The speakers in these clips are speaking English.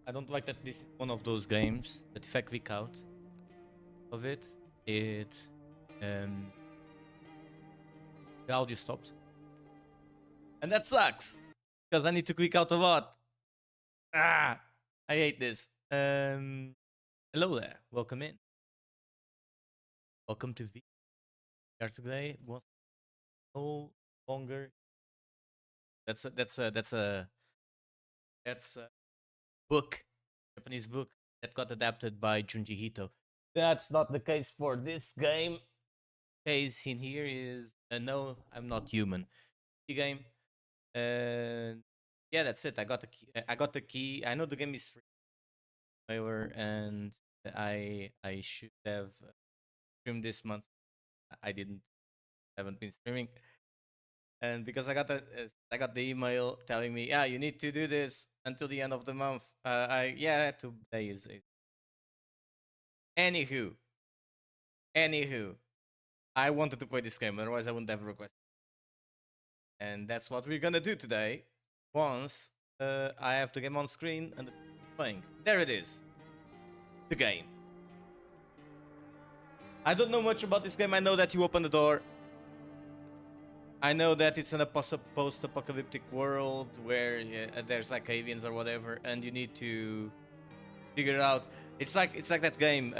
I don't like that this is one of those games that if I click out of it, um, the audio stops. And that sucks! Because I need to click out a lot. Ah! I hate this. Hello there. Welcome in. Welcome to V. Here today was no longer. That's a book, Japanese book that got adapted by Junji Ito. That's not the case for this game. Case in here is no, I'm not human. The game. Yeah, that's it. I got the key. I got the key. I know the game is free, however, and I should have streamed this month. I didn't. Haven't been streaming, and because I got the email telling me, yeah, you need to do this until the end of the month. I had 2 days. Anywho, I wanted to play this game, otherwise I wouldn't have requested. And that's what we're gonna do today. Once I have the game on screen and playing. There it is. The game. I don't know much about this game. I know that you open the door. I know that it's in a post-apocalyptic world where there's like aliens or whatever, and you need to figure it out. It's like that game,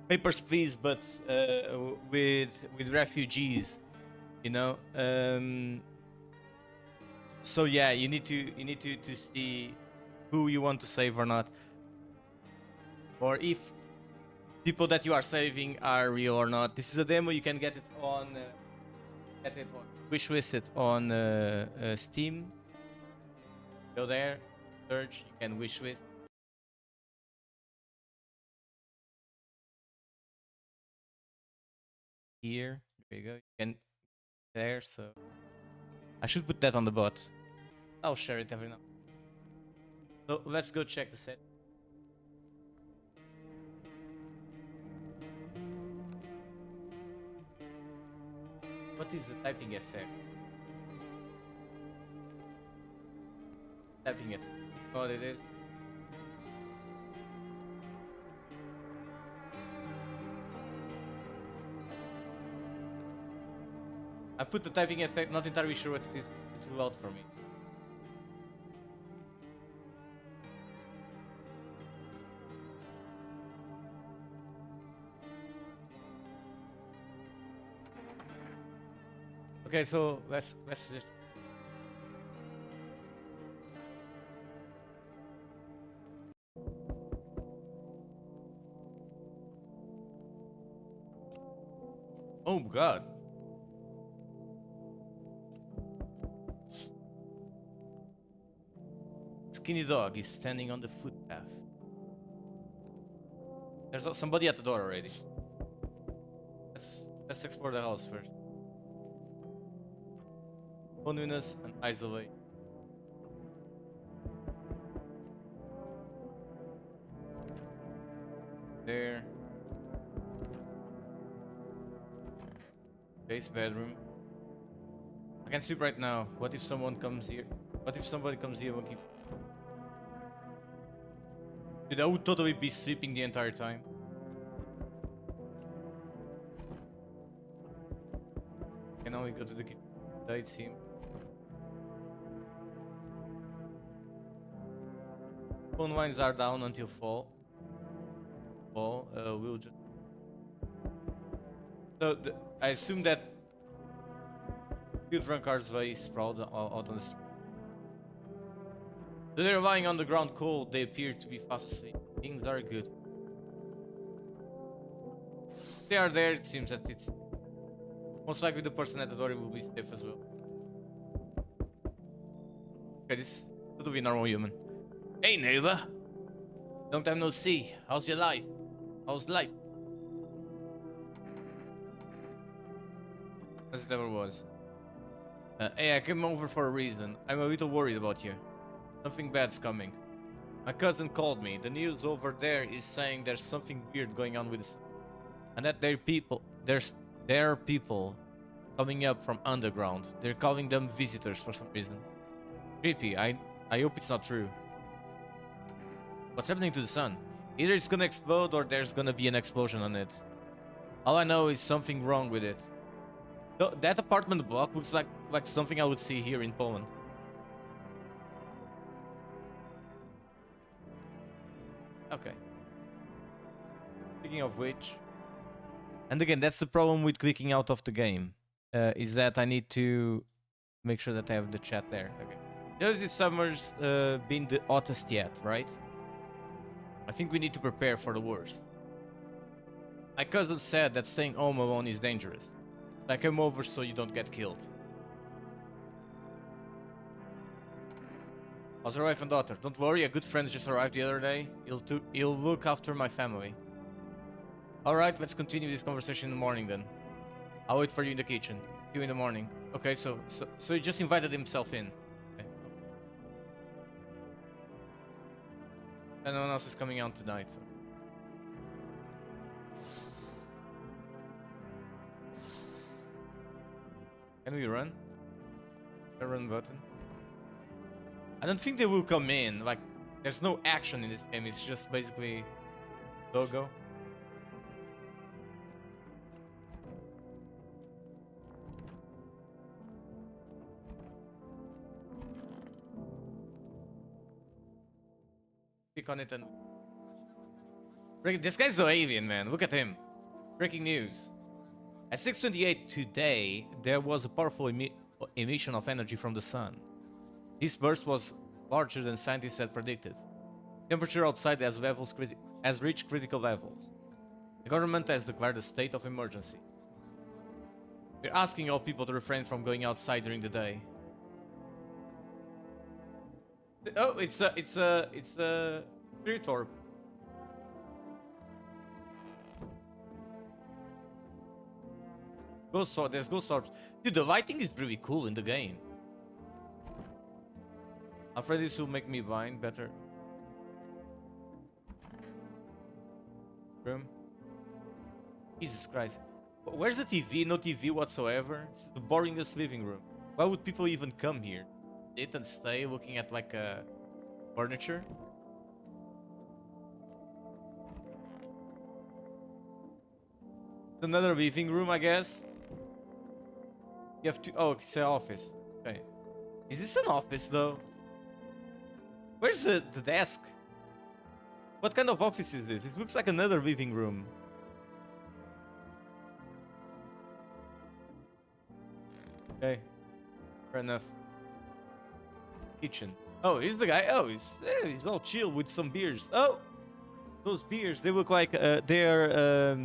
Papers, Please, but with refugees, you know. So yeah, you need to see who you want to save or not, or if people that you are saving are real or not. This is a demo. You can get it on wishlist it on Steam. Go there, search. You can wishlist. Here, there you go. You can there. So I should put that on the bot. I'll share it every now. So let's go check the set. What is the typing effect? Typing effect. You know what it is? I put the typing effect, not entirely sure what it is. It's too loud for me. Okay, so let's just. Oh god. Skinny dog is standing on the footpath. There's somebody at the door already. Let's explore the house first. Loneliness and isolate. There. Base bedroom. I can sleep right now. What if someone comes here? What if somebody comes here and keep... Dude, I would totally be sleeping the entire time. Can only go to the kitchen. It seems. Phone lines are down until fall. We'll just. So I assume that few drunkards very sprawled out on the street. They're lying on the ground cold. They appear to be fast asleep. Things are good. If they are there, it seems that it's most likely the person at the door will be safe as well. Okay, this will be normal human. Hey neighbor, long time no see. How's your life? How's life? As it ever was. Hey, I came over for a reason. I'm a little worried about you. Something bad's coming. My cousin called me. The news over there is saying there's something weird going on with this, and that there are people coming up from underground. They're calling them visitors for some reason. Creepy. I hope it's not true. What's happening to the sun? Either it's gonna explode or there's gonna be an explosion on it. All I know is something wrong with it. That apartment block looks like something I would see here in Poland. Okay. Speaking of which, and again, that's the problem with clicking out of the game, is that I need to make sure that I have the chat there. Okay. This summer's been the hottest yet, right? I think we need to prepare for the worst. My cousin said that staying home alone is dangerous. I come over so you don't get killed. How's your wife and daughter? Don't worry, a good friend just arrived the other day. He'll look after my family. Alright, let's continue this conversation in the morning then. I'll wait for you in the kitchen. See you in the morning. Okay, so he just invited himself in. Okay. And no one else is coming out tonight. So. Can we run? The run button. I don't think they will come in. Like, there's no action in this game. It's just basically logo. Click on it and... This guy's an alien, man. Look at him. Breaking news. At 6:28 today, there was a powerful emission of energy from the sun. This burst was larger than scientists had predicted. Temperature outside has reached critical levels. The government has declared a state of emergency. We're asking all people to refrain from going outside during the day. Oh, it's a spirit orb. There's ghost orbs. Dude, the lighting is really cool in the game. I'm afraid this will make me blind better. Room. Jesus Christ. Where's the TV? No TV whatsoever. It's the boringest living room. Why would people even come here? Sit and stay looking at like furniture? Another living room, I guess. You have to... Oh, it's an office. Okay. Is this an office, though? Where's the desk? What kind of office is this? It looks like another living room. Okay. Fair enough. Kitchen. Oh, he's the guy. Oh, he's all chill with some beers. Oh! Those beers, they look like they're...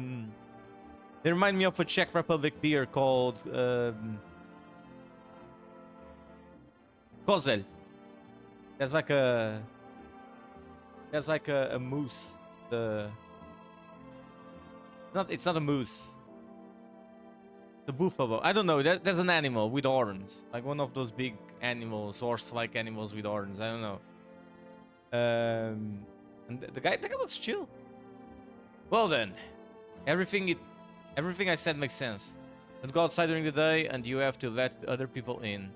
They remind me of a Czech Republic beer called Kozel. There's like a moose. It's not a moose. The buffalo. I don't know. There's an animal with horns, like one of those big animals, horse-like animals with horns. I don't know. And the guy looks chill. Well then, everything I said makes sense. Don't go outside during the day, and you have to let other people in.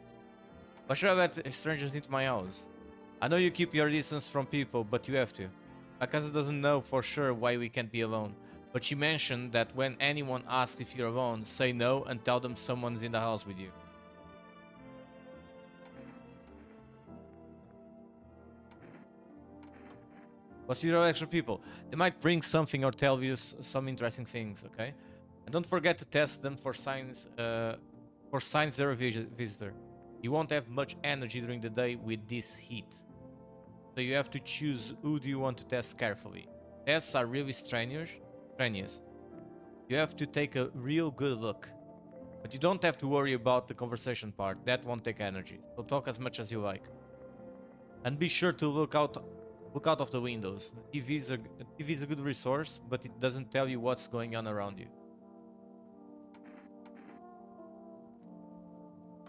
Why should I let strangers into my house? I know you keep your distance from people, but you have to. My cousin doesn't know for sure why we can't be alone, but she mentioned that when anyone asks if you're alone, say no and tell them someone's in the house with you. What's your extra people? They might bring something or tell you some interesting things, okay? And don't forget to test them for signs they're a visitor. You won't have much energy during the day with this heat. So you have to choose who do you want to test carefully. Tests are really strenuous. You have to take a real good look. But you don't have to worry about the conversation part. That won't take energy. So talk as much as you like. And be sure to look out of the windows. The TV is a good resource, but it doesn't tell you what's going on around you.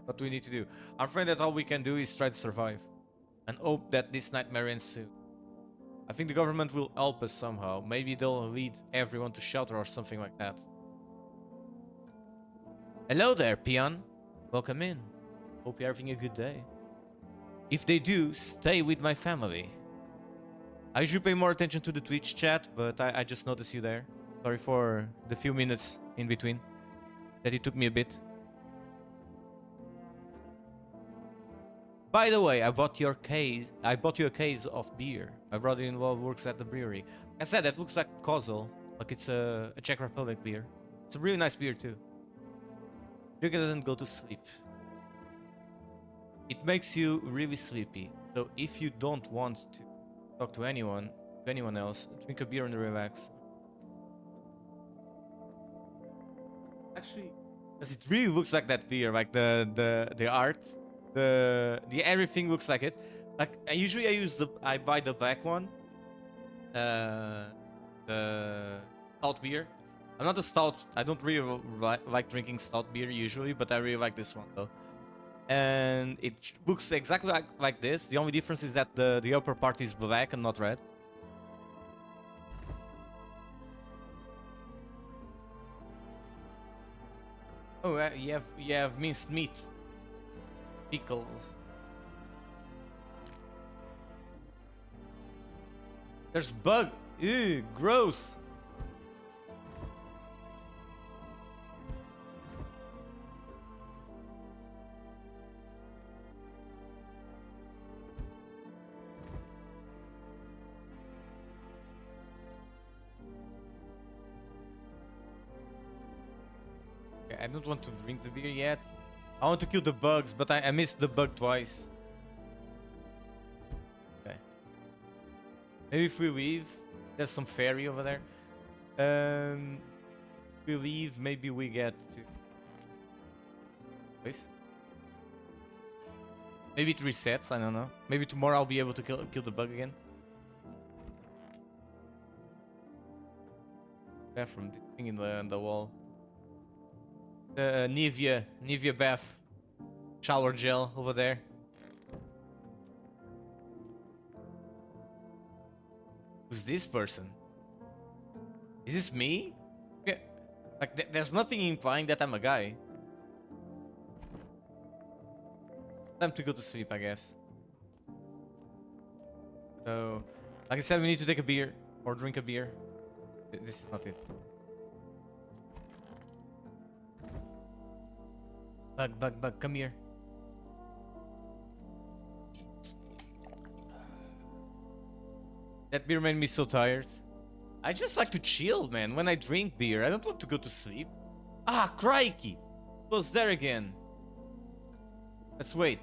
What do we need to do? I'm afraid that all we can do is try to survive. And hope that this nightmare ends soon. I think the government will help us somehow. Maybe they'll lead everyone to shelter or something like that. Hello there, peon. Welcome in. Hope you're having a good day. If they do, stay with my family. I usually pay more attention to the Twitch chat, but I just noticed you there. Sorry for the few minutes in between. That it took me a bit. By the way, I bought you a case of beer. My brother-in-law works at the brewery. I said that looks like Kozel, like it's a Czech Republic beer. It's a really nice beer too. Drink it and go to sleep. It makes you really sleepy. So if you don't want to talk to anyone else, drink a beer and relax. Actually, because it really looks like that beer, like the art, the everything looks like it. Like I buy the black one, the stout beer. I'm not a stout. I don't really like drinking stout beer usually, but I really like this one though. And it looks exactly like this. The only difference is that the upper part is black and not red. Oh, you have minced meat, pickles. There's bug. Ew, gross. I don't want to drink the beer yet. I want to kill the bugs, but I missed the bug twice. Okay. Maybe if we leave, there's some fairy over there. If we leave, maybe we get to... Please? Maybe it resets, I don't know. Maybe tomorrow I'll be able to kill the bug again. Bathroom, this thing in the wall. Nivea bath shower gel over there. Who's this person? Is this me? Okay. Like there's nothing implying that I'm a guy. Time to go to sleep, I guess. So, like I said, we need to take a beer or drink a beer. This is not it. Bug, come here. That beer made me so tired. I just like to chill, man. When I drink beer, I don't want to go to sleep. Ah, crikey! It was there again. Let's wait.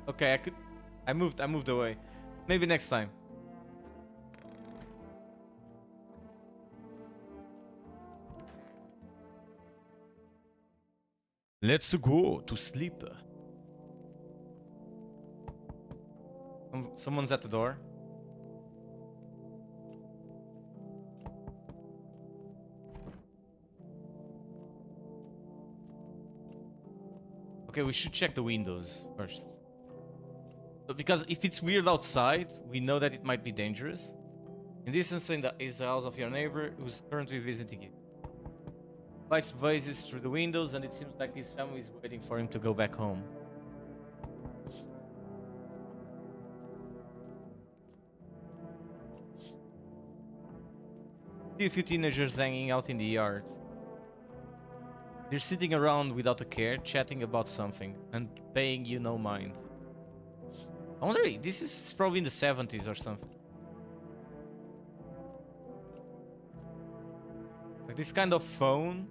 Okay, I moved away. Maybe next time. Let's go to sleep. Someone's at the door. Okay, we should check the windows first. Because if it's weird outside, we know that it might be dangerous. In this instance, is the house of your neighbor who's currently visiting you. Lights blazes through the windows, and it seems like his family is waiting for him to go back home. See a few teenagers hanging out in the yard. They're sitting around without a care, chatting about something, and paying you no mind. I wonder, this is probably in the 70s or something. Like this kind of phone.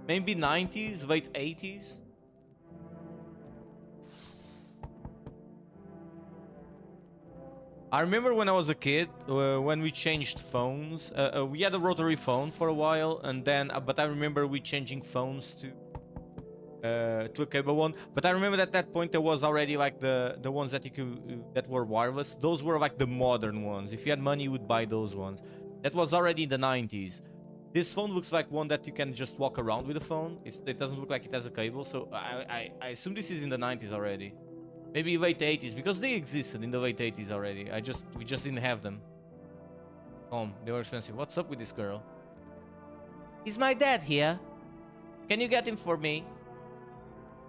Maybe 90s, late 80s. I remember when I was a kid, when we changed phones. We had a rotary phone for a while, and then, but I remember we changing phones to a cable one. But I remember at that point there was already like the ones that you could that were wireless. Those were like the modern ones. If you had money, you would buy those ones. That was already in the 90s. This phone looks like one that you can just walk around with the phone. It doesn't look like it has a cable, so I assume this is in the 90s already. Maybe late 80s, because they existed in the late 80s already. We just didn't have them. Tom, they were expensive. What's up with this girl? Is my dad here? Can you get him for me?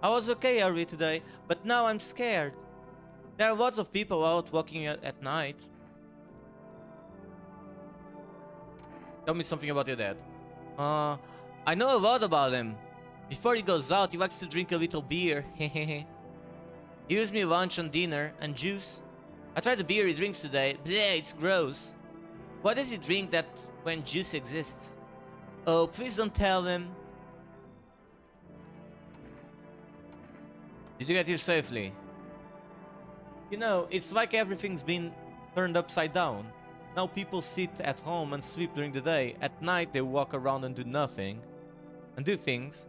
I was okay earlier today, but now I'm scared. There are lots of people out walking at night. Tell me something about your dad. I know a lot about him. Before he goes out, he likes to drink a little beer. He gives me lunch and dinner and juice. I tried the beer he drinks today. Bleh, it's gross. Why does he drink that when juice exists? Oh, please don't tell him. Did you get here safely? You know, it's like everything's been turned upside down. Now people sit at home and sleep during the day. At night they walk around and do nothing. And do things.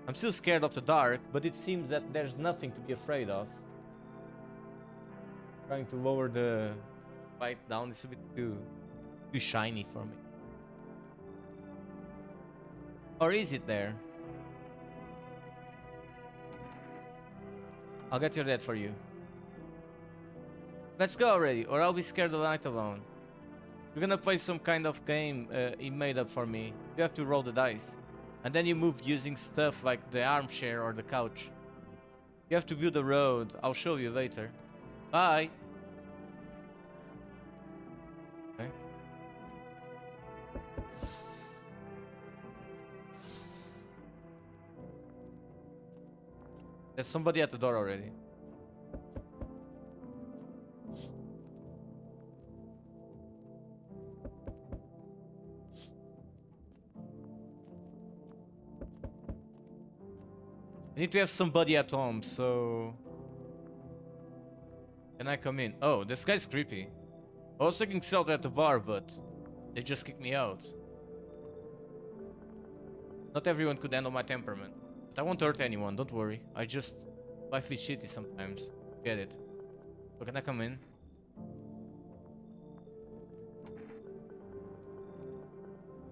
I'm still scared of the dark, but it seems that there's nothing to be afraid of. Trying to lower the light down, it's a bit too shiny for me. Or is it there? I'll get your dad for you. Let's go already, or I'll be scared the night alone. We're gonna play some kind of game he made up for me. You have to roll the dice. And then you move using stuff like the armchair or the couch. You have to build a road. I'll show you later. Bye. Okay. There's somebody at the door already. I need to have somebody at home, so... Can I come in? Oh, this guy's creepy. I was taking shelter at the bar, but they just kicked me out. Not everyone could handle my temperament. But I won't hurt anyone, don't worry. Life is shitty sometimes. Get it. So can I come in?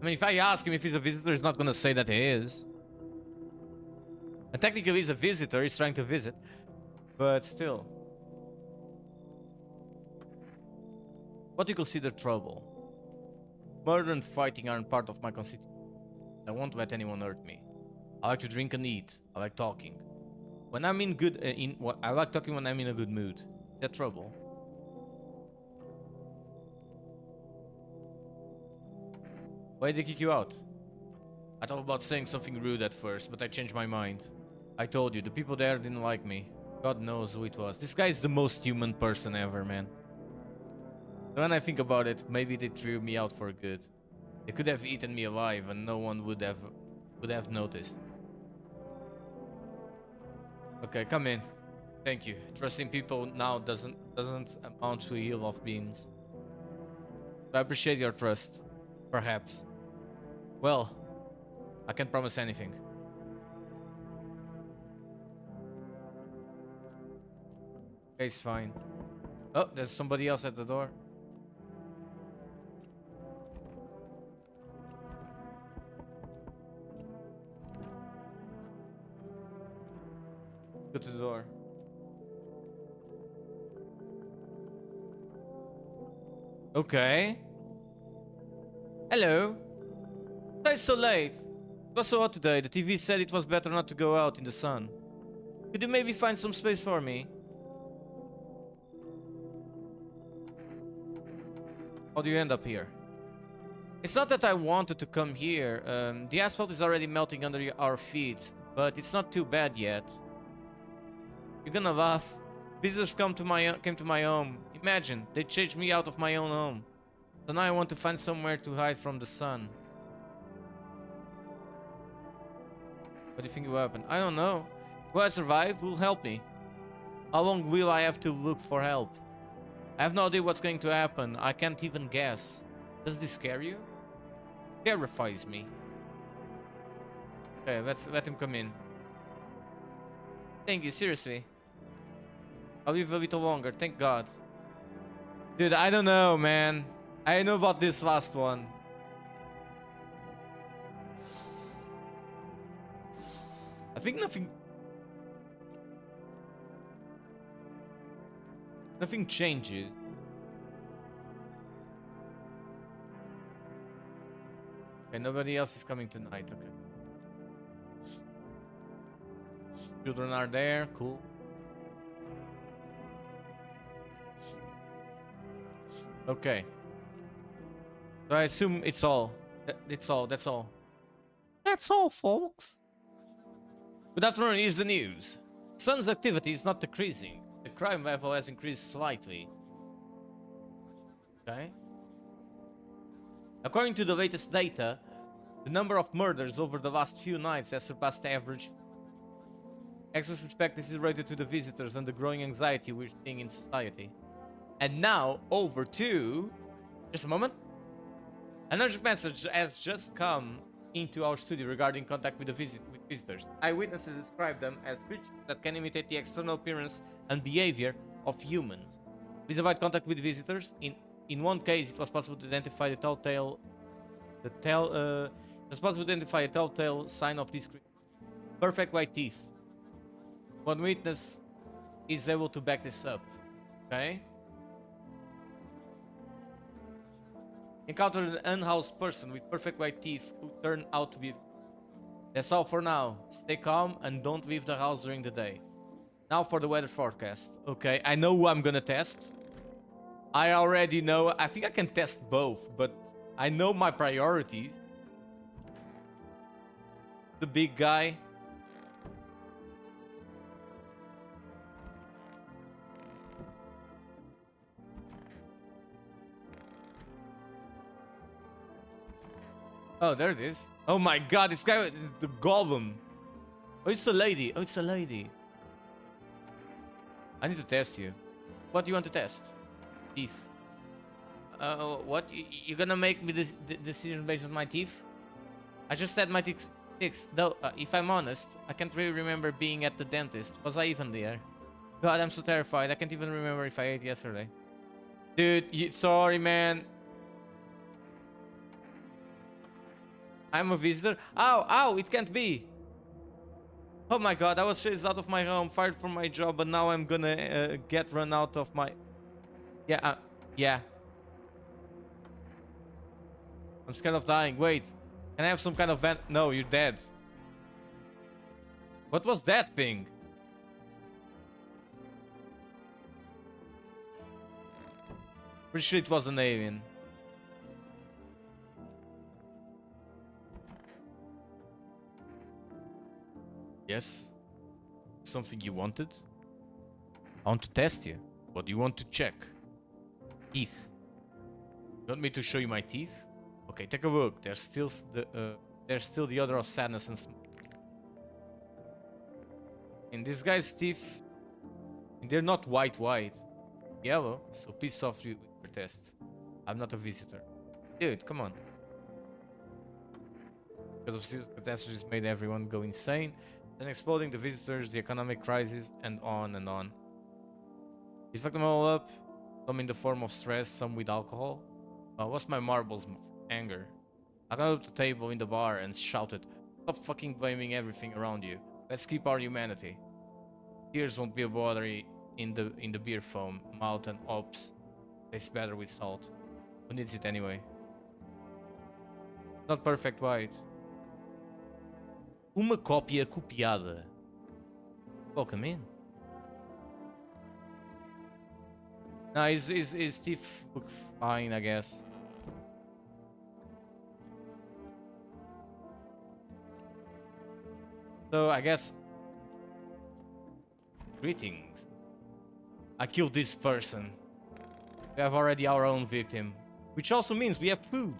I mean, if I ask him if he's a visitor, he's not gonna say that he is. And technically he's a visitor, he's trying to visit. But still. What do you consider trouble? Murder and fighting aren't part of my constitution. I won't let anyone hurt me. I like to drink and eat. I like talking. When I'm in good... I like talking when I'm in a good mood. Is that trouble? Why did they kick you out? I thought about saying something rude at first, but I changed my mind. I told you, the people there didn't like me. God knows who it was. This guy is the most human person ever, man. When I think about it, maybe they threw me out for good. They could have eaten me alive and no one would have noticed. Okay, come in. Thank you. Trusting people now doesn't amount to a hill of beans. I appreciate your trust. Perhaps. Well, I can't promise anything. Okay, it's fine. Oh, there's somebody else at the door. Go to the door. Okay. Hello. Why it's so late? It was so hot today. The TV said it was better not to go out in the sun. Could you maybe find some space for me? How do you end up here? It's not that I wanted to come here. The asphalt is already melting under our feet, but it's not too bad yet. You're gonna laugh. Visitors came to my home. Imagine, they chased me out of my own home. So now I want to find somewhere to hide from the sun. What do you think will happen? I don't know. Will I survive? Who'll help me? How long will I have to look for help? I have no idea what's going to happen. I can't even guess. Does this scare you? Terrifies me. Okay, let him come in. Thank you, seriously. I'll live a little longer, thank God. Dude, I don't know, man. I know about this last one. I think nothing changes. Okay, nobody else is coming tonight. Okay. Children are there. Cool. Okay. So I assume it's all. It's all. That's all. That's all, folks. Good afternoon. Here's the news. Sun's activity is not decreasing. The crime level has increased slightly. Okay. According to the latest data, the number of murders over the last few nights has surpassed the average. Extra suspect this is related to the visitors and the growing anxiety we're seeing in society. And now, over to... Just a moment. An urgent message has just come into our studio regarding contact with visitors. Eyewitnesses describe them as creatures that can imitate the external appearance and behavior of humans. Please avoid contact with visitors. In one case, it was possible to identify a telltale sign of this creature. Perfect white teeth. One witness is able to back this up. Okay. Encountered an unhoused person with perfect white teeth who turned out to be... That's all for now. Stay calm and don't leave the house during the day. Now for the weather forecast. Okay, I know who I'm gonna test. I already know. I think I can test both, but I know my priorities. The big guy. Oh, there it is. Oh my god, this guy, the golem. Oh, it's a lady. Oh, it's a lady. I need to test you. What do you want to test? Teeth. What? You're gonna make me this decision based on my teeth? I just had my teeth fixed. Though, if I'm honest, I can't really remember being at the dentist. Was I even there? God, I'm so terrified. I can't even remember if I ate yesterday. Dude, sorry, man. I'm a visitor. Ow, ow, it can't be. Oh my god, I was chased out of my home, fired from my job, but now I'm gonna get run out of my... Yeah, yeah. I'm scared of dying. Wait, can I have some kind of band? No, you're dead. What was that thing? Pretty sure it was an alien. Yes? Something you wanted? I want to test you. What do you want to check? Teeth. You want me to show you my teeth? Okay, take a look. There's still the odor of sadness and in this guy's teeth, they're not white. Yellow, so please softly with your tests. I'm not a visitor. Dude, come on. Because of catastrophes made everyone go insane. Then exploding the visitors, the economic crisis, and on and on. You fucked them all up, some in the form of stress, some with alcohol. What's my marbles? Anger. I got up to the table in the bar and shouted, "Stop fucking blaming everything around you. Let's keep our humanity. Tears won't be a bother in the beer foam. Mouth and ops tastes better with salt. Who needs it anyway? Not perfect white. Uma cópia copiada. Welcome in. No, his teeth look fine, I guess. So, I guess... Greetings. I killed this person. We have already our own victim. Which also means we have food.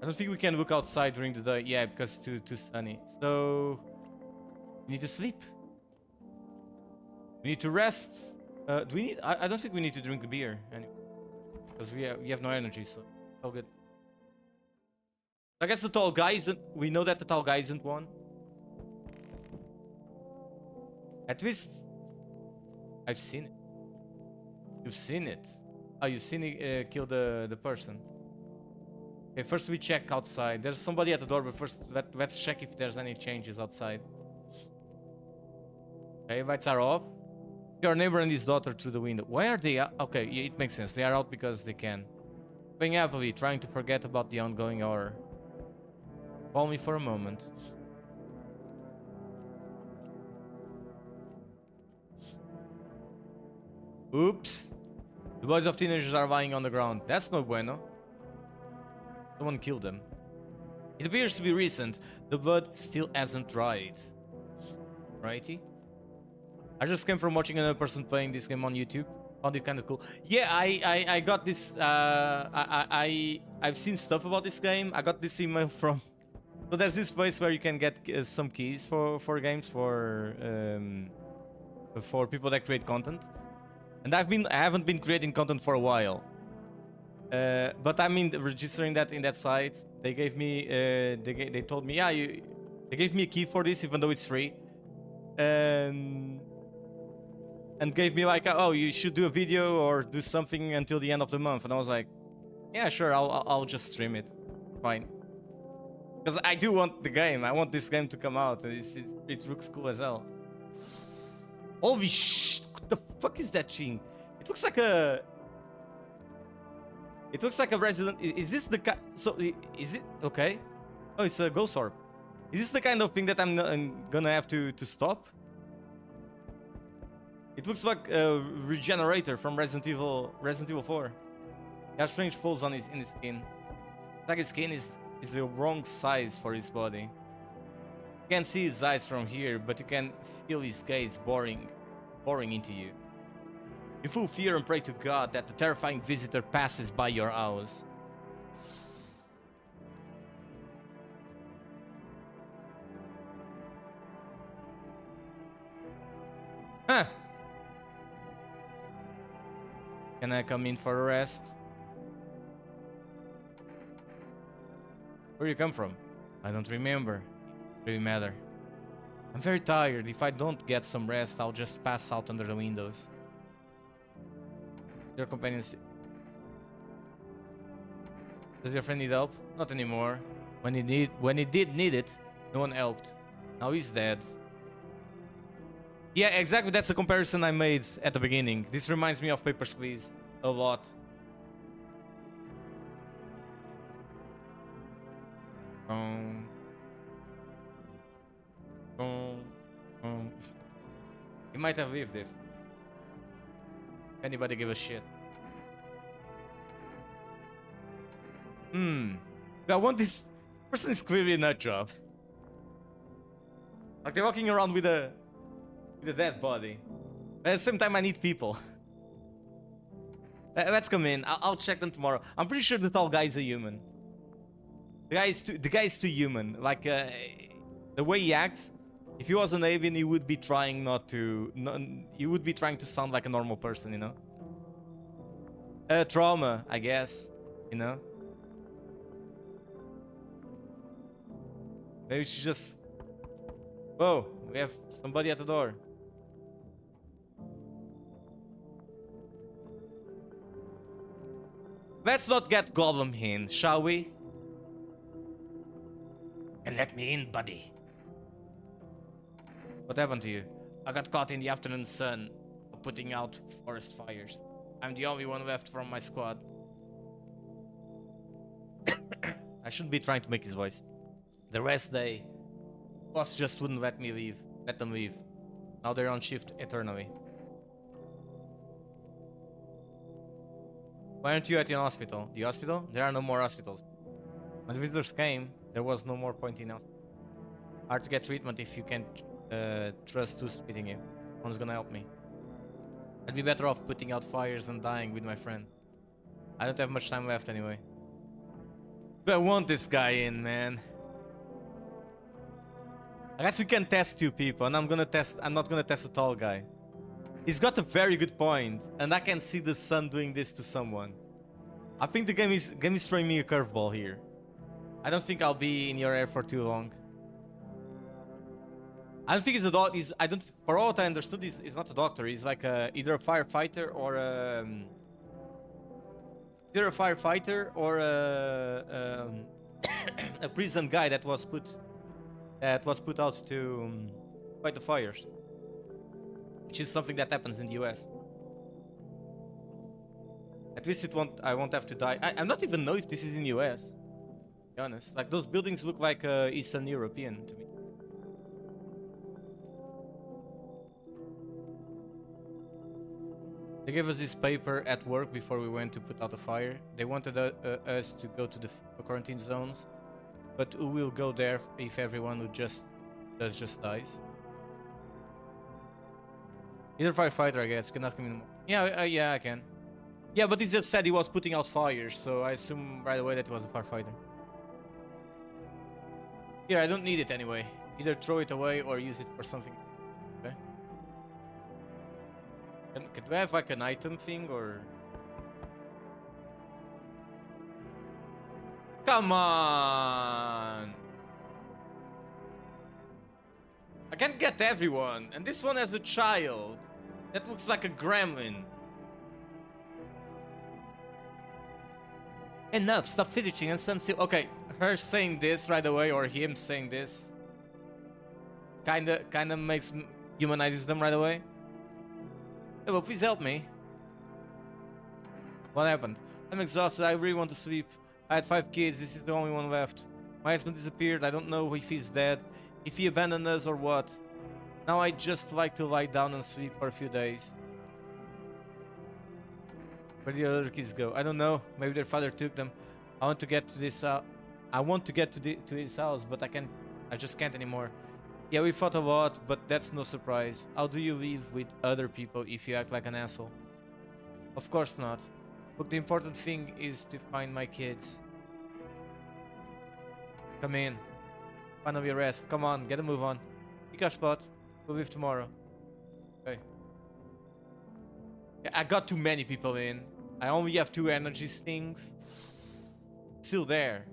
I don't think we can look outside during the day. Yeah, because it's too sunny. So... We need to sleep. We need to rest. Do we need... I don't think we need to drink a beer. Anyway. Because we have no energy, so... All good. I guess the tall guy isn't... We know that the tall guy isn't one. At least... I've seen it. You've seen it. Oh, you've seen it kill the person. Okay, first we check outside. There's somebody at the door, but first let's check if there's any changes outside. Okay, lights are off. Your neighbor and his daughter through the window. Why are they out? Okay, it makes sense. They are out because they can. Playing happily, trying to forget about the ongoing horror. Call me for a moment. Oops. The bodies of teenagers are lying on the ground. That's no bueno. Someone killed them. It appears to be recent. The blood still hasn't dried. Righty? I just came from watching another person playing this game on YouTube. Found it kind of cool. Yeah, I got this. I've seen stuff about this game. I got this email from. So there's this place where you can get some keys for games for people that create content. And I haven't been creating content for a while. But I mean, registering that in that site, they gave me. They told me, yeah, they gave me a key for this, even though it's free. And gave me like, oh, you should do a video or do something until the end of the month. And I was like, yeah, sure, I'll just stream it. Fine. Because I do want the game. I want this game to come out. It looks cool as hell. Holy sh! What the fuck is that thing? It looks like a. It looks like a Resident. Is this the kind? So is it okay? Oh, it's a ghost orb. Is this the kind of thing that I'm gonna have to stop? It looks like a regenerator from Resident Evil 4. He has strange folds on in his skin. It's like his skin is the wrong size for his body. You can't see his eyes from here, but you can feel his gaze boring into you. You feel fear and pray to God that the terrifying visitor passes by your house. Huh. Can I come in for a rest? Where you come from? I don't remember. It really matter. I'm very tired. If I don't get some rest, I'll just pass out under the windows. Your companions. Does your friend need help? Not anymore. When he did need it, no one helped. Now he's dead. Yeah, exactly. That's a comparison I made at the beginning. This reminds me of Papers, Please a lot. He might have lived if anybody give a shit. I want this person is clearly a nut job. Like they're walking around with a dead body. But at the same time, I need people. Let's come in. I'll check them tomorrow. I'm pretty sure the tall guy is a human. The guy is too human. Like the way he acts. If he was an alien, he would be trying he would be trying to sound like a normal person, you know. Trauma, I guess. You know. Maybe she just. Whoa, we have somebody at the door. Let's not get Gollum in, shall we? And let me in, buddy. What happened to you? I got caught in the afternoon sun, putting out forest fires. I'm the only one left from my squad. I shouldn't be trying to make his voice. The rest boss just wouldn't let them leave. Now they're on shift eternally. Why aren't you at the hospital? The hospital? There are no more hospitals. When the visitors came, there was no more point in hospital. Hard to get treatment if you can't trust who's treating you. No one's gonna help me. I'd be better off putting out fires and dying with my friend. I don't have much time left anyway. But I want this guy in, man. I guess we can test two people, and I'm not gonna test a tall guy. He's got a very good point, and I can see the sun doing this to someone. I think the game is throwing me a curveball here. I don't think I'll be in your air for too long. I don't think it's a dog. For all I understood, he's not a doctor. He's like either a firefighter or a prison guy that was put out to fight the fires. which is something that happens in the US. At least I won't have to die. I'm not even know if this is in the US. To be honest, like those buildings look like Eastern European to me. They gave us this paper at work before we went to put out the fire. They wanted us to go to the quarantine zones, but who will go there if everyone who just dies? Either firefighter, I guess. You can ask him. Yeah, yeah, I can. Yeah, but he just said he was putting out fires, so I assume right away that he was a firefighter. Here, I don't need it anyway. Either throw it away or use it for something. Okay. Do I have like an item thing or? Come on! I can't get everyone, and this one has a child. That looks like a gremlin. Enough, stop fidgeting and stand still. Okay, her saying this right away, or him saying this, kinda makes humanizes them right away. Hey, well, please help me. What happened? I'm exhausted. I really want to sleep. I had 5 kids. This is the only one left. My husband disappeared. I don't know if he's dead, if he abandoned us or what. Now I just like to lie down and sleep for a few days. Where did the other kids go? I don't know. Maybe their father took them. I want to get to this. I want to get to his house, but I can't. I just can't anymore. Yeah, we fought a lot, but that's no surprise. How do you live with other people if you act like an asshole? Of course not. Look, the important thing is to find my kids. Come in. Finally rest. Come on, get a move on. Pick a spot. We'll leave tomorrow. Okay. Yeah, I got too many people in. I only have 2 energy stings. Still there.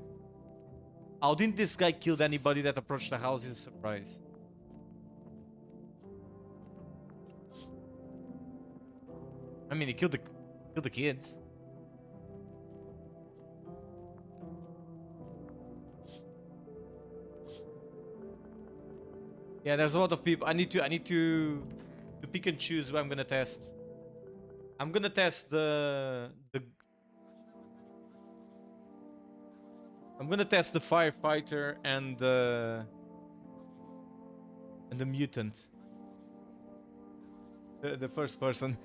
How didn't this guy kill anybody that approached the house is a surprise. I mean, he killed the kids. Yeah, there's a lot of people. I need to pick and choose who I'm gonna test. I'm gonna test I'm gonna test the firefighter and the mutant. The first person.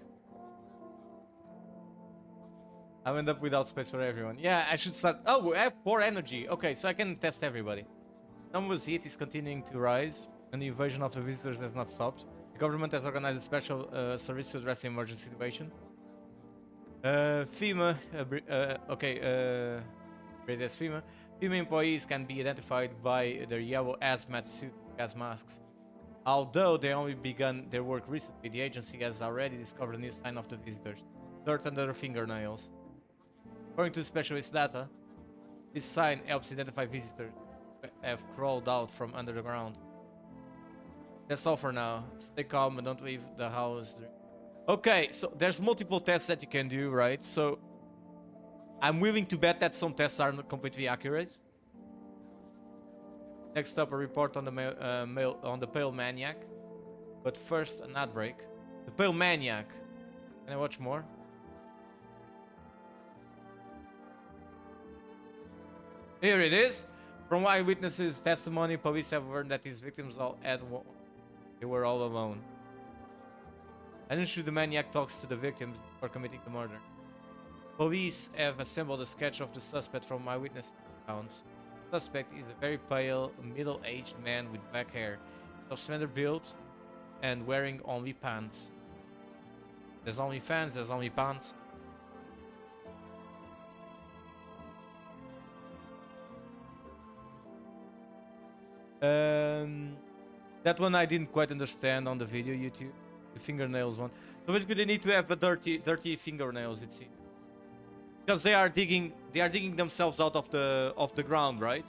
I'll end up without space for everyone. Yeah, I should start. Oh, we have 4 energy. Okay, so I can test everybody. Numbers heat is continuing to rise, and the invasion of the visitors has not stopped. The government has organized a special service to address the emergency situation. FEMA, as FEMA. FEMA employees can be identified by their yellow hazmat suit gas masks. Although they only begun their work recently, the agency has already discovered a new sign of the visitors: dirt under their fingernails. According to specialist data, this sign helps identify visitors who have crawled out from under the ground. That's all for now. Stay calm and don't leave the house. Okay, so there's multiple tests that you can do, right? So I'm willing to bet that some tests are not completely accurate. Next up, a report on the Pale Maniac. But first, an ad break. The Pale Maniac. Can I watch more? Here it is. From eyewitnesses' testimony, police have learned that his victims they were all alone. Initially, the maniac talks to the victims before committing the murder. Police have assembled a sketch of the suspect from eyewitness accounts. The suspect is a very pale, middle-aged man with black hair, of slender build, and wearing only pants. There's only fans, there's only pants. That one I didn't quite understand on the video, YouTube. The fingernails one. So basically, they need to have a dirty fingernails, it seems, because they are digging themselves out of the ground, right?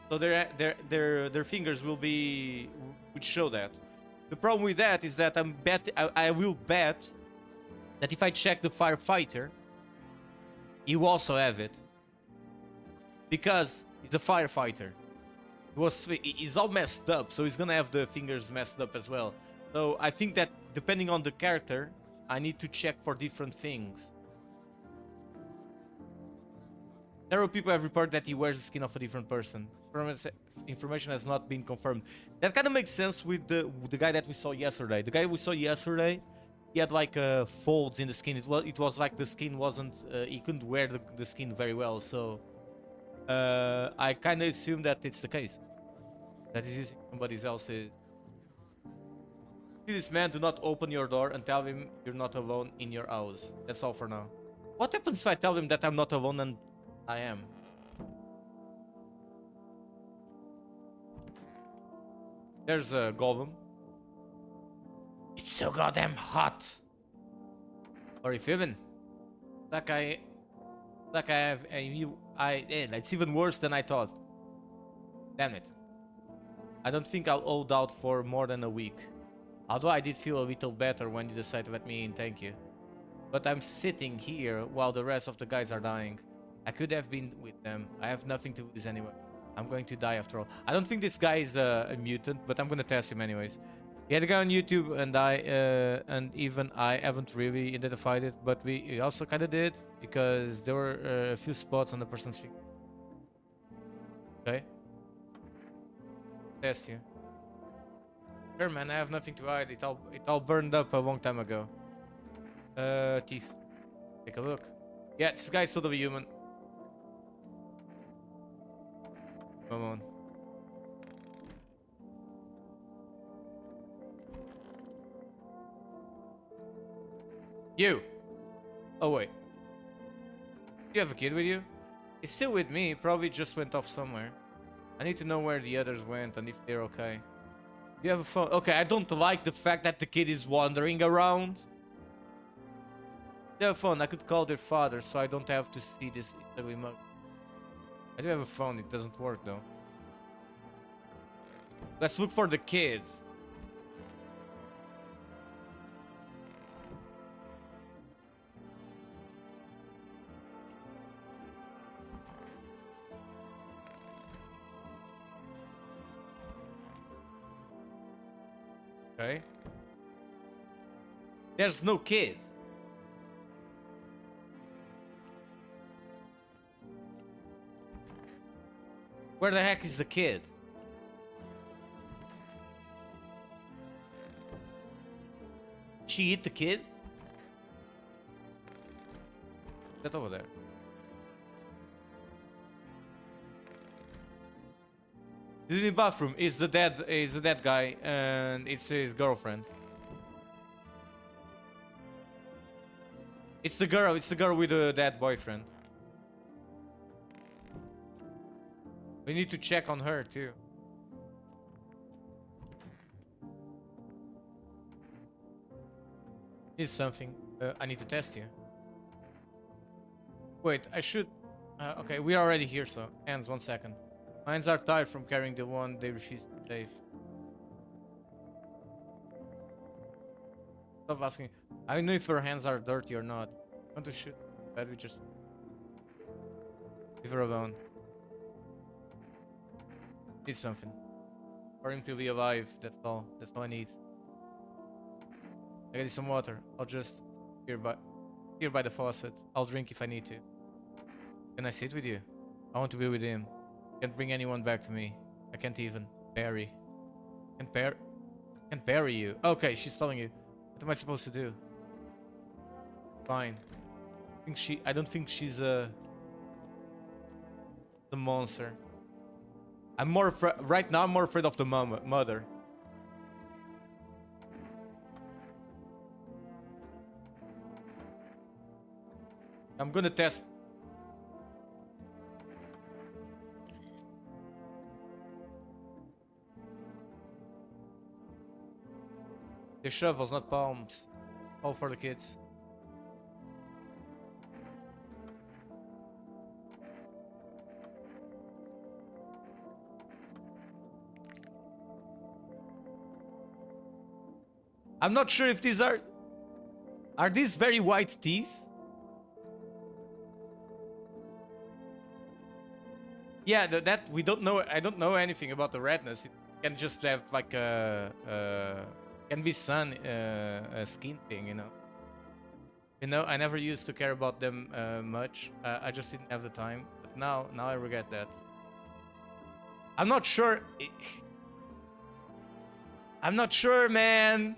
So their fingers would show that. The problem with that is that I will bet that if I check the firefighter, he will also have it, because he's a firefighter. He's all messed up, so he's gonna have the fingers messed up as well. So I think that depending on the character, I need to check for different things. Several people have reported that he wears the skin of a different person. Information has not been confirmed. That kind of makes sense with the guy that we saw yesterday. The guy we saw yesterday, he had like folds in the skin. It was like the skin wasn't. He couldn't wear the skin very well. So I kind of assume that it's the case. That is using somebody else's. See this man, do not open your door and tell him you're not alone in your house. That's all for now. What happens if I tell him that I'm not alone and I am? There's a golem. It's so goddamn hot. Or if even like I have it's even worse than I thought. Damn it. I don't think I'll hold out for more than a week. Although I did feel a little better when you decided to let me in, thank you. But I'm sitting here while the rest of the guys are dying. I could have been with them. I have nothing to lose anyway. I'm going to die after all. I don't think this guy is a mutant, but I'm gonna test him anyways. He had a guy on YouTube, and even I haven't really identified it, but we also kind of did because there were a few spots on the person's finger. Okay. Test you. Sure, man. I have nothing to hide. It all burned up a long time ago. Teeth. Take a look. Yeah, this guy's totally human. Come on. You! Oh, wait. You have a kid with you? He's still with me. He probably just went off somewhere. I need to know where the others went and if they're okay. You have a phone? Okay, I don't like the fact that the kid is wandering around. They have a phone. I could call their father so I don't have to see this ugly mug. I do have a phone. It doesn't work though. Let's look for the kid. Okay. There's no kid. Where the heck is the kid? She eat the kid? That over there. The bathroom is the dead guy and it's his girlfriend. It's the girl with the dead boyfriend. We need to check on her too. Is something. I need to test you. Wait, I should. Okay, we are already here, so hands 1 second. My hands are tired from carrying the one they refused to shave. Stop asking. I don't know if her hands are dirty or not. I want to shoot. But we just leave her alone. Need something for him to be alive. That's all. That's all I need. I get you some water. I'll just here by the faucet. I'll drink if I need to. Can I sit with you? I want to be with him. Can't bring anyone back to me. I can't even bury. Can't bury you. Okay, she's telling you. What am I supposed to do? Fine. I don't think she's the monster. I'm more right now. I'm more afraid of the mother. I'm gonna test. The shovels, not palms. All for the kids. I'm not sure if these are these very white teeth? Yeah, that we don't know. I don't know anything about the redness. It can just have like a Can be a skin thing, you know. You know, I never used to care about them much. I just didn't have the time. But now I regret that. I'm not sure. I'm not sure, man.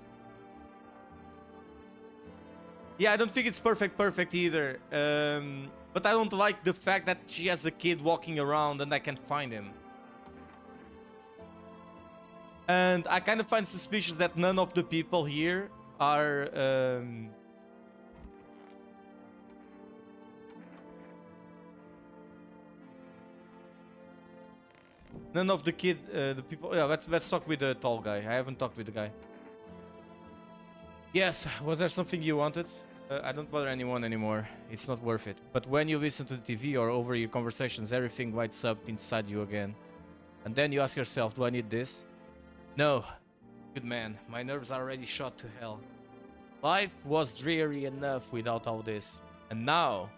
Yeah, I don't think it's perfect either. But I don't like the fact that she has a kid walking around and I can't find him. And I kind of find suspicious that none of the people here are... none of the people... Yeah, let's talk with the tall guy. I haven't talked with the guy. Yes, was there something you wanted? I don't bother anyone anymore. It's not worth it. But when you listen to the TV or over your conversations, everything lights up inside you again. And then you ask yourself, do I need this? No. Good man, my nerves are already shot to hell. Life was dreary enough without all this. And now,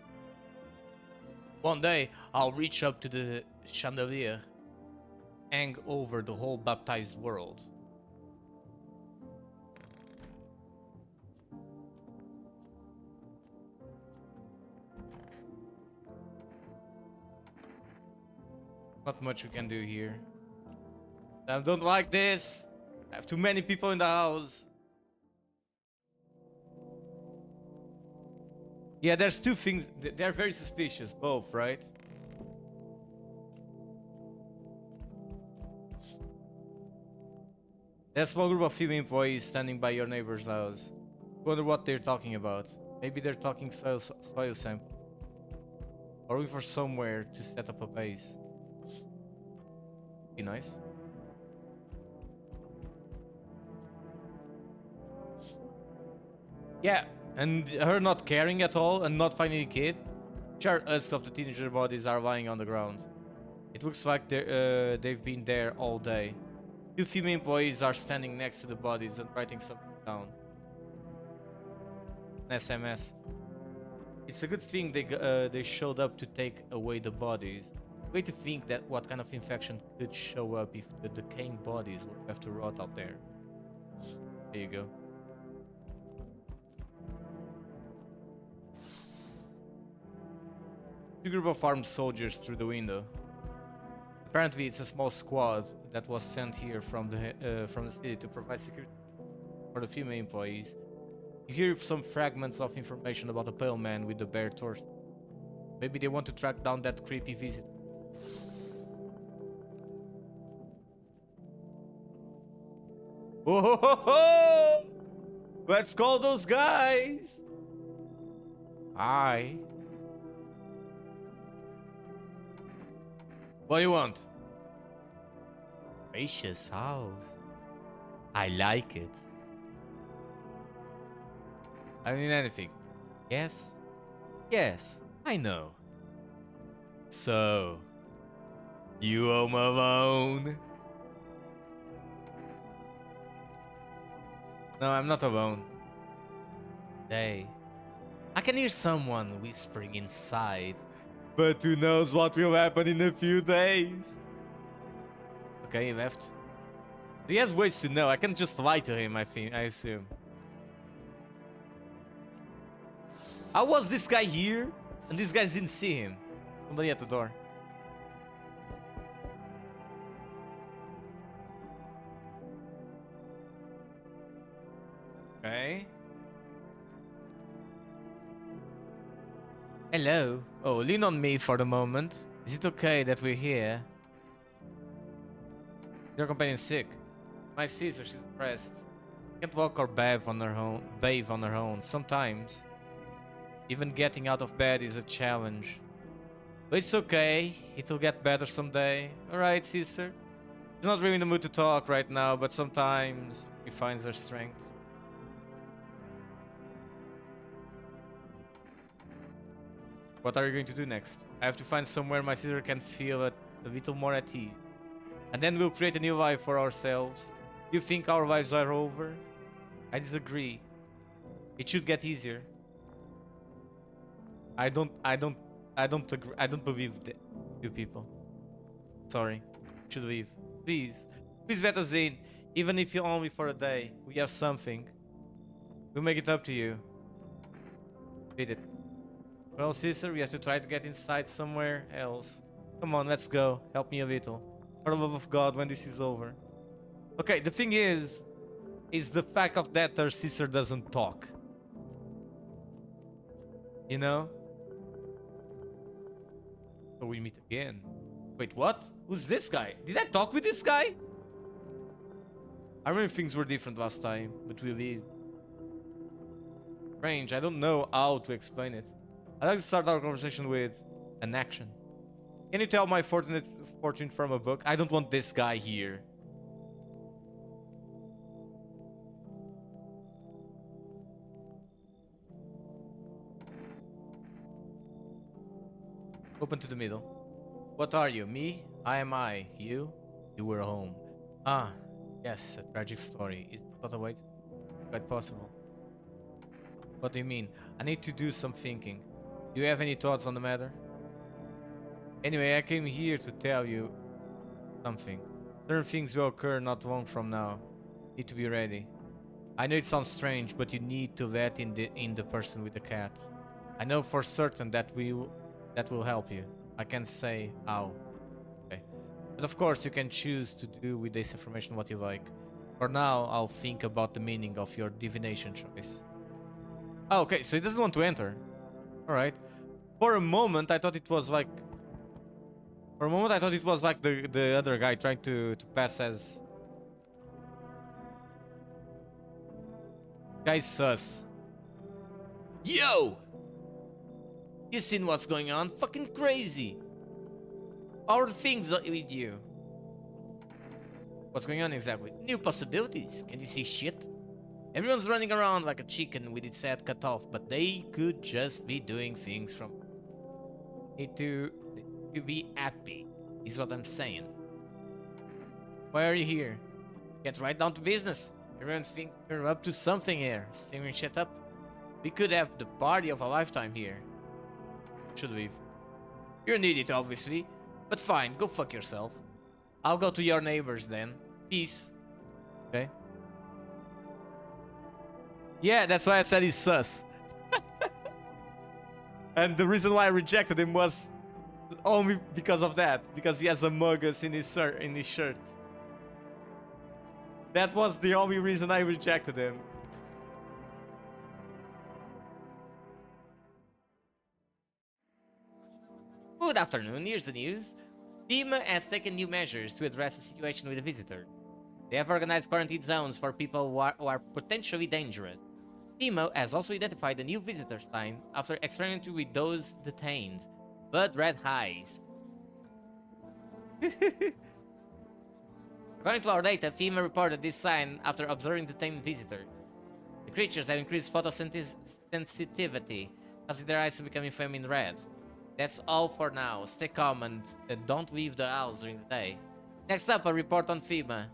one day, I'll reach up to the chandelier, hang over the whole baptized world. Not much we can do here. I don't like this. I have too many people in the house. Yeah, there's two things. They're very suspicious, both, right? There's a small group of female employees standing by your neighbor's house. Wonder what they're talking about. Maybe they're talking soil sample. Or looking for somewhere to set up a base. Be nice. Yeah, and her not caring at all and not finding a kid. Sure, us of the teenager bodies are lying on the ground. It looks like they've been there all day. Two female employees are standing next to the bodies and writing something down. An SMS. It's a good thing they showed up to take away the bodies. Way to think that what kind of infection could show up if the decaying bodies would have to rot out there. There you go. A group of armed soldiers through the window. Apparently, it's a small squad that was sent here from the city to provide security for the female employees. You hear some fragments of information about a pale man with a bare torso. Maybe they want to track down that creepy visitor. Oh, let's call those guys. Hi. What do you want? Spacious house. I like it. I don't need anything. Yes? Yes, I know. So, you home alone? No, I'm not alone. Hey, I can hear someone whispering inside. But who knows what will happen in a few days? Okay, he left. He has ways to know. I can just lie to him, I assume. How was this guy here? And these guys didn't see him. Somebody at the door. Okay. Hello. Oh, lean on me for the moment. Is it okay that we're here? Your companion's sick. My sister, she's depressed. Can't walk or bathe on her own. Sometimes, even getting out of bed is a challenge. But it's okay. It'll get better someday. Alright, sister. She's not really in the mood to talk right now, but sometimes she finds her strength. What are you going to do next? I have to find somewhere my sister can feel a little more at ease. And then we'll create a new life for ourselves. You think our lives are over? I disagree. It should get easier. I don't agree. I don't believe you people. Sorry. Should leave. Please. Please let us in. Even if you only for a day, we have something. We'll make it up to you. Read it. Well, Caesar, we have to try to get inside somewhere else. Come on, let's go. Help me a little. For the love of God, when this is over. Okay, the thing is the fact of that our Caesar doesn't talk. You know? So we meet again. Wait, what? Who's this guy? Did I talk with this guy? I remember things were different last time, but we leave. Strange, I don't know how to explain it. I'd like to start our conversation with an action. Can you tell my fortune from a book? I don't want this guy here. Open to the middle. What are you? Me? I am I. You? You were home. Ah, yes, a tragic story. Is it what awaits? Quite possible. What do you mean? I need to do some thinking. Do you have any thoughts on the matter? Anyway, I came here to tell you something. Certain things will occur not long from now. Need to be ready. I know it sounds strange, but you need to let in the person with the cat. I know for certain that will help you. I can't say how. Okay. But of course you can choose to do with this information what you like. For now, I'll think about the meaning of your divination choice. Oh, okay, so he doesn't want to enter. Alright. For a moment I thought it was like the other guy trying to pass as guy's sus. Yo! You seen what's going on? Fucking crazy. All the things with you. What's going on exactly? New possibilities. Can you see shit? Everyone's running around like a chicken with its head cut off, but they could just be doing things from... Need to be happy, is what I'm saying. Why are you here? Get right down to business. Everyone thinks you're up to something here. Steering shit up. We could have the party of a lifetime here. Should leave. You're an idiot, obviously. But fine, go fuck yourself. I'll go to your neighbors then. Peace. Okay. Yeah, that's why I said he's sus. And the reason why I rejected him was only because of that. Because he has a Mogus in his shirt. That was the only reason I rejected him. Good afternoon, here's the news. FEMA has taken new measures to address the situation with the visitor. They have organized quarantine zones for people who are potentially dangerous. FEMA has also identified a new visitor sign after experimenting with those detained. Blood red eyes. According to our data, FEMA reported this sign after observing detained visitors. The creatures have increased photosensitivity, causing their eyes to become inflamed in red. That's all for now. Stay calm and don't leave the house during the day. Next up, a report on FEMA.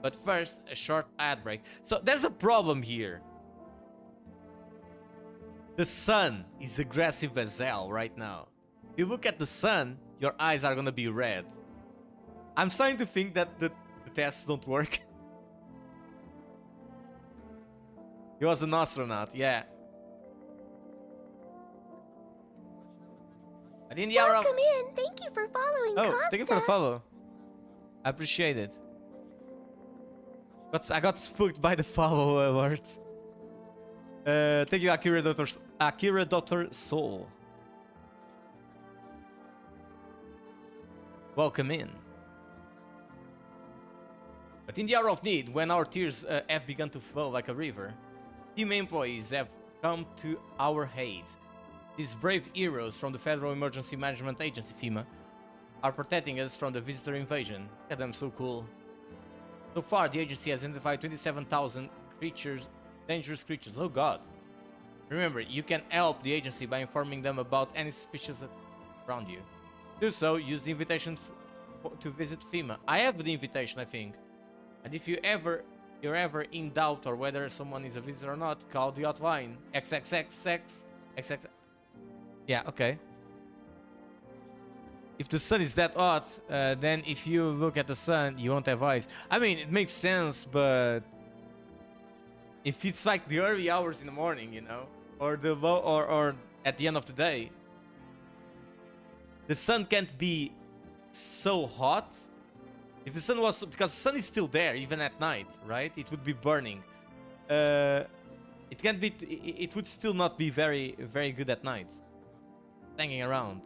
But first, a short ad break. So there's a problem here. The sun is aggressive as hell right now. If you look at the sun, your eyes are gonna be red. I'm starting to think that the tests don't work. He was an astronaut, yeah. But in the hour Welcome in. Thank you for following Costa. Thank you for the follow. I appreciate it. But I got spooked by the follow alert. Thank you, Akira Dr. Soul. Welcome in. But in the hour of need, when our tears have begun to flow like a river, FEMA employees have come to our aid. These brave heroes from the Federal Emergency Management Agency, FEMA, are protecting us from the visitor invasion. God, I'm so cool. So far, the agency has identified 27,000 creatures, dangerous creatures. Oh god. Remember, you can help the agency by informing them about any suspicious around you. Do so, use the invitation to visit FEMA. I have the invitation, I think. And if you're ever in doubt or whether someone is a visitor or not, call the hotline. XXXX. Yeah, okay. If the sun is that hot, then if you look at the sun, you won't have eyes. I mean, it makes sense, but if it's like the early hours in the morning, you know, or the or at the end of the day, the sun can't be so hot. If the sun was, because the sun is still there even at night, right? It would be burning. It can't be. It would still not be very good at night, hanging around.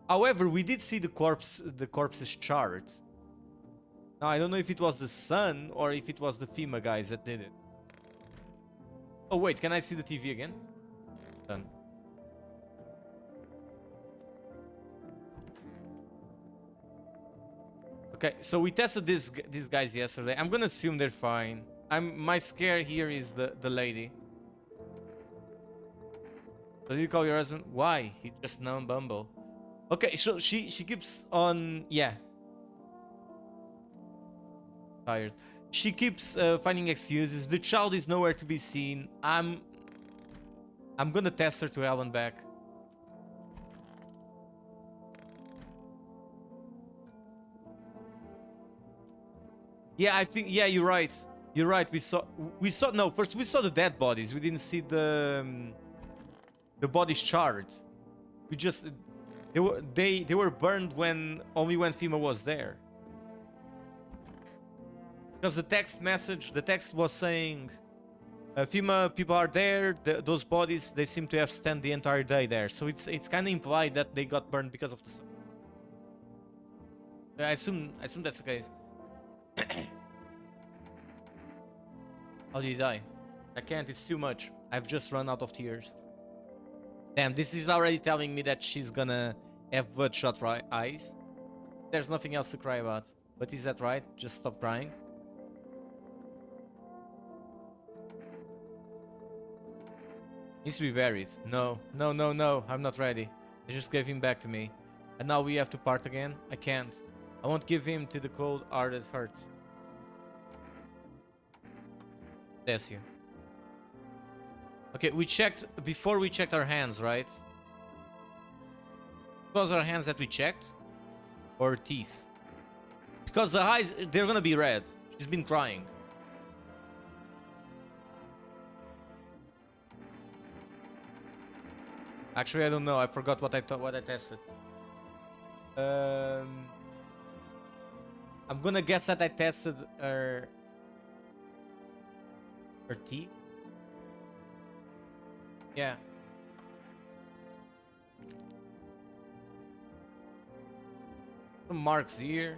However, we did see the corpse's chart. Now I don't know if it was the sun or if it was the FEMA guys that did it. Oh wait, can I see the TV again? Done. Okay, so we tested these guys yesterday. I'm gonna assume they're fine. My scare here is the lady. So did you call your husband? Why? He just non-bumble. Okay, so she keeps on, yeah. Tired. She keeps finding excuses. The child is nowhere to be seen. I'm gonna test her to hell and back. Yeah, I think, yeah, you're right. You're right. We saw no, first we saw the dead bodies. We didn't see the bodies charred. We just they were burned only when FEMA was there. Because the text was saying FEMA people are there, those bodies, they seem to have spent the entire day there. So it's kind of implied that they got burned because of the sun. I assume that's the case. How did he die? I can't, it's too much. I've just run out of tears. Damn, this is already telling me that she's gonna have bloodshot eyes. There's nothing else to cry about. But is that right? Just stop crying. Needs to be buried. No, no, no, no. I'm not ready. They just gave him back to me. And now we have to part again? I can't. I won't give him to the cold-hearted hurt. Bless you. Okay, before we checked our hands, right? Was our hands that we checked? Or teeth? Because the eyes, they're gonna be red. She's been crying. Actually, I don't know. I forgot what I tested. I'm gonna guess that I tested her teeth. Yeah. Some marks here.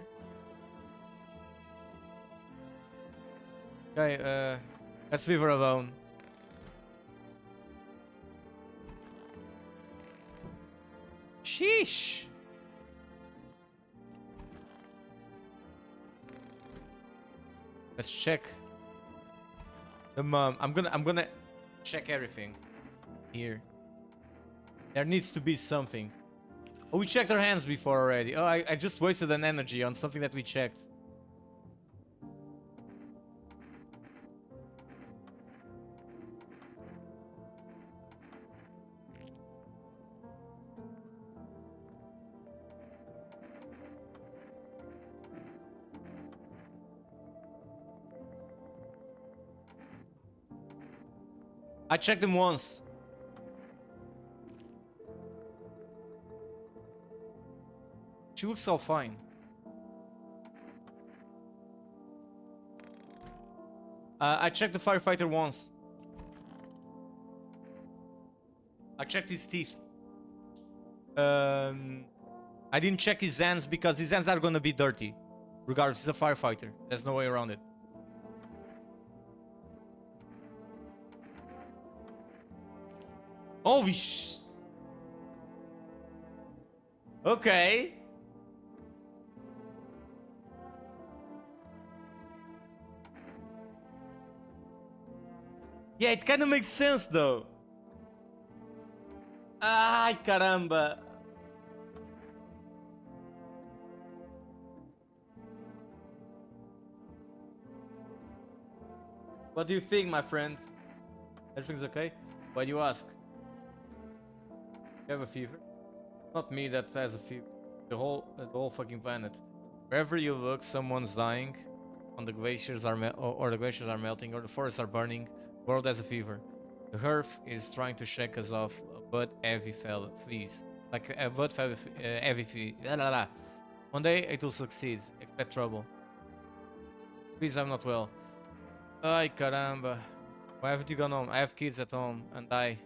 Okay, let's leave her alone. Sheesh. Let's check the mom. I'm gonna check everything here. There needs to be something. Oh, we checked our hands before already. Oh, I just wasted an energy on something that we checked. I checked them once. She looks all fine. I checked the firefighter once. I checked his teeth. I didn't check his hands because his hands are gonna be dirty. Regardless, he's a firefighter. There's no way around it. Holy sh... Okay. Yeah, it kind of makes sense though. Ay, caramba. What do you think, my friend? Everything's okay? Why do you ask? You have a fever? Not me that has a fever. The whole fucking planet. Wherever you look, someone's dying. On the glaciers are or the glaciers are melting, or the forests are burning. The world has a fever. The earth is trying to shake us off, but heavy fleas. Like a but heavy flea. La, la, la. One day it will succeed. Expect trouble. Please, I'm not well. Ay caramba. Why haven't you gone home? I have kids at home, and I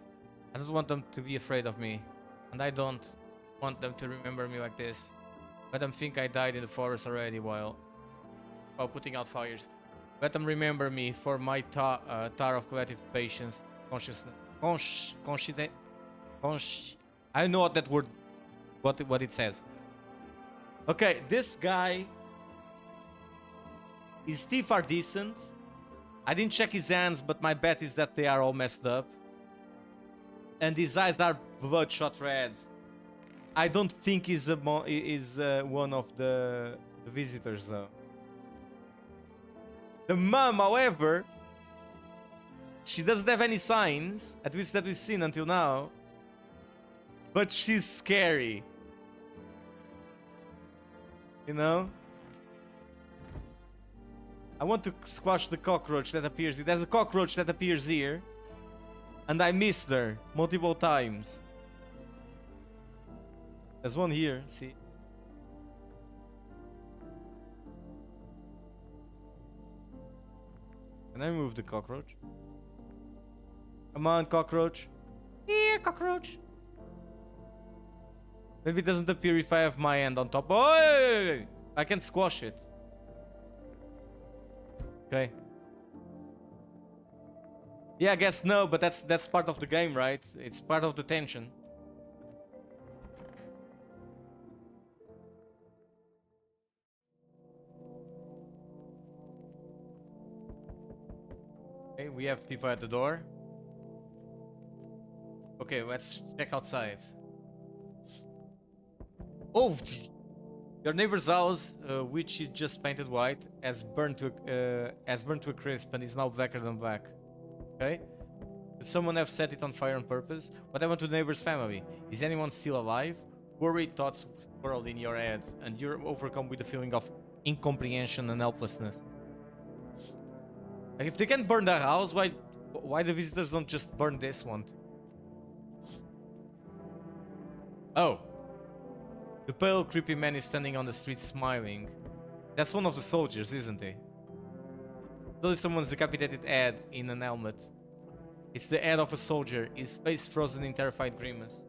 don't want them to be afraid of me, and I don't want them to remember me like this. Let them think I died in the forest already while putting out fires. Let them remember me for my tar of collective patience, consciousness, I don't know what that word, what it says. Okay, this guy, his teeth are decent. I didn't check his hands, but my bet is that they are all messed up. And his eyes are bloodshot red. I don't think he's one of the visitors, though. The mom, however, she doesn't have any signs, at least that we've seen until now. But she's scary. You know? I want to squash the cockroach that appears. There's a cockroach that appears here. And I missed her multiple times. There's one here, see? Can I move the cockroach? Come on, cockroach. Here, cockroach. Maybe it doesn't appear if I have my hand on top. Oh, I can squash it. Okay. Yeah, I guess no, but that's part of the game, right? It's part of the tension. Okay, we have people at the door. Okay, let's check outside. Oh, your neighbor's house, which is just painted white, has burned to a crisp and is now blacker than black. Okay? Could someone have set it on fire on purpose? What happened to the neighbor's family? Is anyone still alive? Worried thoughts swirl in your head, and you're overcome with a feeling of incomprehension and helplessness. Like, if they can burn their house, why the visitors don't just burn this one? Oh. The pale, creepy man is standing on the street smiling. That's one of the soldiers, isn't he? There's someone's decapitated head in an helmet. It's the head of a soldier, his face frozen in terrified grimace.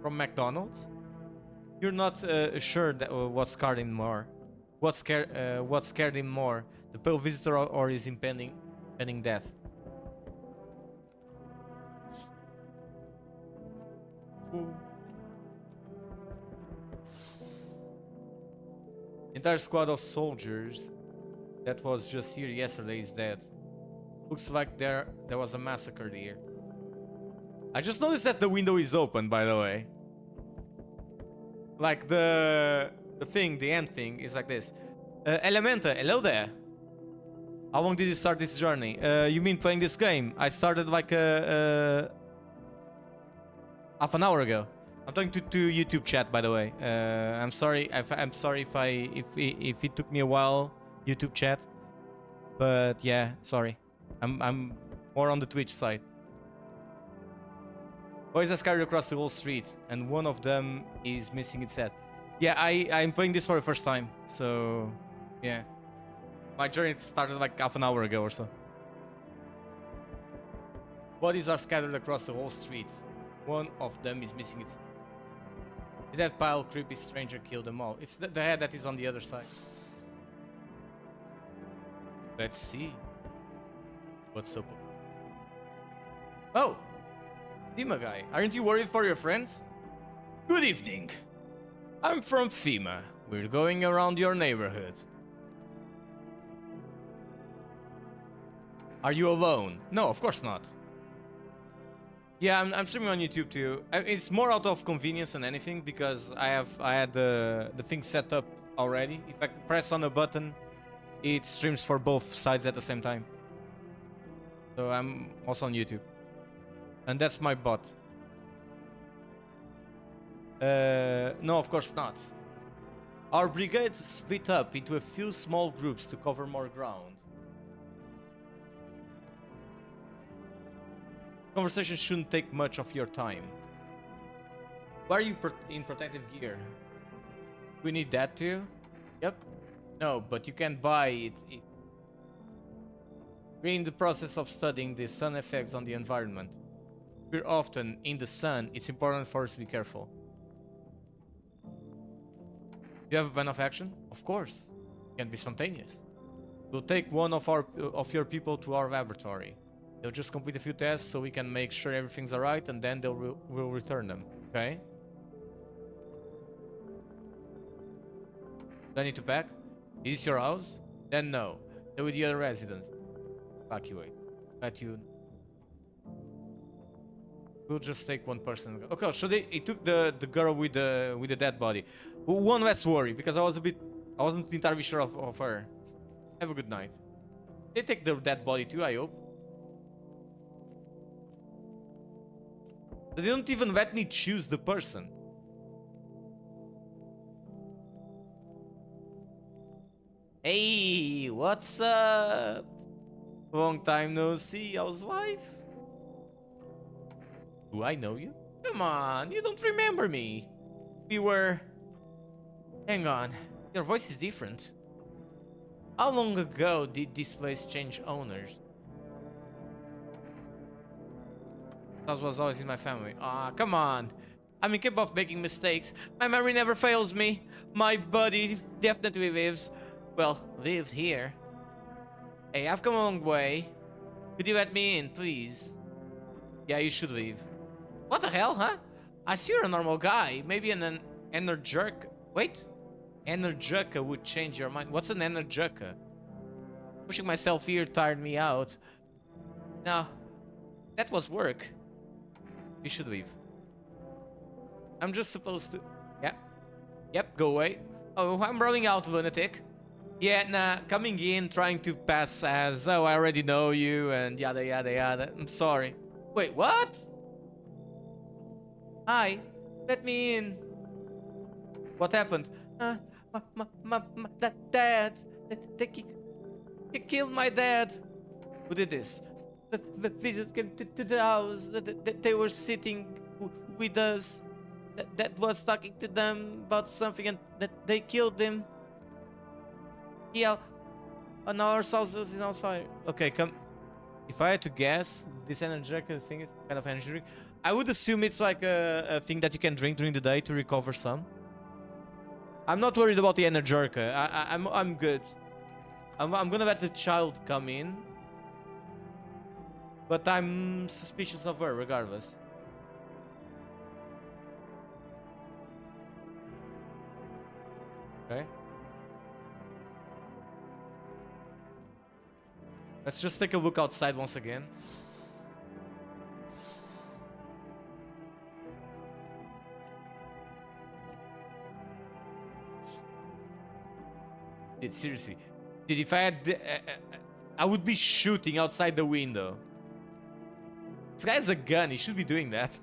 From McDonald's? You're not sure that what scared him more. What scared him more? The pale visitor or his impending death? Ooh. Entire squad of soldiers that was just here yesterday is dead. Looks like there was a massacre here. I just noticed that the window is open, by the way. Like the end thing is like this. Elementa, hello there. How long did you start this journey? You mean playing this game? I started like half an hour ago. I'm talking to YouTube chat, by the way. I'm sorry. I'm sorry if it took me a while, YouTube chat. But yeah, sorry. I'm more on the Twitch side. Boys are scattered across the whole street, and one of them is missing its head. Yeah, I'm playing this for the first time, so yeah. My journey started like half an hour ago or so. Bodies are scattered across the whole street. One of them is missing its head. Did that pile creepy stranger kill them all? It's the head that is on the other side. Let's see. What's up? Oh! FEMA guy. Aren't you worried for your friends? Good evening. I'm from FEMA. We're going around your neighborhood. Are you alone? No, of course not. Yeah, I'm streaming on YouTube too. It's more out of convenience than anything because I had the thing set up already. If I press on a button, it streams for both sides at the same time. So I'm also on YouTube. And that's my bot. No, of course not. Our brigade split up into a few small groups to cover more ground. Conversation shouldn't take much of your time. Why are you in protective gear? We need that too? Yep. No, but you can buy it. We're in the process of studying the sun effects on the environment. We're often in the sun. It's important for us to be careful. Do you have a plan of action? Of course. It can be spontaneous. We'll take one of your people to our laboratory. They'll just complete a few tests so we can make sure everything's alright, and then we'll return them. Okay? Do I need to pack? Is this your house? Then no. They're with the other residents. Evacuate. Let you. We'll just take one person. Okay, so he took the girl with the dead body. One less worry, because I wasn't entirely sure of her. Have a good night. They take the dead body too, I hope. They don't even let me choose the person. Hey, what's up? Long time no see, housewife. Do I know you? Come on, you don't remember me. We were... Hang on, your voice is different. How long ago did this place change owners? That was always in my family. Ah, come on. I'm incapable of making mistakes. My memory never fails me. My body definitely lives. Well, lived here. Hey, I've come a long way. Could you let me in, please? Yeah, you should leave. What the hell, huh? I see you're a normal guy. Maybe an Energirka. Wait. Energirka would change your mind. What's an Energirka? Pushing myself here tired me out. No, that was work. You should leave. I'm just supposed to... Yeah. Yep, go away. Oh, I'm rolling out, lunatic. Yeah, nah, coming in, trying to pass as, oh, I already know you, and yada yada yada. I'm sorry. Wait, what? Hi, let me in. What happened? My dad. They killed my dad. Who did this? The visit came to the house. They were sitting with us. That was talking to them about something, and they killed him. Yeah, and our house is on fire. Okay, come. If I had to guess, this Energirka thing is kind of energy drink. I would assume it's like a thing that you can drink during the day to recover some. I'm not worried about the Energirka. I'm good. I'm gonna let the child come in, but I'm suspicious of her regardless. Okay. Let's just take a look outside once again. Dude, seriously. Dude, if I had... I would be shooting outside the window. This guy has a gun. He should be doing that.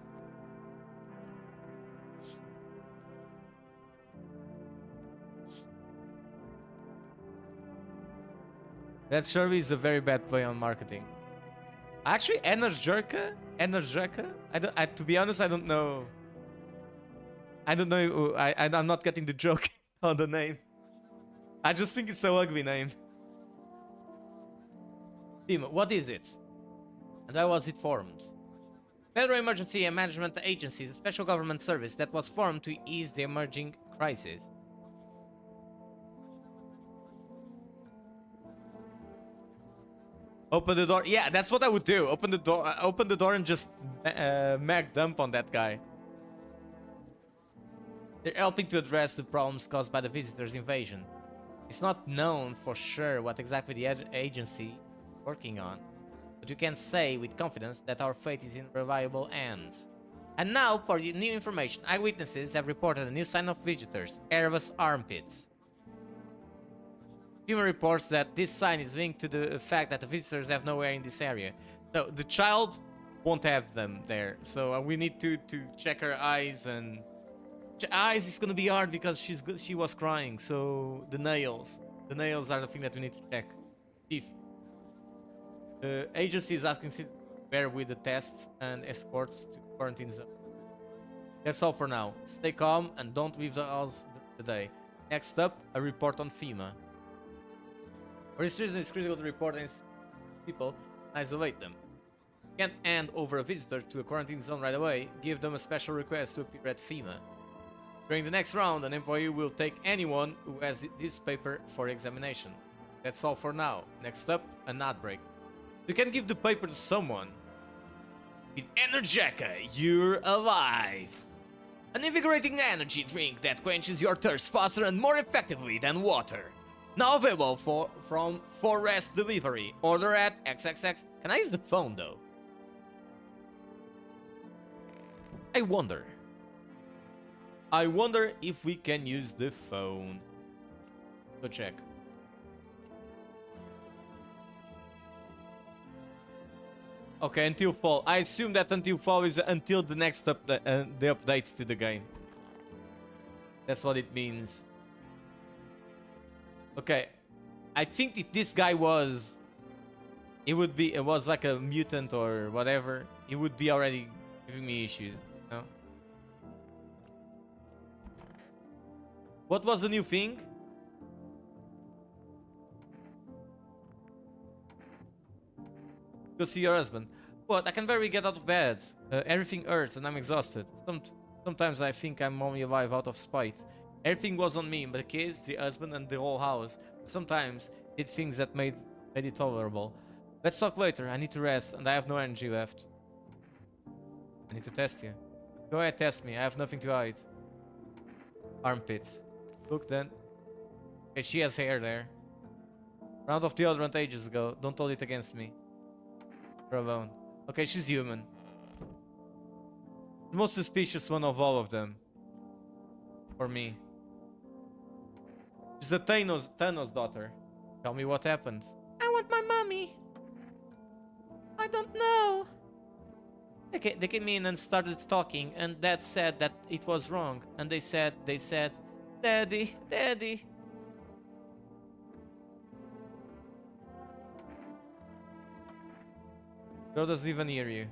That surely is a very bad play on marketing. Actually, Energirka? To be honest, I don't know. I don't know. I'm not getting the joke on the name. I just think it's so ugly name. Tim, what is it? And why was it formed? Federal Emergency Management Agency is a special government service that was formed to ease the emerging crisis. Open the door. Yeah, that's what I would do. Open the door and just mag dump on that guy. They're helping to address the problems caused by the visitors' invasion. It's not known for sure what exactly the agency is working on, but you can say with confidence that our fate is in reliable hands. And now for new information. Eyewitnesses have reported a new sign of visitors, hairless armpits. Human reports that this sign is linked to the fact that the visitors have nowhere in this area. So the child won't have them there. So we need to check her eyes and Eyes is gonna be hard because she was crying. So the nails are the thing that we need to check. If the agency is asking to bear with the tests and escorts to quarantine zone. That's all for now. Stay calm and don't leave the house today. Next up, a report on FEMA. For this reason, it's critical to report any people and isolate them. Can't hand over a visitor to a quarantine zone right away. Give them a special request to appear at FEMA. During the next round, an employee will take anyone who has this paper for examination. That's all for now. Next up, an ad break. You can give the paper to someone. With Energeca, you're alive! An invigorating energy drink that quenches your thirst faster and more effectively than water. Now available from Forest Delivery. Order at XXX. Can I use the phone though? I wonder if we can use the phone. Go check. Okay, until fall. I assume that until fall is until the next the update to the game. That's what it means. Okay, I think if this guy was, it was like a mutant or whatever, it would be already giving me issues. No. What was the new thing? Go see your husband. What? I can barely get out of bed. Everything hurts and I'm exhausted. Sometimes I think I'm only alive out of spite. Everything was on me, the kids, the husband, and the whole house. Sometimes did things that made it tolerable. Let's talk later. I need to rest, and I have no energy left. I need to test you. Go ahead, test me. I have nothing to hide. Armpits. Look then. Okay, she has hair there. Round of deodorant ages ago. Don't hold it against me. Bravone. Okay, she's human. The most suspicious one of all of them. For me. She's the Thanos' daughter. Tell me what happened. I want my mommy. I don't know. They came in and started talking, and Dad said that it was wrong. And they said, Daddy, Daddy. Girl doesn't even hear you.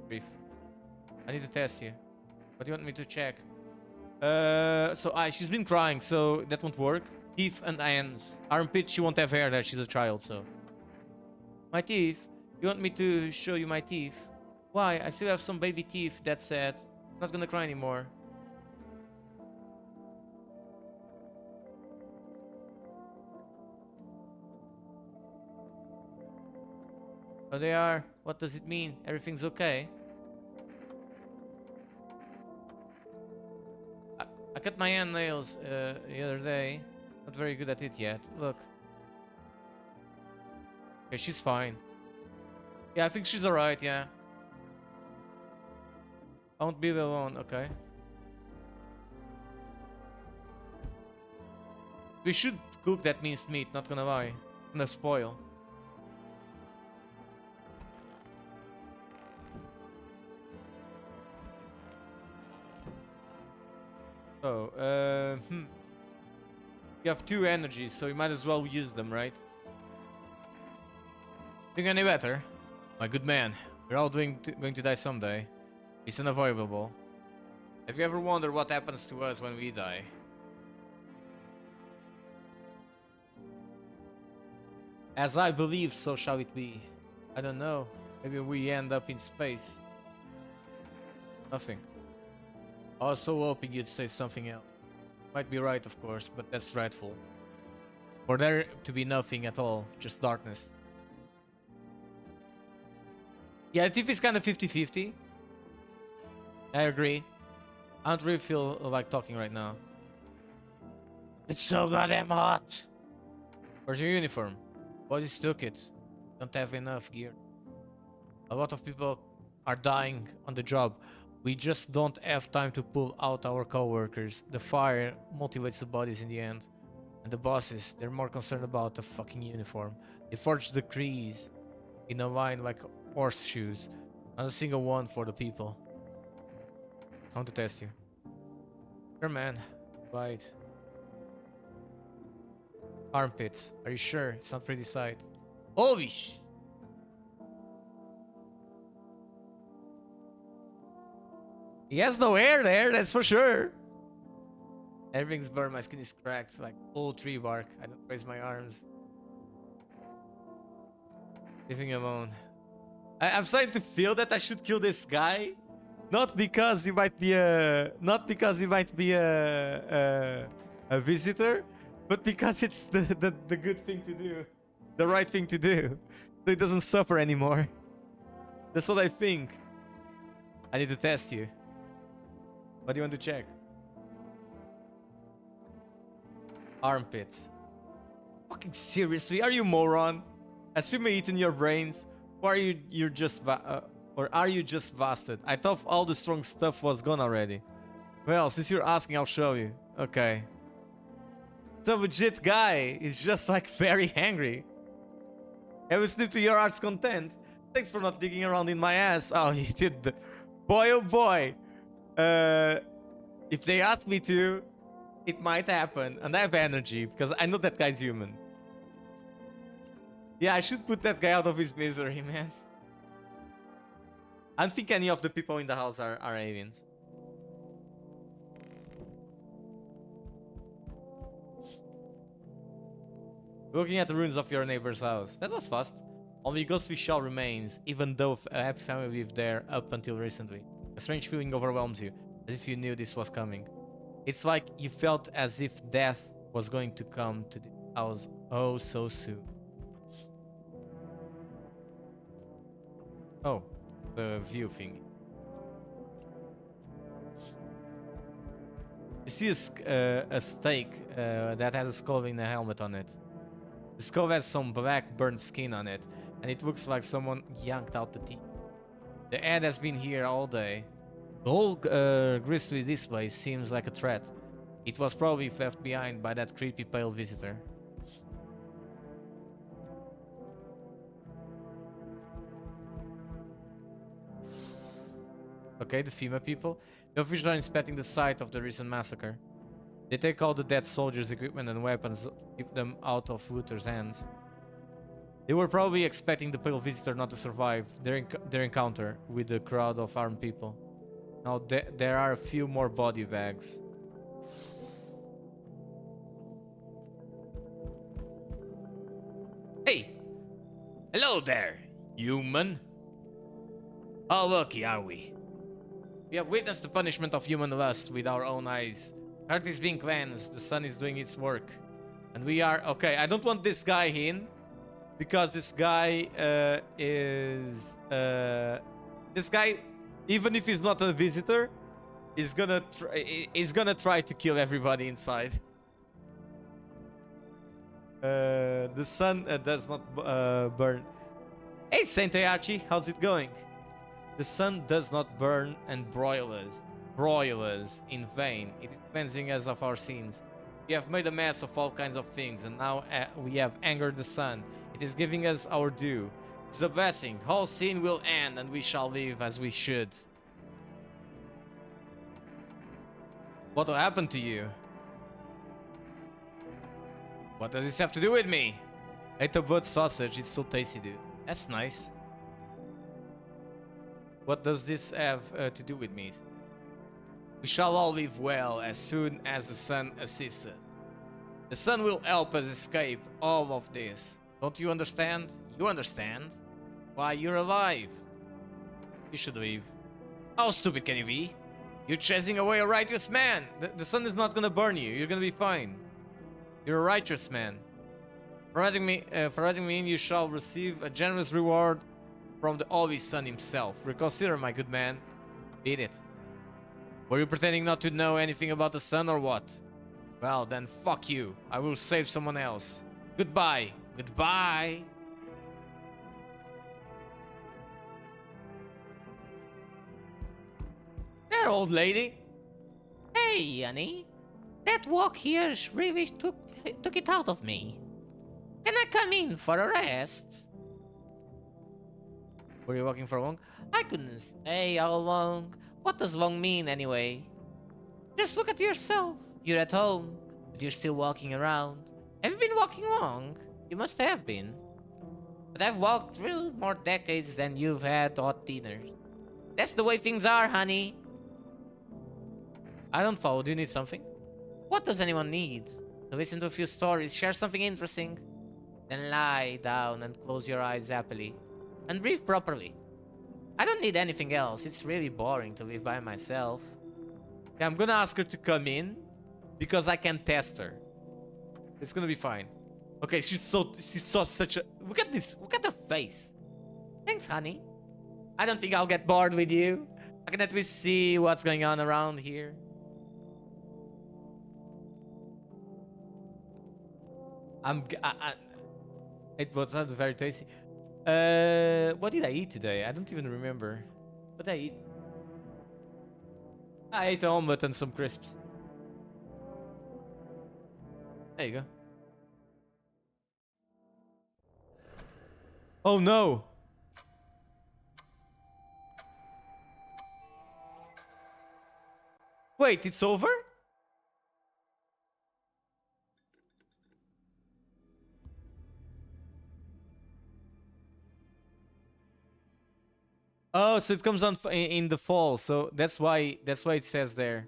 Brief. I need to test you. What do you want me to check? She's been crying, so that won't work. Teeth and hands. Armpit, she won't have hair there, she's a child, so. My teeth? You want me to show you my teeth? Why? I still have some baby teeth, that's sad. I'm not gonna cry anymore. Oh, they are. What does it mean? Everything's okay? I cut my hand nails the other day. Not very good at it yet. Look. Okay, she's fine. Yeah, I think she's alright, yeah. I won't be alone, okay. We should cook that minced meat, not gonna lie. Gonna spoil. So, you have 2 energies, so you might as well use them, right? Think any better? My good man, we're all going to die someday. It's unavoidable. Have you ever wondered what happens to us when we die? As I believe, so shall it be. I don't know. Maybe we end up in space. Nothing. I was so hoping you'd say something else. Might be right, of course, but that's dreadful. For there to be nothing at all, just darkness. Yeah, the is kind of 50-50. I agree. I don't really feel like talking right now. It's so goddamn hot. Where's your uniform? Boys took it. Don't have enough gear. A lot of people are dying on the job. We just don't have time to pull out our co-workers. The fire motivates the bodies in the end. And the bosses, they're more concerned about the fucking uniform. They forge the crease in a line like horseshoes. Not a single one for the people. I want to test you. Sure, man. Right. Armpits. Are you sure? It's not pretty sight. Holy sh! He has no hair there, that's for sure. Everything's burned, my skin is cracked, like old tree bark. I don't raise my arms. Leaving him alone. I'm starting to feel that I should kill this guy. Not because he might be a a visitor, but because it's the good thing to do. The right thing to do. So he doesn't suffer anymore. That's what I think. I need to test you. What do you want to check? Armpits. Fucking seriously? Are you moron? Has Fima eaten your brains? Or are you just busted? I thought all the strong stuff was gone already. Well, since you're asking, I'll show you. Okay. Some legit guy is just like very angry. Have you slipped to your heart's content? Thanks for not digging around in my ass. Oh, he did the... Boy, oh boy. If they ask me to, it might happen. And I have energy, because I know that guy's human. Yeah, I should put that guy out of his misery, man. I don't think any of the people in the house are aliens. Looking at the ruins of your neighbor's house. That was fast. Only ghostly shell remains, even though a happy family lived there up until recently. A strange feeling overwhelms you, as if you knew this was coming. It's like you felt as if death was going to come to the house oh so soon. Oh, the view thing. You see a stake that has a skull in a helmet on it. The skull has some black burnt skin on it, and it looks like someone yanked out the teeth. The head has been here all day. The whole grisly display seems like a threat. It was probably left behind by that creepy pale visitor. Okay, the FEMA people. The officials are inspecting the site of the recent massacre. They take all the dead soldiers' equipment and weapons to keep them out of looters' hands. They were probably expecting the pale visitor not to survive their encounter with the crowd of armed people. Now there are a few more body bags. Hey! Hello there, human! How lucky are we? We have witnessed the punishment of human lust with our own eyes. Earth is being cleansed, the sun is doing its work. And we are... Okay, I don't want this guy in. Because this guy this guy, even if he's not a visitor, is gonna try to kill everybody inside. The sun does not burn. Hey, Saint Archie, how's it going? The sun does not burn and broil us in vain. It is cleansing us of our sins. We have made a mess of all kinds of things, and now we have angered the sun. It is giving us our due. It's a blessing. All sin will end, and we shall live as we should. What will happen to you? What does this have to do with me? Ate a blood sausage. It's so tasty, dude. That's nice. What does this have to do with me? We shall all live well as soon as the sun assists us. The sun will help us escape all of this. Don't you understand? You understand? Why, you're alive. You should leave. How stupid can you be? You're chasing away a righteous man. The sun is not gonna burn you. You're gonna be fine. You're a righteous man. For letting me in, you shall receive a generous reward from the Holy Sun himself. Reconsider, my good man. Beat it. Were you pretending not to know anything about the sun or what? Well, then fuck you. I will save someone else. Goodbye. Goodbye. There, old lady. Hey, honey. That walk here really took it out of me. Can I come in for a rest? Were you walking for long? I couldn't say how long. What does long mean anyway? Just look at yourself. You're at home, but you're still walking around. Have you been walking long? You must have been. But I've walked through more decades than you've had hot dinners. That's the way things are, honey. I don't follow. Do you need something? What does anyone need? To listen to a few stories, share something interesting, then lie down and close your eyes happily. And breathe properly. I don't need anything else. It's really boring to live by myself. Okay, I'm gonna ask her to come in because I can test her. It's gonna be fine. Okay, she's so such a look at this. Look at her face. Thanks, honey. I don't think I'll get bored with you. I can at least see what's going on around here. It was not very tasty. What did I eat today? I don't even remember. What did I eat? I ate an omelet and some crisps. There you go. Oh no! Wait, it's over? Oh, so it comes on in the fall, so that's why it says there.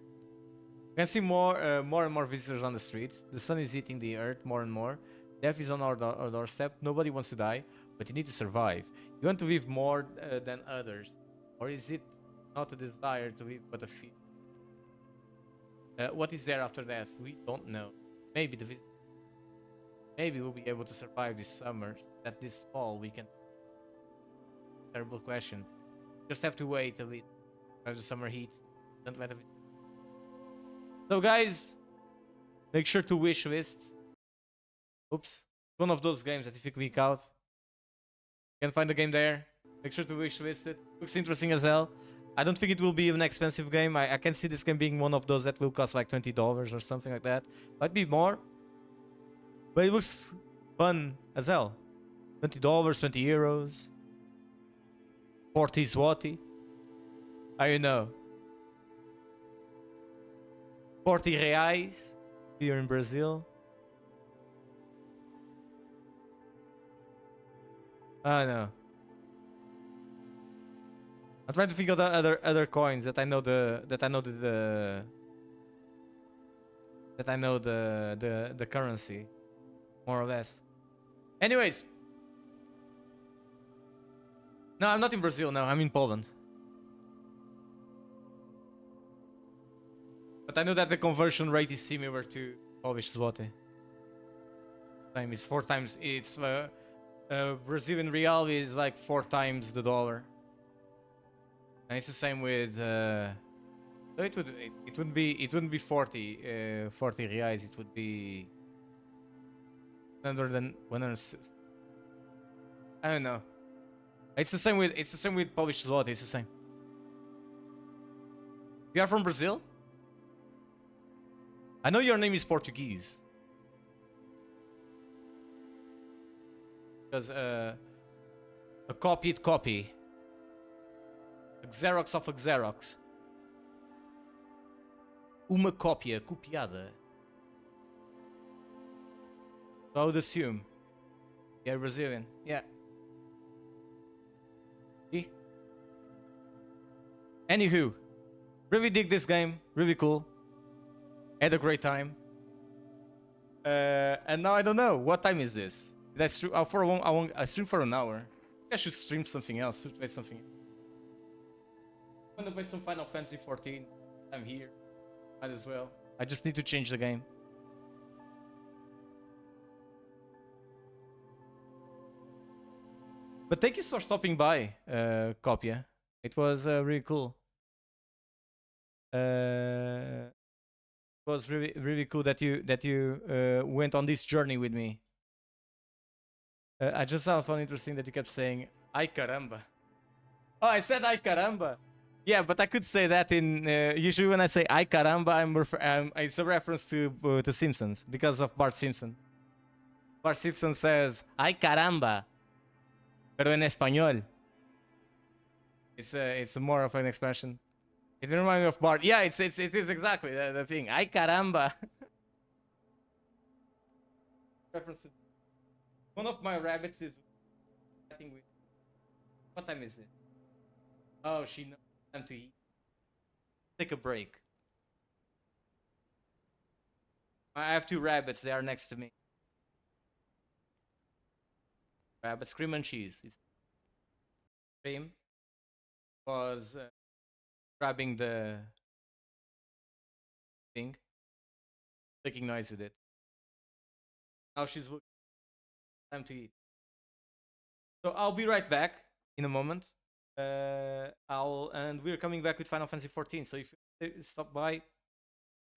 You can see more and more visitors on the streets. The sun is hitting the earth more and more. Death is on our doorstep. Nobody wants to die, but you need to survive. You want to live more than others, or is it not a desire to live but a fear? What is there after death? We don't know. Maybe maybe we'll be able to survive this summer. That this fall we can. Terrible question. Just have to wait a bit. Have the summer heat. Don't let it. So guys, make sure to wish list. Oops. One of those games that if you click out, you can find the game there. Make sure to wish list it. Looks interesting as hell. I don't think it will be an expensive game. I can see this game being one of those that will cost like $20 or something like that. Might be more. But it looks fun as hell. $20, 20 euros. 40 zloty. I don't know. 40 reais here in Brazil. I don't know. I'm trying to figure out the other coins that I know the currency, more or less. Anyways. No, I'm not in Brazil now. I'm in Poland. But I know that the conversion rate is similar to Polish zloty. Same, it's 4 times. It's Brazilian real is like 4 times the dollar. And it's the same with. It wouldn't be 40 reais. It would be 100. I don't know. It's the same with Polish zloty. It's the same. You are from Brazil? I know your name is Portuguese. Because a copied copy. A Xerox of a Xerox. Uma cópia copiada. So I would assume. You're Brazilian. Yeah. See? Anywho. Really dig this game. Really cool. Had a great time. And now I don't know. What time is this? Did I stream? I streamed for an hour. I should stream something else. Should play something. I'm gonna play some Final Fantasy 14. I'm here. Might as well. I just need to change the game. But thank you for stopping by, Kopia. It was really cool. It was really cool that you went on this journey with me. I just found interesting that you kept saying "Ay caramba." Oh, I said "Ay caramba." Yeah, but I could say that in usually when I say "Ay caramba," it's a reference to The Simpsons because of Bart Simpson. Bart Simpson says "Ay caramba," pero en español. It's more of an expression. It reminds me of Bart. Yeah, it is exactly the thing. Ay caramba. Reference to one of my rabbits is chatting with. What time is it? Oh, she knows time to eat. Take a break. I have two rabbits. They are next to me. Rabbits, cream and cheese. It's cream was grabbing the thing, making noise with it. Now she's looking. Time to eat. So I'll be right back in a moment. And we're coming back with Final Fantasy 14. So if you stop by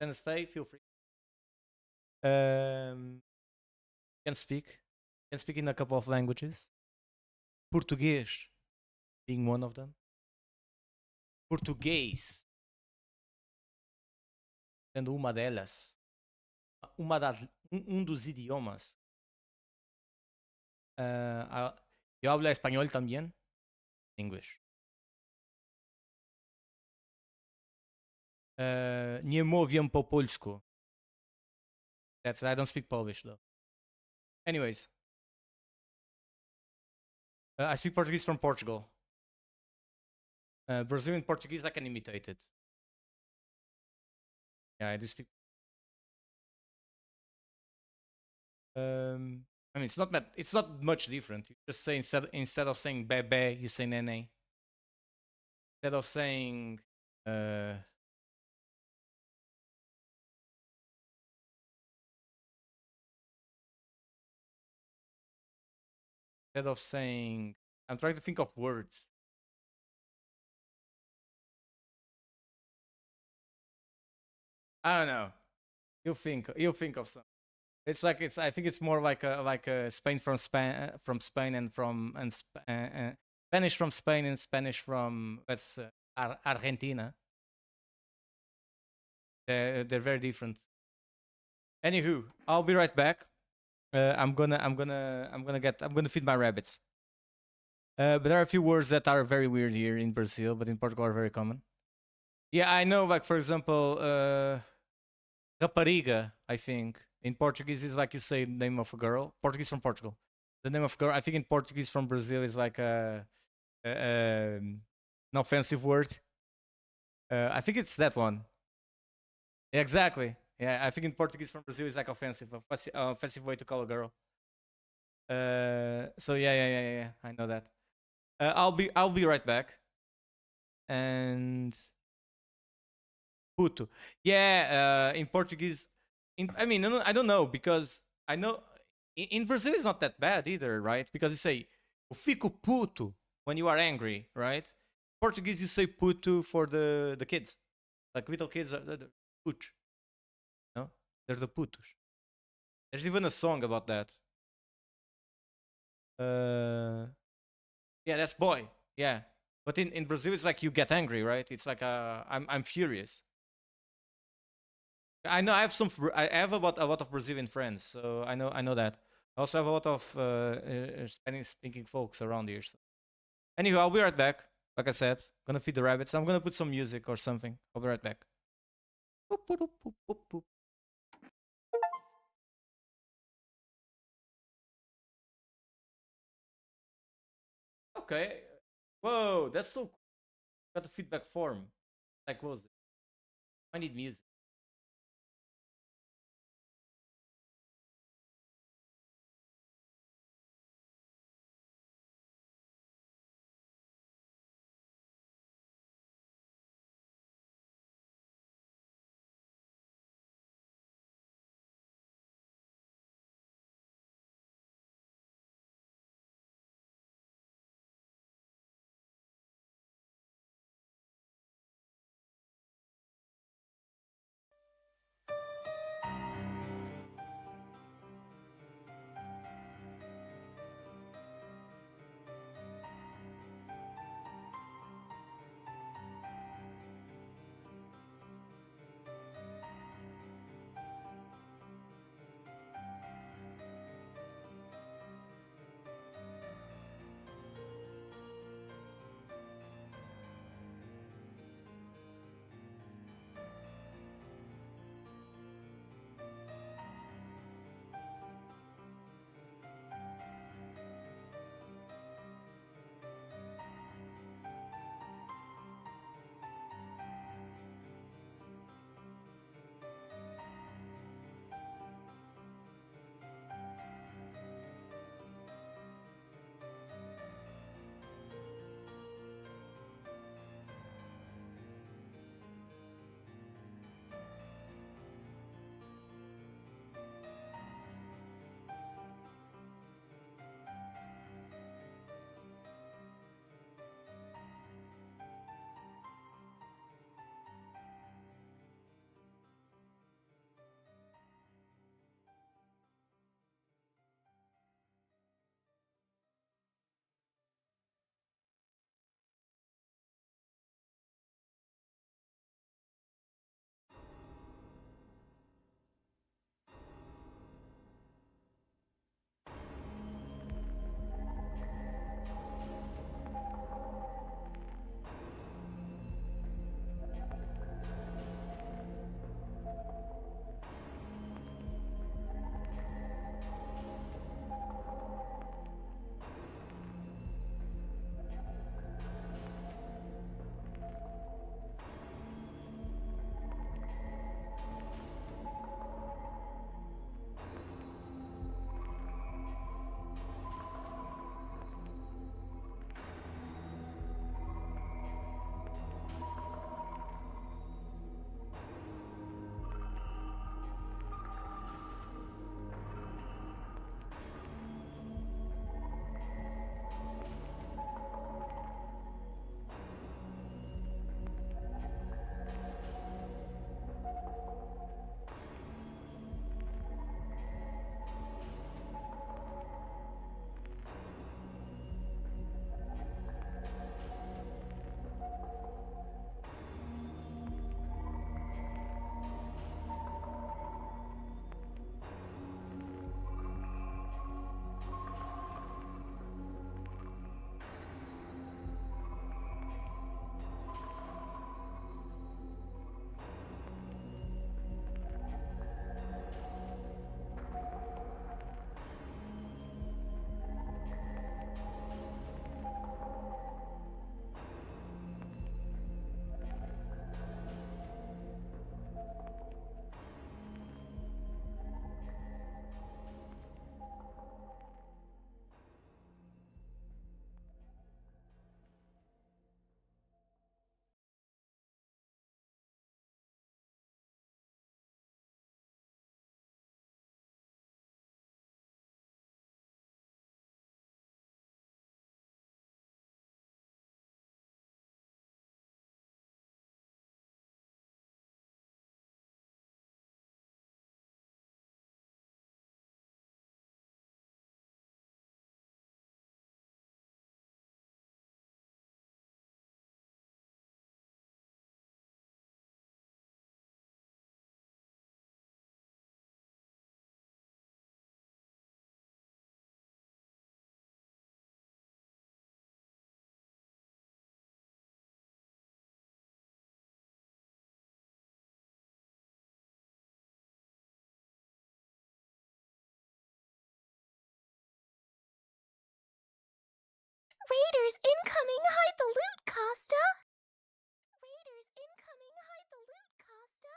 and stay, feel free. Can speak. Can speak in a couple of languages. Português being one of them. Português sendo uma delas. Dos idiomas. Yo hablo español también. English. Nie mówię po polsku. I don't speak Polish though. Anyways. I speak Portuguese from Portugal. Brazilian Portuguese, I can imitate it. Yeah, I do speak. I mean, it's not much different. You just say instead of saying bebe, you say nene. Instead of saying I'm trying to think of words. I don't know. You'll think of some. I think it's more like a Spain from Spain and Spanish from Spain and Spanish from Argentina. They're very different. Anywho, I'll be right back. I'm gonna feed my rabbits. But there are a few words that are very weird here in Brazil, but in Portugal are very common. Yeah, I know. Like for example, rapariga. I think in Portuguese is like you say the name of a girl. Portuguese from Portugal. The name of a girl. I think in Portuguese from Brazil is like an offensive word. I think it's that one. Exactly. Yeah, I think in Portuguese from Brazil is like offensive way to call a girl. So yeah. I know that. I'll be right back. And puto. Yeah, in Portuguese. I don't know because I know in Brazil it's not that bad either, right? Because you say "eu fico puto" when you are angry, right? Portuguese you say puto for the kids, like little kids are the putos. No, they're the putos. There's even a song about that. Yeah, that's boy. Yeah, but in Brazil it's like you get angry, right? It's like I'm furious. I know I have I have about a lot of Brazilian friends, so I know that. I also have a lot of Spanish speaking folks around here. So. Anywho, I'll be right back. Like I said, gonna feed the rabbits. I'm gonna put some music or something. I'll be right back. Boop, boop, boop, boop, boop. Okay. Whoa, that's so cool. Got the feedback form. I closed it. I need music. Raiders incoming! Hide the loot, Costa! Raiders incoming! Hide the loot, Costa!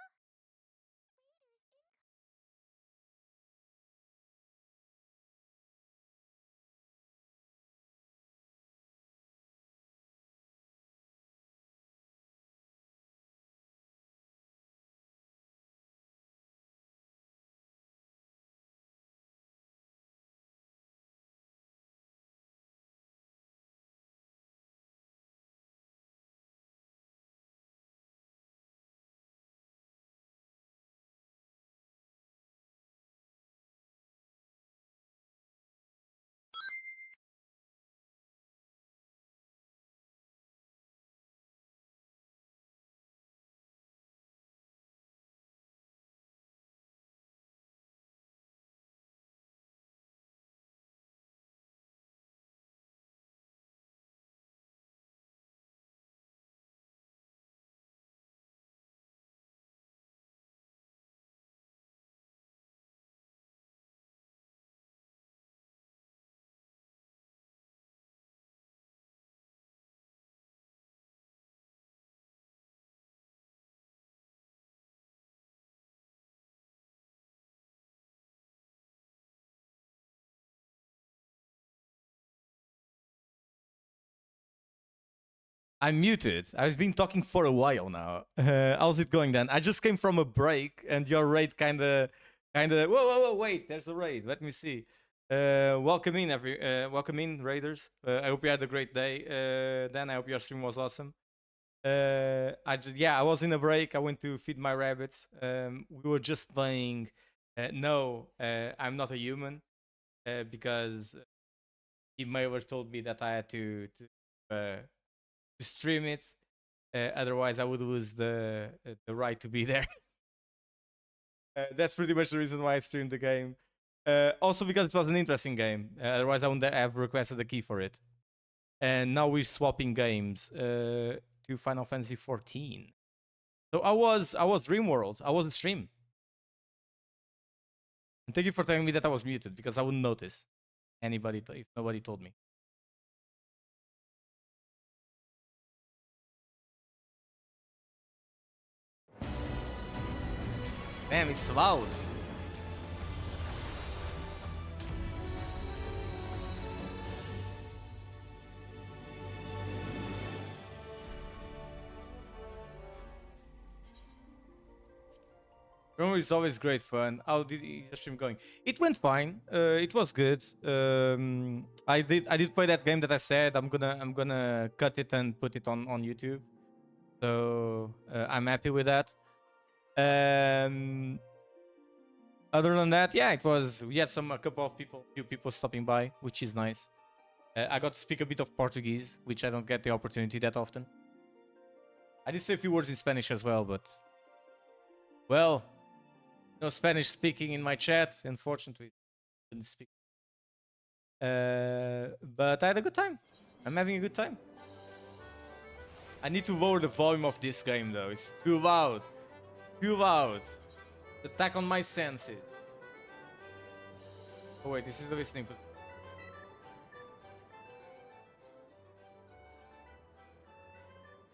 I'm muted. I've been talking for a while now. How's it going then? I just came from a break, and your raid kinda. Whoa! Wait, there's a raid. Let me see. Welcome in, raiders. I hope you had a great day. Dan, I hope your stream was awesome. I was in a break. I went to feed my rabbits. We were just playing. No, I'm not a human, because he may have told me that I had to stream it. Otherwise, I would lose the right to be there. That's pretty much the reason why I streamed the game. Also because it was an interesting game. Otherwise, I wouldn't have requested a key for it. And now we're swapping games to Final Fantasy 14. So I was Dreamworld. I was a stream. And thank you for telling me that I was muted, because I wouldn't notice if nobody told me. Damn, it's loud. Rumor is always great fun. How did your stream going? It went fine. It was good. I did play that game that I said I'm gonna cut it and put it on YouTube. So I'm happy with that. Other than that, yeah, it was. We had few people stopping by, which is nice. I got to speak a bit of Portuguese, which I don't get the opportunity that often. I did say a few words in Spanish as well, but well, no Spanish speaking in my chat, unfortunately. Couldn't speak. But I had a good time. I'm having a good time. I need to lower the volume of this game, though. It's too loud. Too loud. Attack on my senses. Oh wait, this is the listening.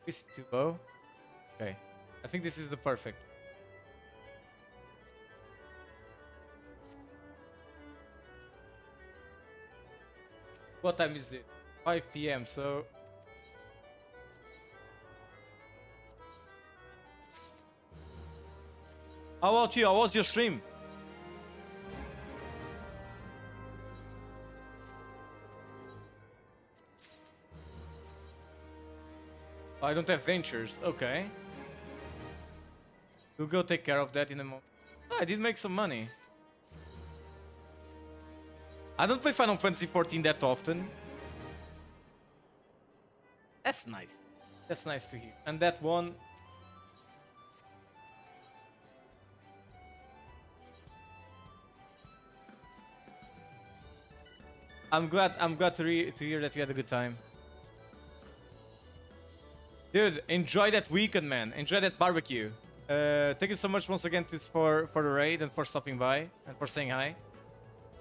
It's too low. Okay, I think this is the perfect. What time is it? 5 p.m. So how about you? How was your stream? I don't have ventures. Okay. We'll go take care of that in a moment. Oh, I did make some money. I don't play Final Fantasy 14 that often. That's nice. That's nice to hear. And that one... I'm glad to hear that you had a good time. Dude, enjoy that weekend, man. Enjoy that barbecue. Thank you so much once again for the raid and for stopping by and for saying hi.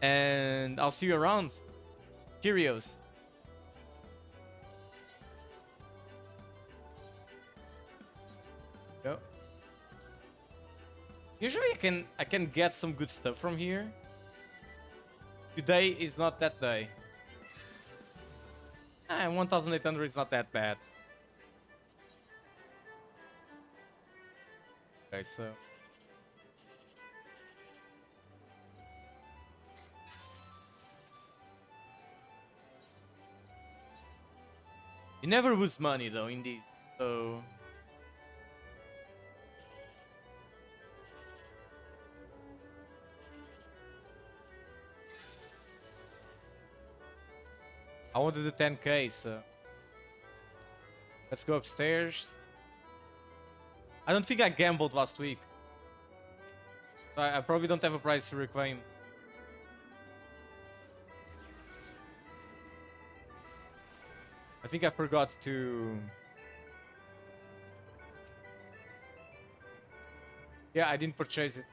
And I'll see you around. Cheerios. Usually I can get some good stuff from here. Today is not that day. 1,800 is not that bad. Okay, so you never lose money though, indeed. So I wanted the 10k, so let's go upstairs. I don't think I gambled last week. So I probably don't have a prize to reclaim. I think I forgot to... Yeah, I didn't purchase it.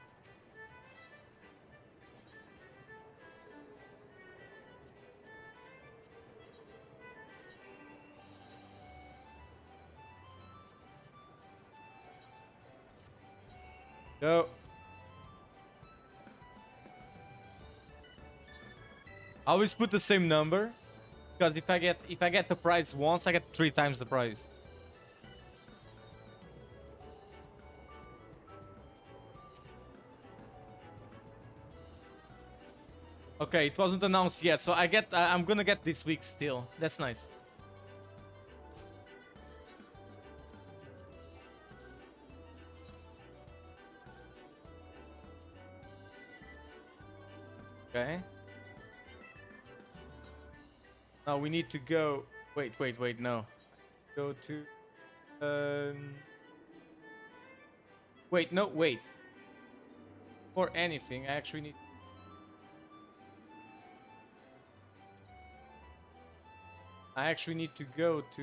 No. I always put the same number, because if I get the prize once, I get 3 times the prize. Okay, it wasn't announced yet, so I'm gonna get this week still. That's nice. Okay. Now we need to go. Wait, no. Go to. Wait, no, wait. For anything, I actually need. I actually need to go to.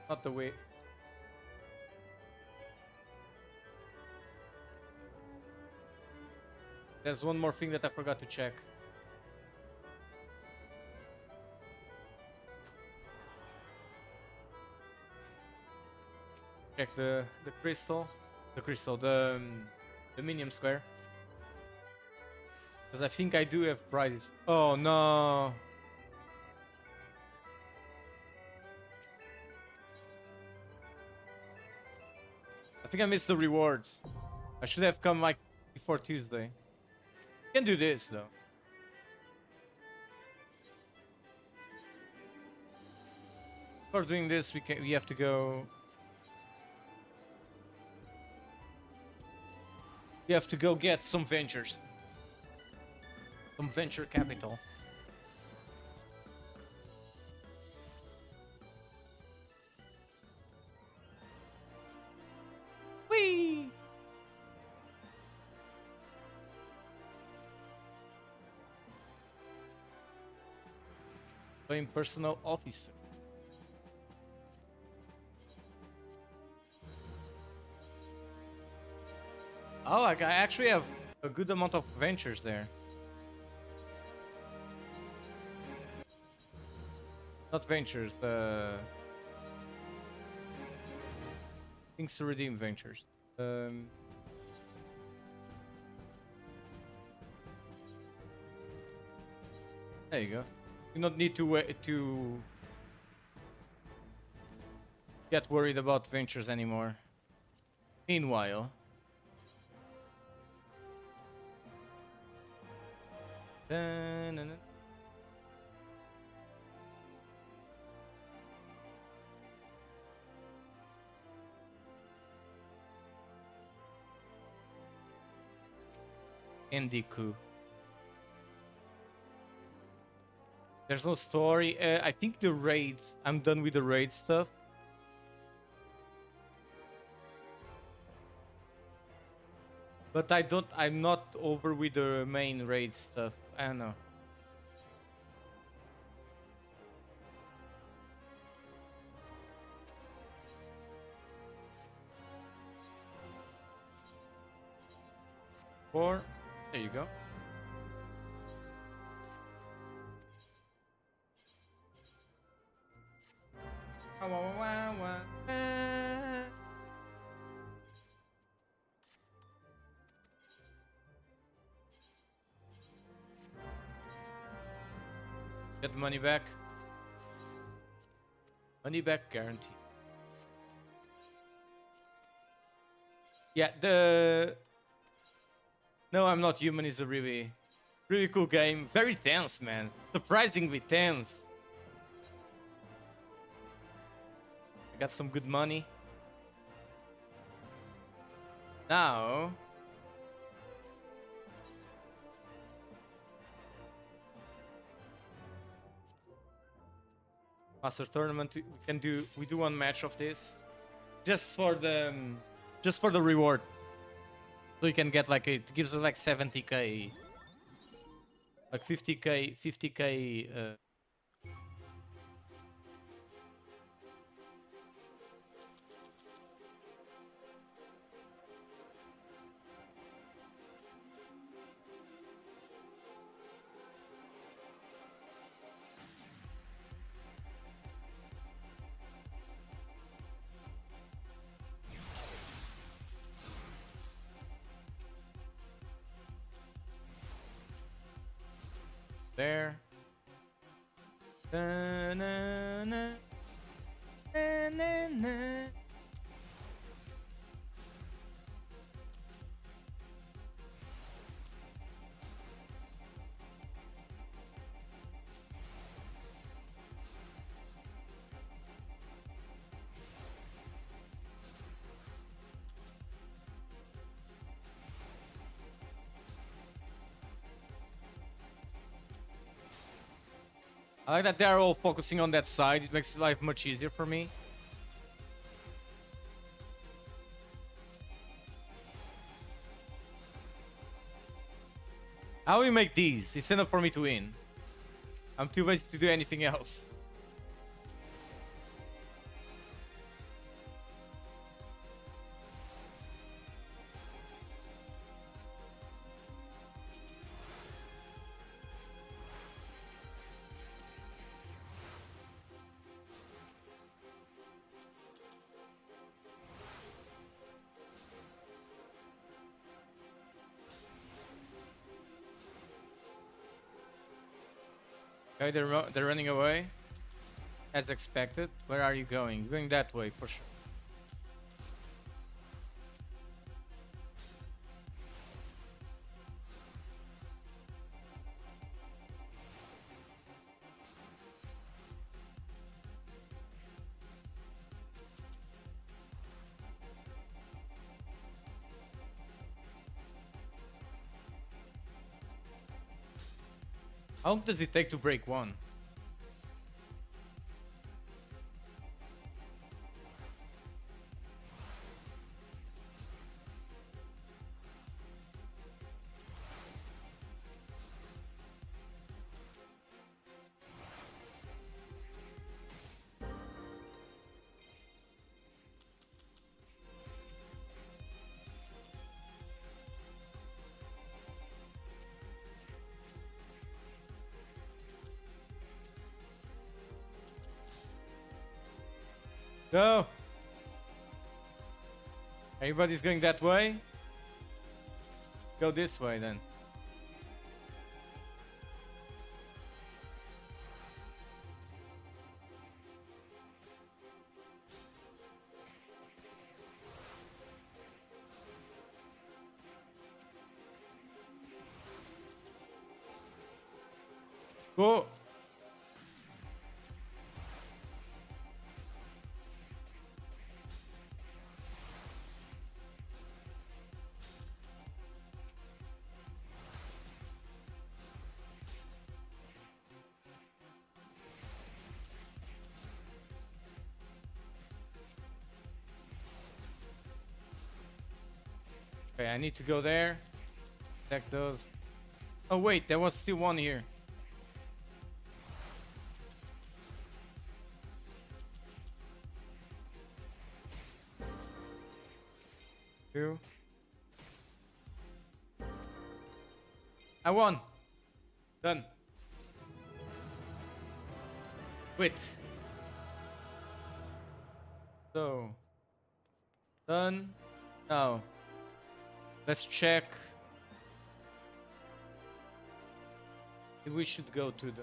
Not the way. There's one more thing that I forgot to check. Check the minium square, because I think I do have prizes. Oh no! I think I missed the rewards. I should have come like before Tuesday. Can do this though. For doing this, we have to go. We have to go get some ventures. Some venture capital. Whee! I'm personal officer. Oh, I actually have a good amount of ventures there. Not ventures, things to redeem ventures. There you go. You don't need to wait to get worried about ventures anymore. Meanwhile, Endiku. There's no story. I think the raids. I'm done with the raid stuff. But I'm not over with the main raid stuff. I don't know. There you go. Get the money back. Money back guarantee. Yeah, the No, I'm Not Human is a really cool game. Very tense, man. Surprisingly tense. I got some good money. Now Master Tournament, we do one match of this. Just for the reward. So you can get like it gives us like 70k, like 50k. There. Da-na-na. Na-na-na. I like that they're all focusing on that side. It makes life much easier for me. How we make these? It's enough for me to win. I'm too lazy to do anything else. Okay, they're running away. As expected. Where are you going? Going that way for sure. How long does it take to break one? Go! Everybody's going that way? Go this way then. Go! Okay, I need to go there. Check those. Oh wait, there was still one here. Two. I won. Done. Quit. So. Done. Now. Let's check. We should go to the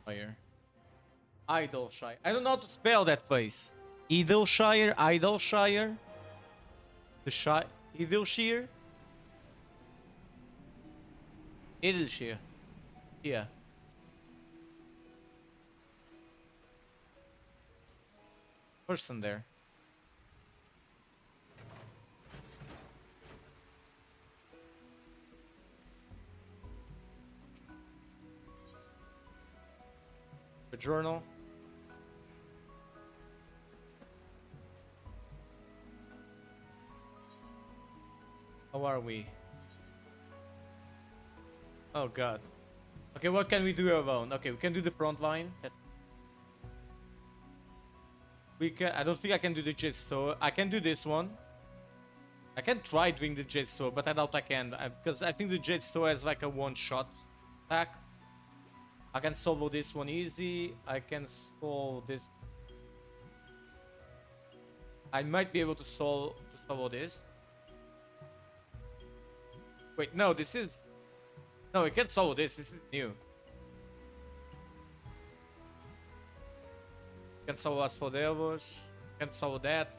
Shire. Idleshire. I don't know how to spell that place. Idleshire, Idleshire. The Shire, Idleshire. Idleshire. Yeah. Person there. The journal. How are we? Oh god. Okay, what can we do alone? Okay, we can do the front line. We can. I don't think I can do the jet store. I can do this one. I can try doing the jet store, but I doubt I can because I think the jet store has like a one-shot attack. I can solo this one easy. I can solve this. I might be able to solo this. Wait, no, this is. No, we can't solo this. This is new. Can solo as for Devos. Can solo that.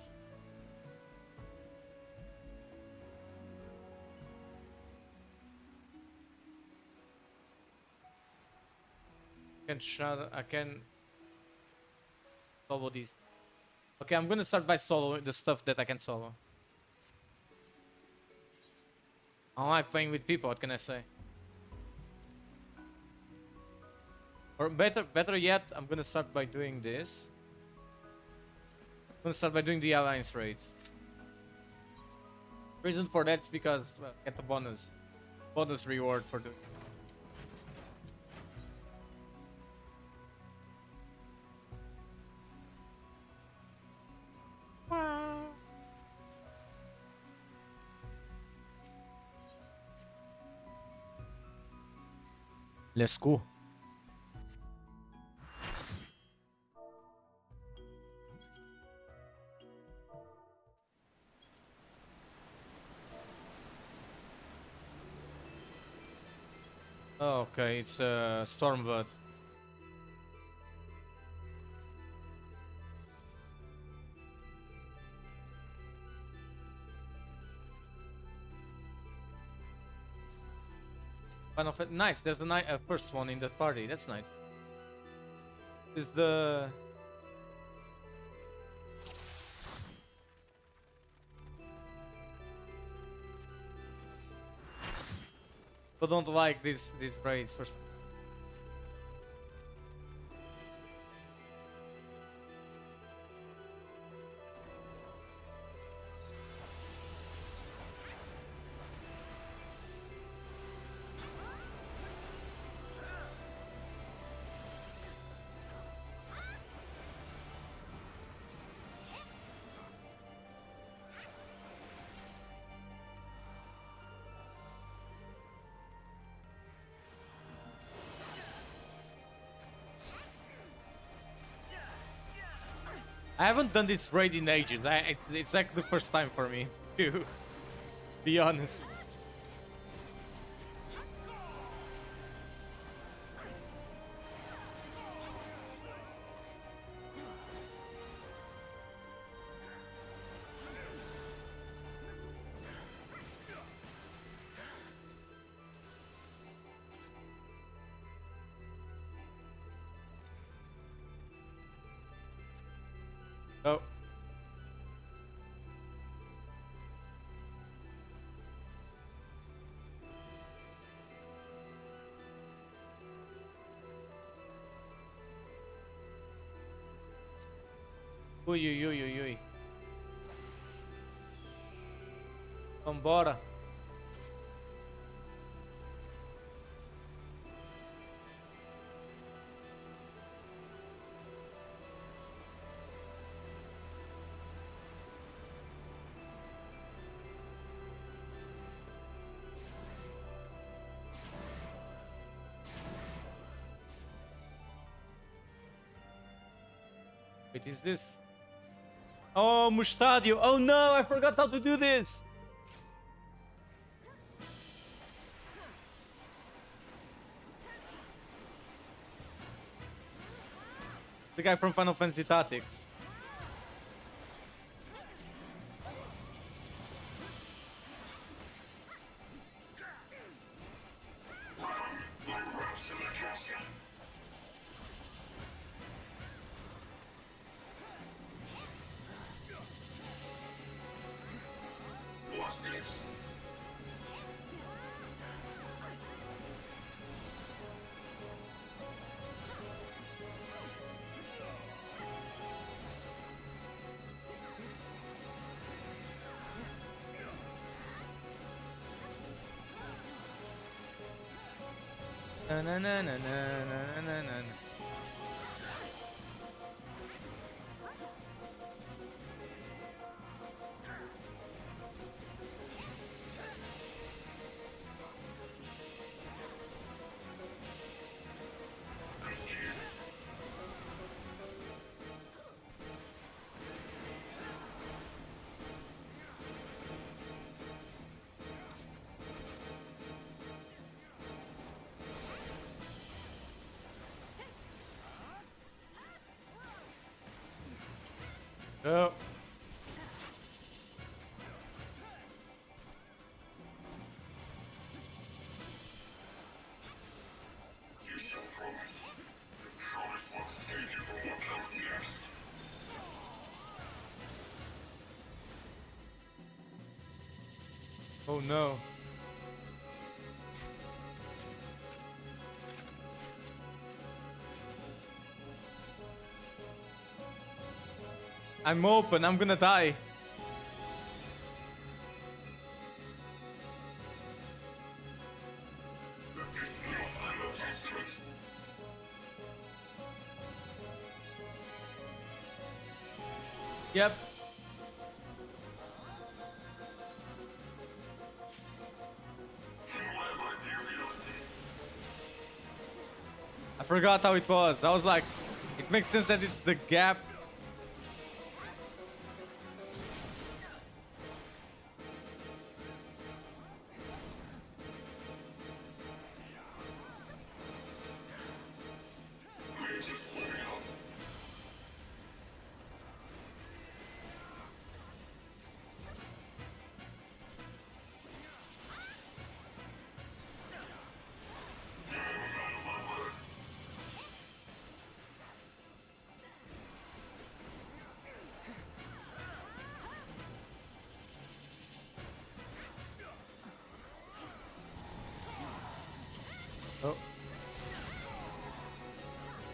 I can solo these. Okay, I'm gonna start by soloing the stuff that I can solo. I don't like playing with people, what can I say? Or better yet, I'm gonna start by doing this. I'm gonna start by doing the alliance raids. Reason for that's because, well, get the bonus reward for the. Let's go. Oh, okay, it's a Stormbird. One of it. Nice. There's a first one in that party. That's nice. Is the. I don't like these raids for. I haven't done this raid in ages. It's like the first time for me, to be honest. Oh. Ui, ui, ui, ui, ui. Vambora. Wait, is this? Oh, Mustadio. Oh no, I forgot how to do this. The guy from Final Fantasy Tactics. What's this? Na na na na na na na na. I see it. Oh. You shall promise. Promise won't save you from what comes next. Oh no. I'm open, I'm gonna die. Let this be your final testament. Yep. And where might you be off to? I forgot how it was. I was like, it makes sense that it's the gap. We're just warming up. I'm a man of my word. Oh.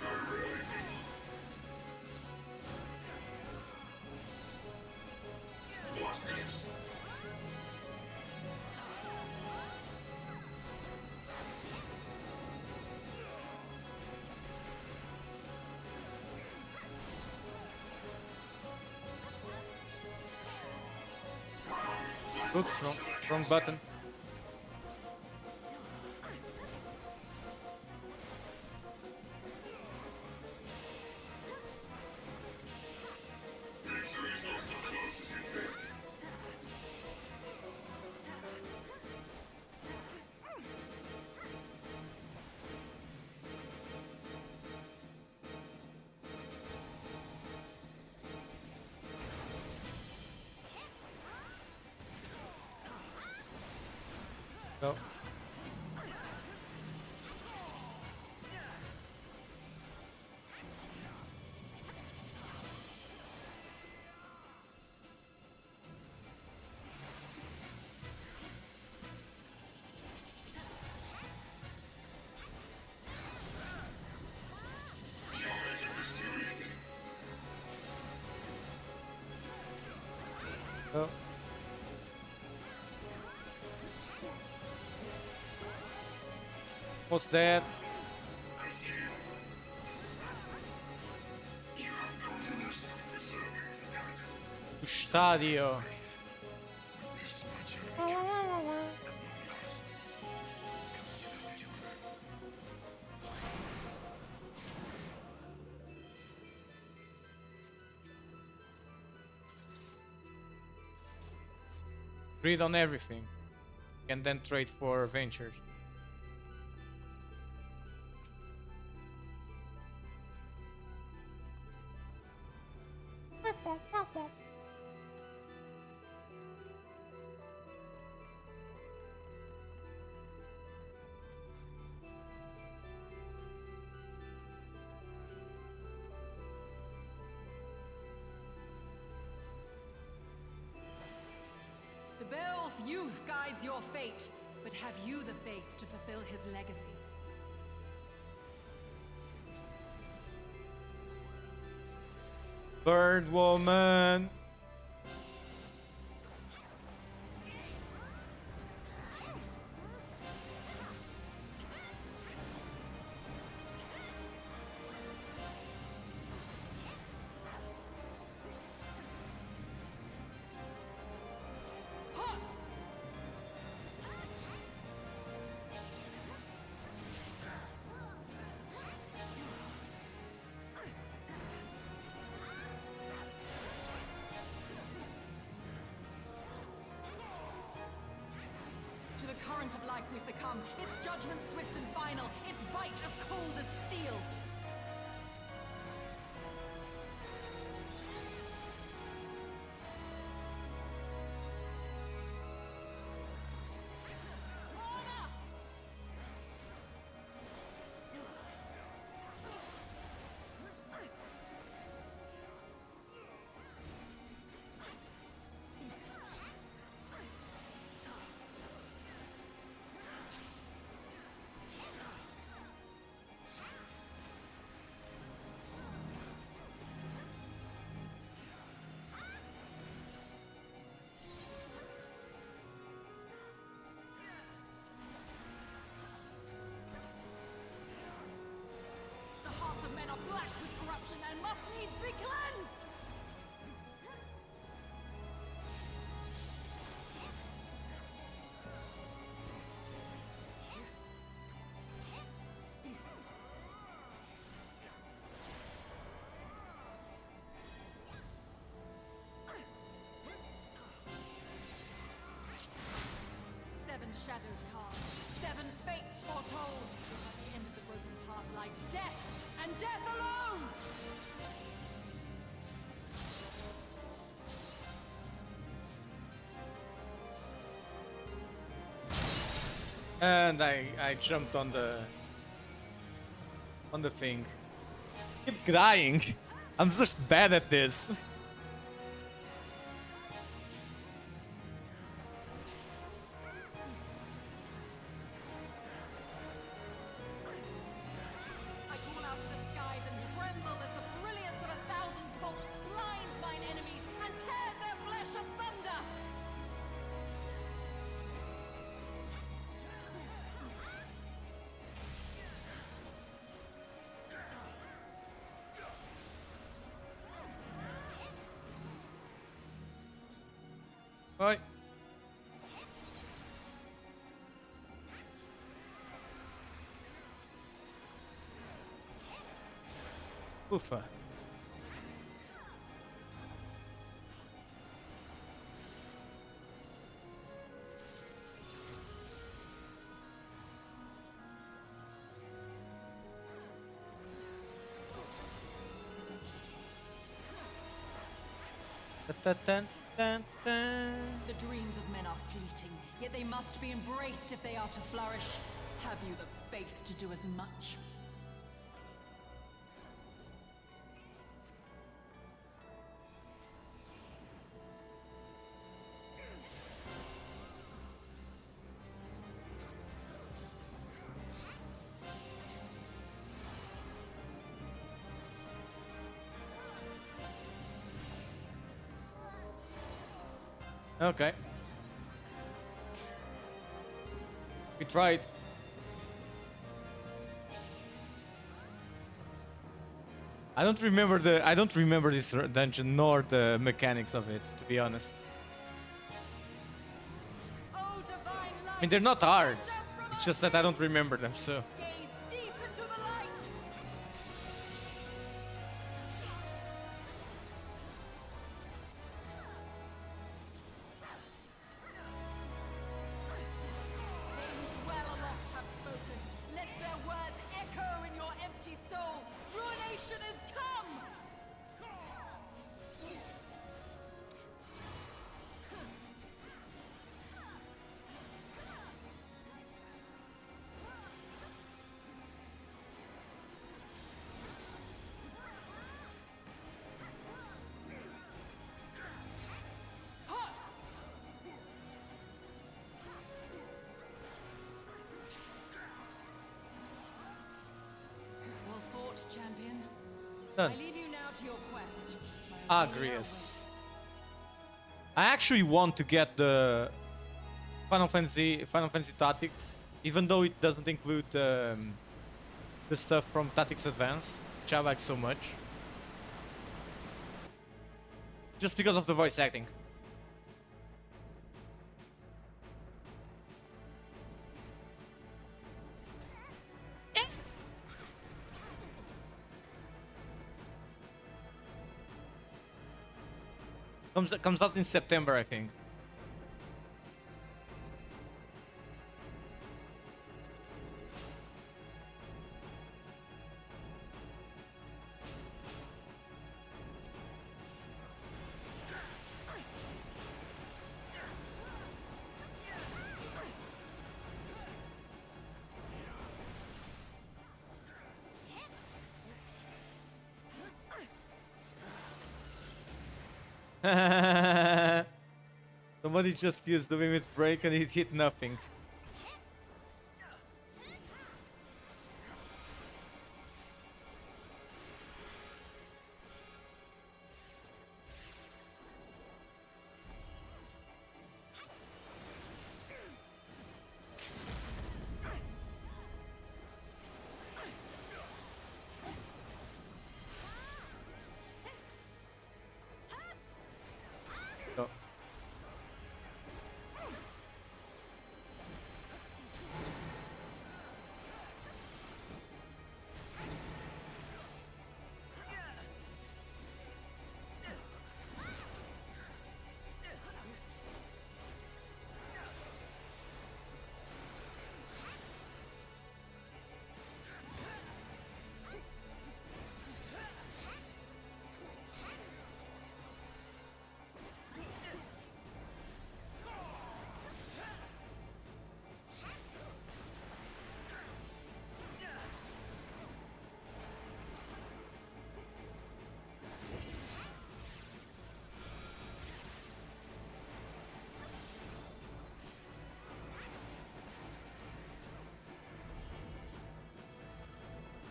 I really means. What's this? Oops, wrong button. Victory's not so close as you think. No. You're making this too easy. No. What's that? I see you. You have proven yourself deserving of the title. Stadio. This much I can. Lost. Come to the viewer. Read on everything. And then trade for ventures. of youth guides your fate, but have you the faith to fulfill his legacy? Bird woman. To the current of life we succumb, its judgment swift and final, its bite as cold as steel. The hearts of men are black with corruption and must needs be cleansed! Seven shadows carved, seven fates foretold. But at the end of the broken path lies death, and death alone! And I jumped on the thing. Keep crying. I'm just bad at this. I call out to the skies and tremble as the brilliance of 1,000 bolts blinds mine enemies and tears their flesh asunder! Right. Oofa. The dreams of men are fleeting, yet they must be embraced if they are to flourish. Have you the faith to do as much? Okay. We tried. I don't remember this dungeon nor the mechanics of it, to be honest. Oh, divine light! I mean, they're not hard. Death from It's our just that I don't remember them, so. gaze deep into the light! They who dwell aloft have spoken. Let their words echo in your empty soul. Ruination is come! champion. Done. I leave you now to your quest. My opinion Agrius. I actually want to get the Final Fantasy Tactics, even though it doesn't include the stuff from Tactics Advance, which I like so much. Just because of the voice acting. Comes out in September, I think. Somebody just used the Mimic Break and it hit nothing. Oh.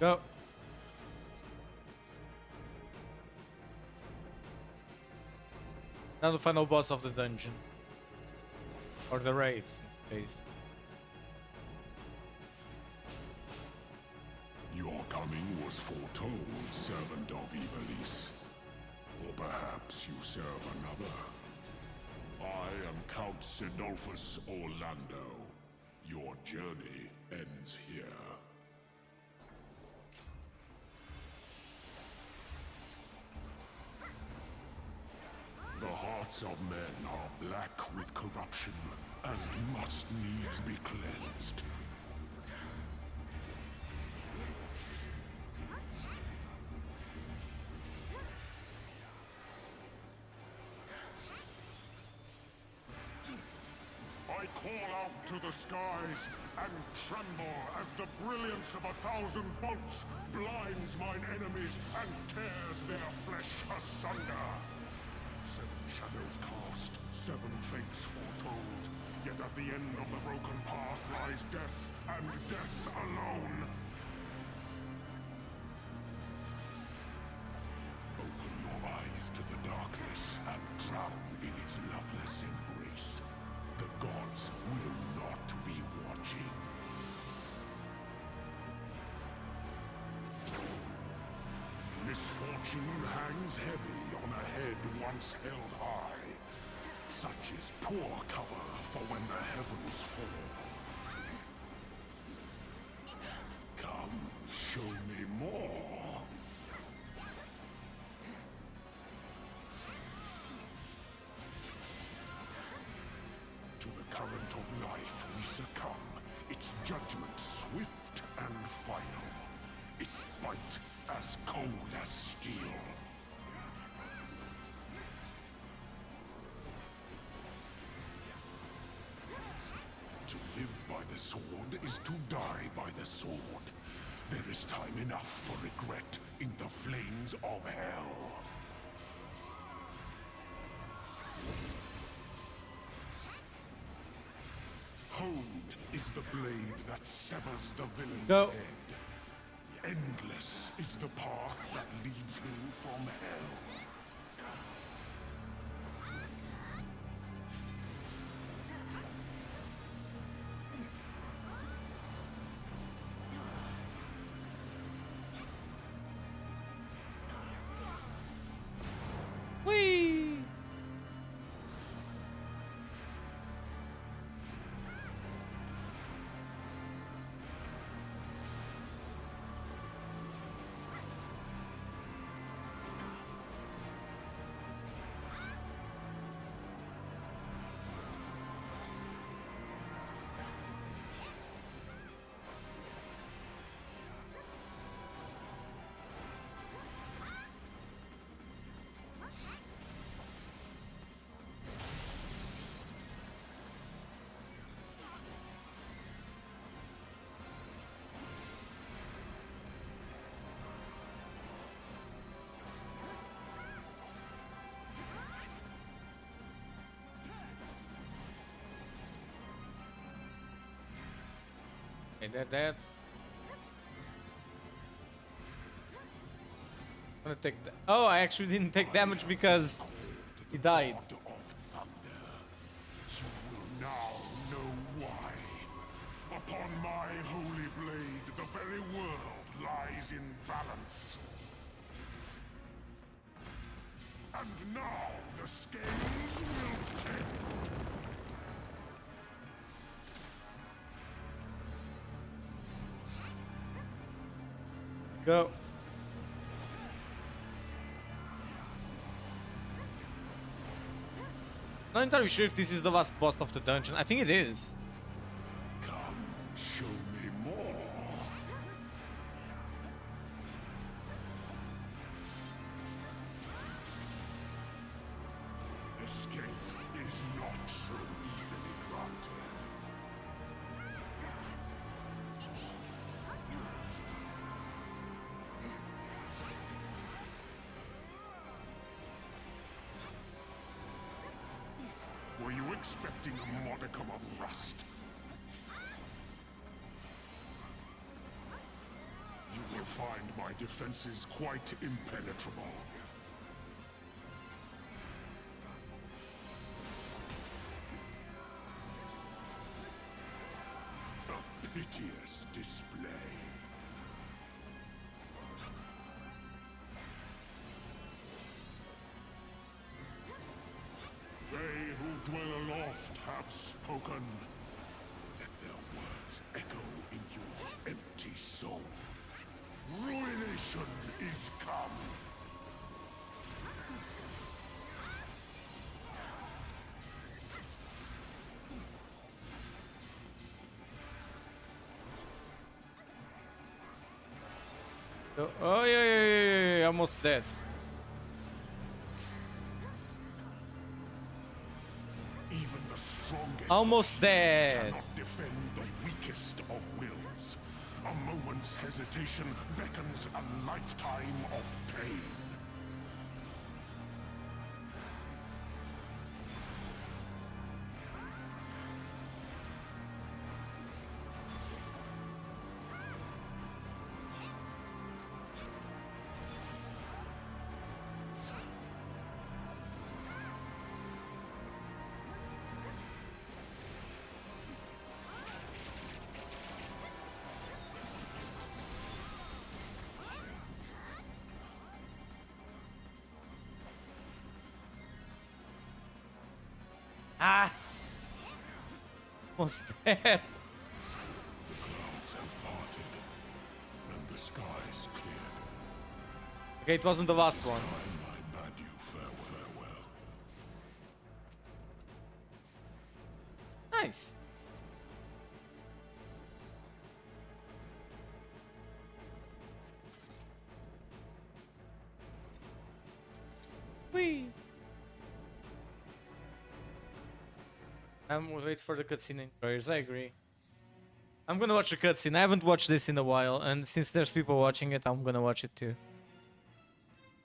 Go. Now the final boss of the dungeon. Or the raid, please. Your coming was foretold, servant of Iblis. Or perhaps you serve another. I am Count Sidolphus Orlando. Your journey ends here. The hearts of men are black with corruption and must needs be cleansed. I call out to the skies and tremble as the brilliance of 1,000 bolts blinds mine enemies and tears their flesh asunder. 7 shadows cast, 7 fates foretold, yet at the end of the broken path lies death, and death alone. Open your eyes to the darkness and drown in its loveless embrace. The gods will not be watching. Misfortune hangs heavy on a head once held high. Such is poor cover for when the heavens fall. Come, show me more. To the current of life we succumb, its judgment swift and final, its bite as cold as steel. To live by the sword is to die by the sword. There is time enough for regret in the flames of hell. Honed is the blade that severs the villain's Go. head. Endless is the path that leads me from hell. Whee! Okay, that. I'm gonna take that. Oh, I actually didn't take damage because he died. God of thunder, you will now know why. Upon my holy blade, the very world lies in balance. And now the scales will tip. Go. Not entirely sure if this is the last boss of the dungeon. I think it is. Come, show me more. Escape is not so easily granted. Were you expecting a modicum of rust? You will find my defenses quite impenetrable. A piteous display. They who dwell aloft have spoken. Let their words echo in your empty soul. Ruination is come. Oh yeah, almost dead. Even the strongest Almost shields dead. cannot defend the weakest of wills. A moment's hesitation beckons a lifetime of pain. Ah! Almost dead. The clouds have parted, and the skies cleared. Okay, it wasn't the last one. Time I bade you farewell. Nice. Whee! We'll wait for the cutscene in trailers, I agree. I'm gonna watch the cutscene. I haven't watched this in a while, and since there's people watching it, I'm gonna watch it too.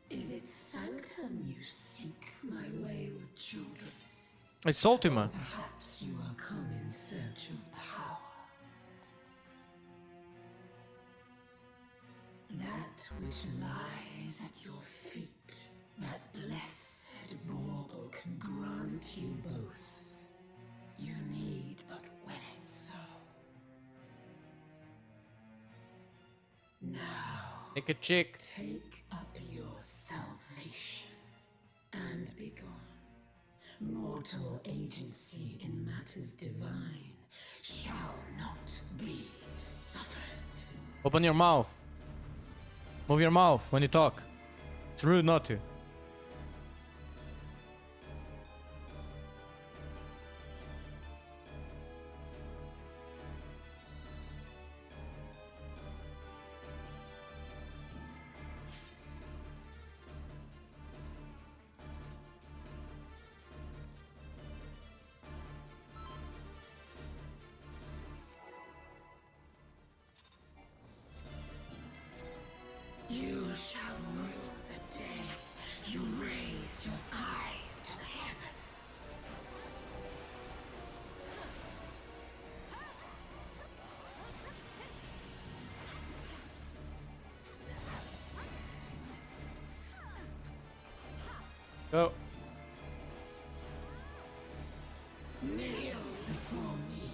Is it sanctum you seek, my wayward children? It's Ultima. Perhaps you are come in search of power. that which lies at your feet, that blessed bauble can grant you both. You need but will it so. Now, Take a chick. take up your salvation and be gone. Mortal agency in matters divine shall not be suffered. Open your mouth. Move your mouth when you talk. It's rude not to. You shall rue the day you raised your eyes to the heavens. Go. Kneel before me.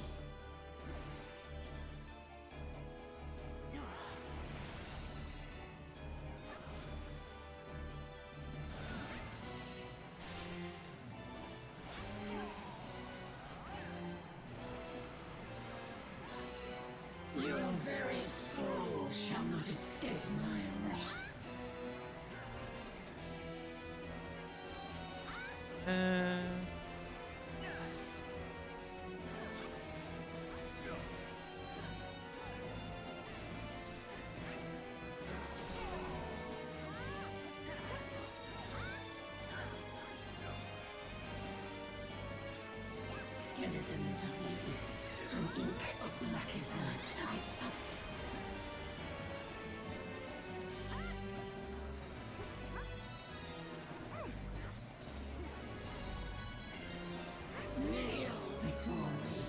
Your very soul shall not escape my wrath. Denizens of the abyss, from ink of blackest night, I summon. Kneel before me.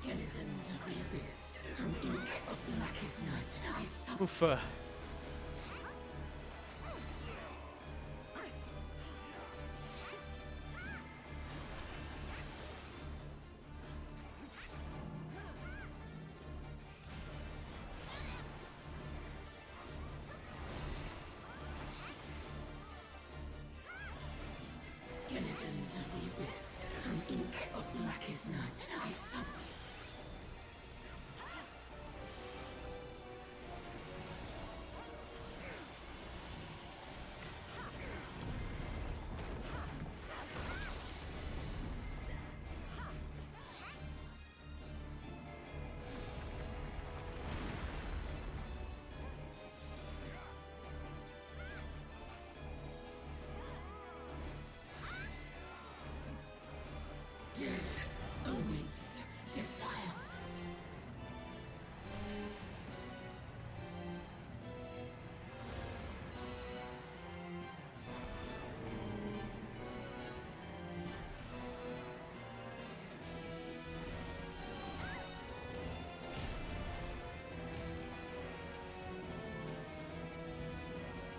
Denizens of the abyss, from ink of blackest night, I summon. Ufa. Denizens of the abyss, from ink of blackest night, I summon. Death awaits defiance.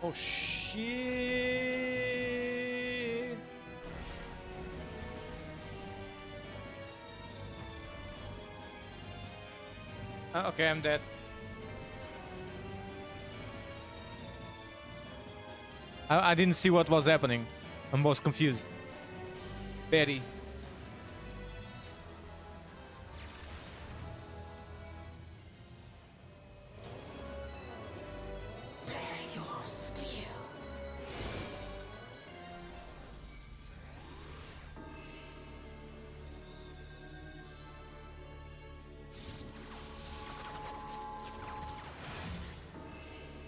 Oh shit. Okay, I'm dead. I didn't see what was happening. I was confused. Very. Bear your steel.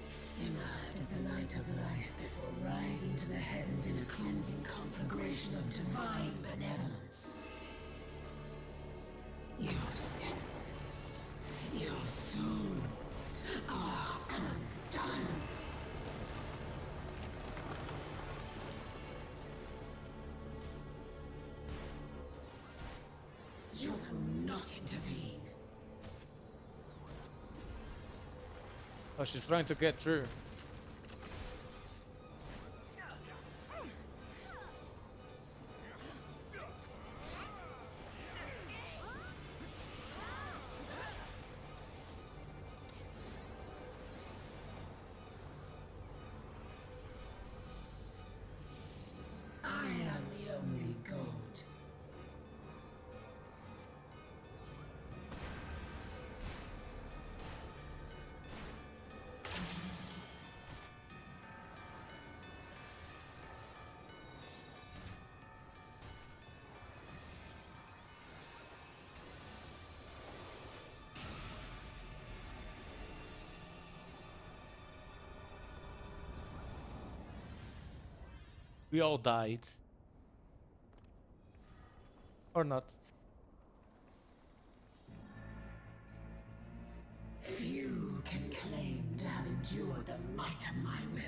Simmered as the light of life before rising to the heavens in a cleansing conflagration of divine benevolence. Your sins, your souls are undone. not intervene. Oh, she's trying to get through. I am the only god. We all died. Or not. Few can claim to have endured the might of my will.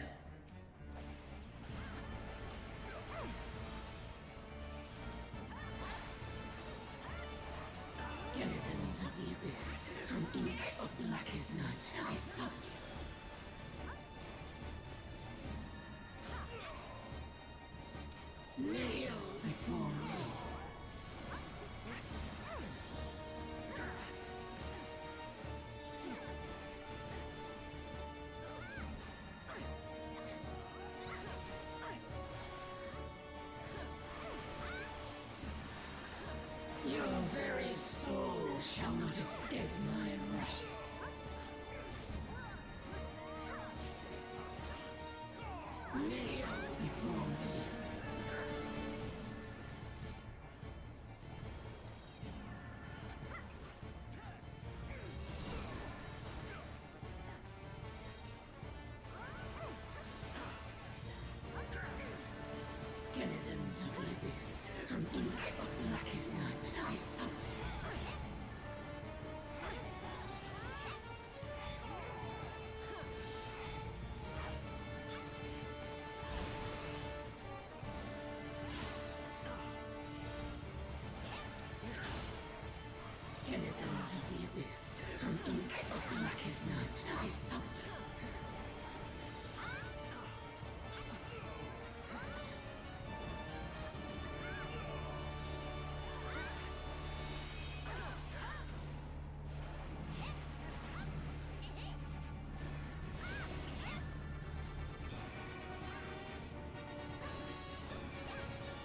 Denizens of the abyss, from ink of blackest night, I summon you. Kneel before me. Your very soul shall not escape my wrath. Kneel before me. Denizens of the abyss, from ink of blackest night, I summon you. Denizens of the abyss, from ink of blackest night, I summon you.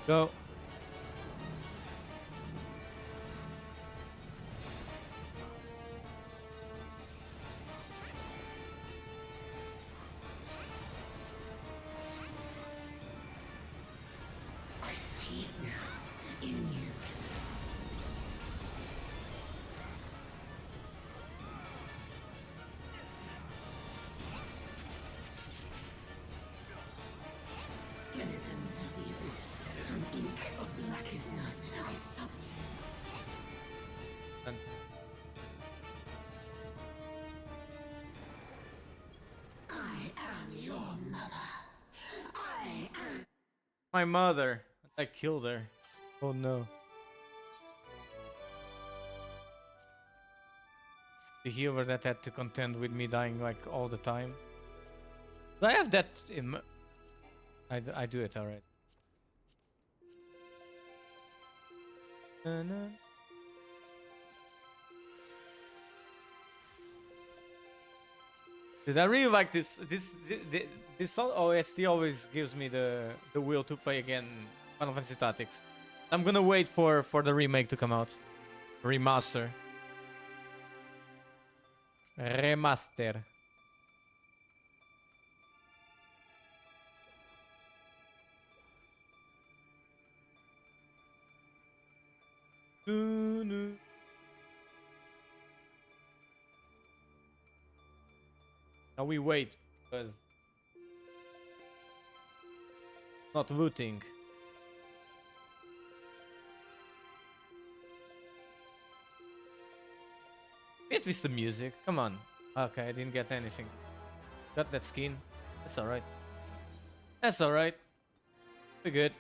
Go. I see it now, in you. Denizens of the abyss, from ink of blackest night, I summon you. And I am your mother. I am. my mother. I killed her. Oh no. The healer that had to contend with me dying like all the time. Do I have that in my... I do it alright. Did I really like this? This OST always gives me the will to play again Final Fantasy Tactics. I'm gonna wait for the remake to come out. Remaster. Remaster. Now we wait because not looting. At least the music. Come on. Okay, I didn't get anything. Got that skin. That's alright. That's alright. We're good.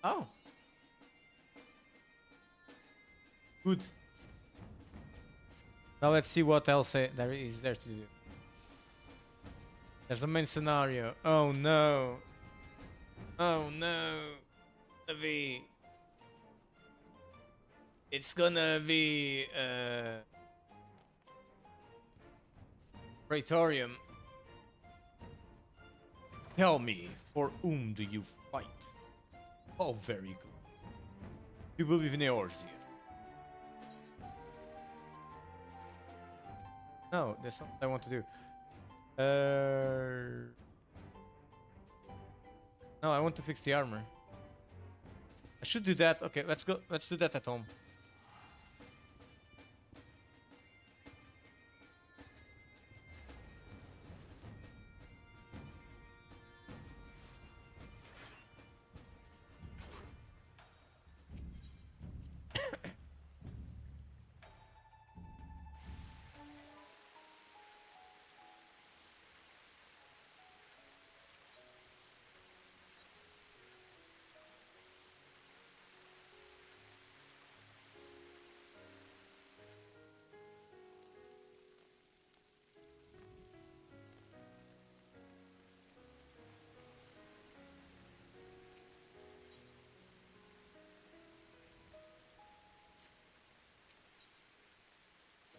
Oh. Good. Now let's see what else there is there to do. There's a main scenario. Oh no. Oh no. Be. It's gonna be Praetorium. Tell me, for whom do you fight? Oh, very good. You believe in Eorzea. No, that's not what I want to do. No, I want to fix the armor. I should do that. Okay, let's go. Let's do that at home.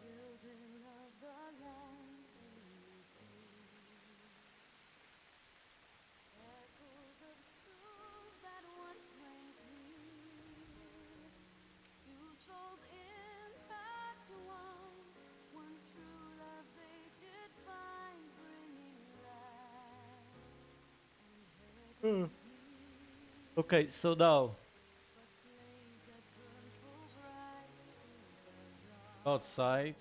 Children of the land echoes of truths that once rang clear. Two souls intertwined, one true love they did find, bringing light and heaven Okay, so now flames that burn full bright, silver dawn. outside.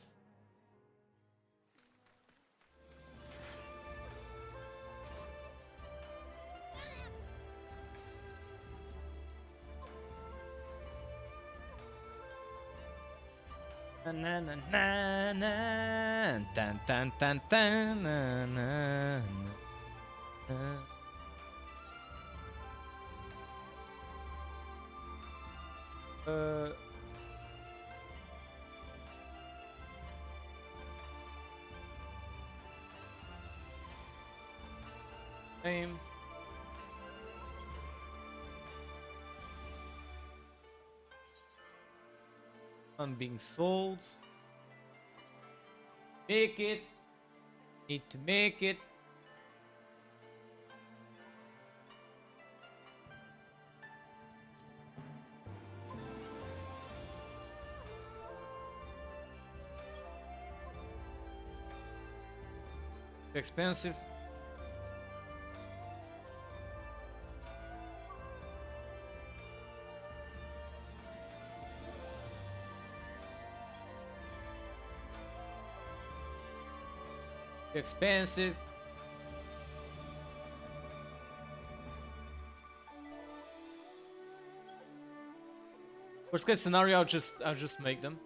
Na na na na na tan tan tan tan na na na. Uh, Name. On being sold. Make it. Need to make it. Too expensive. Too expensive. Worst case scenario, I'll just make them.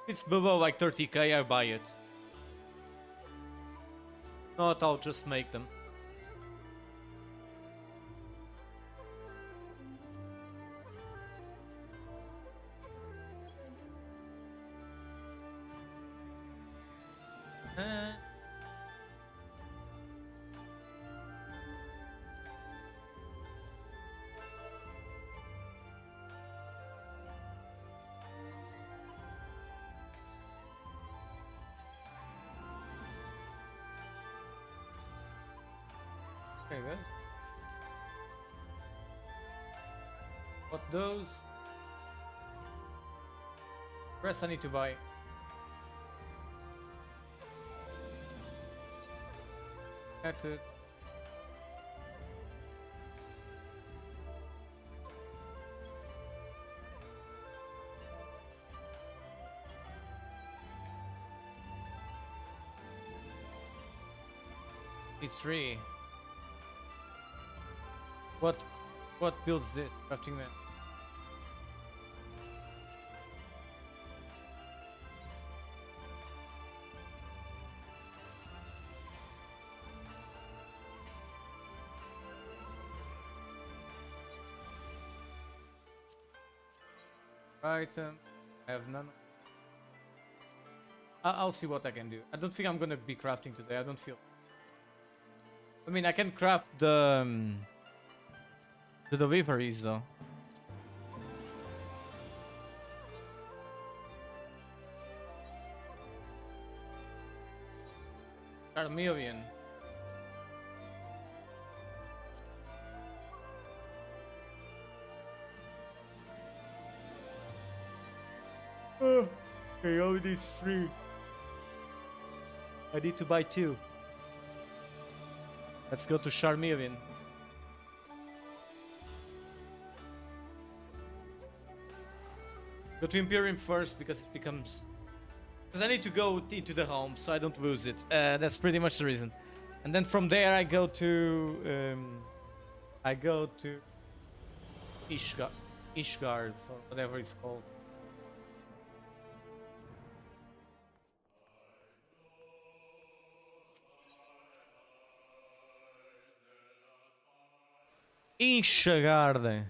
If it's below like 30k, I buy it. Not, I'll just make them. Okay, good. What those? Press I need to buy. That's it. It's three. What builds this crafting man? Item. I have none. I'll see what I can do. I don't think I'm gonna be crafting today. I don't feel. I mean, I can craft the deliveries though. Charmeleon. Okay, only need 3. I need to buy 2. Let's go to Charmeleon. Go to Imperium first because it becomes... Because I need to go into the home so I don't lose it. That's pretty much the reason. And then from there I go to... Ishgard or whatever it's called. Ishgard.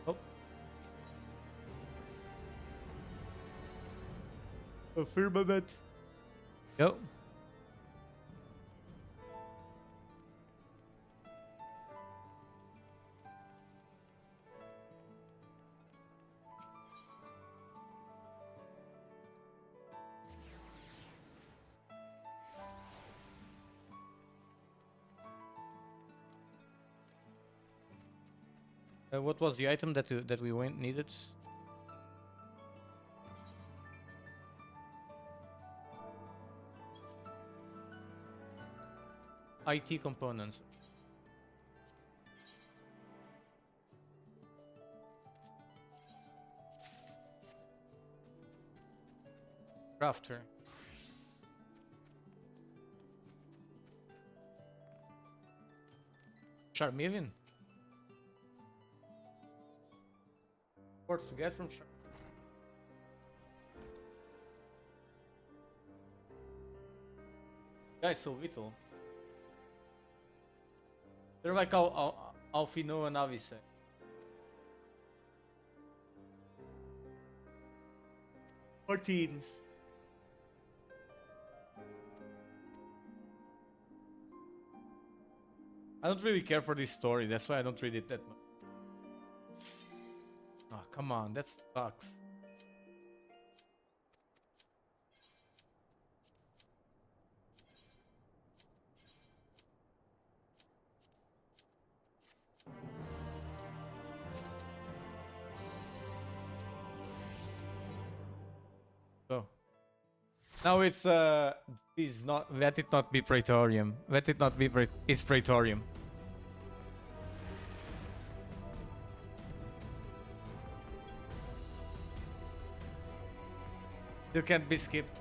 Oh. A firmament. Go. What was the item that we needed? IT components. Crafter. Charmeleon. Words to get from Char. Guys, so little. They're like Alfino and Avise. Or teens. I don't really care for this story, that's why I don't read it that much. Oh, come on, that sucks. So now it's please not let it not be Praetorium. Let it not be it's Praetorium. You can't be skipped.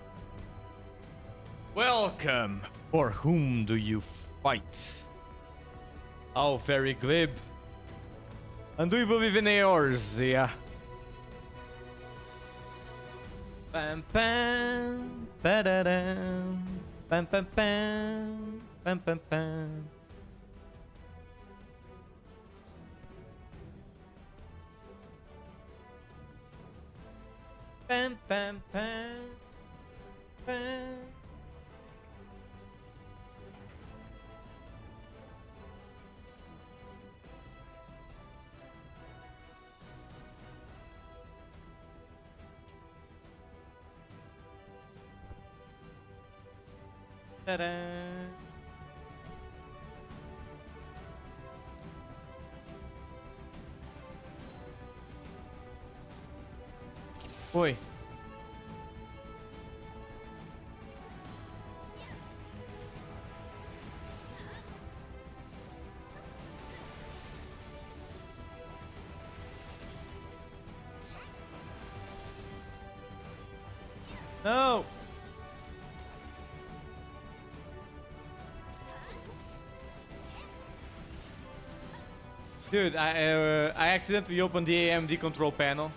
Welcome. For whom do you fight? Oh, very glib. And do you believe in Eorzea? Pam pam, ba-da-dam, pam pam pam, pam pam pam. Pam pam pam, pam. Ta-da. Oi. No. Dude, I accidentally opened the AMD control panel.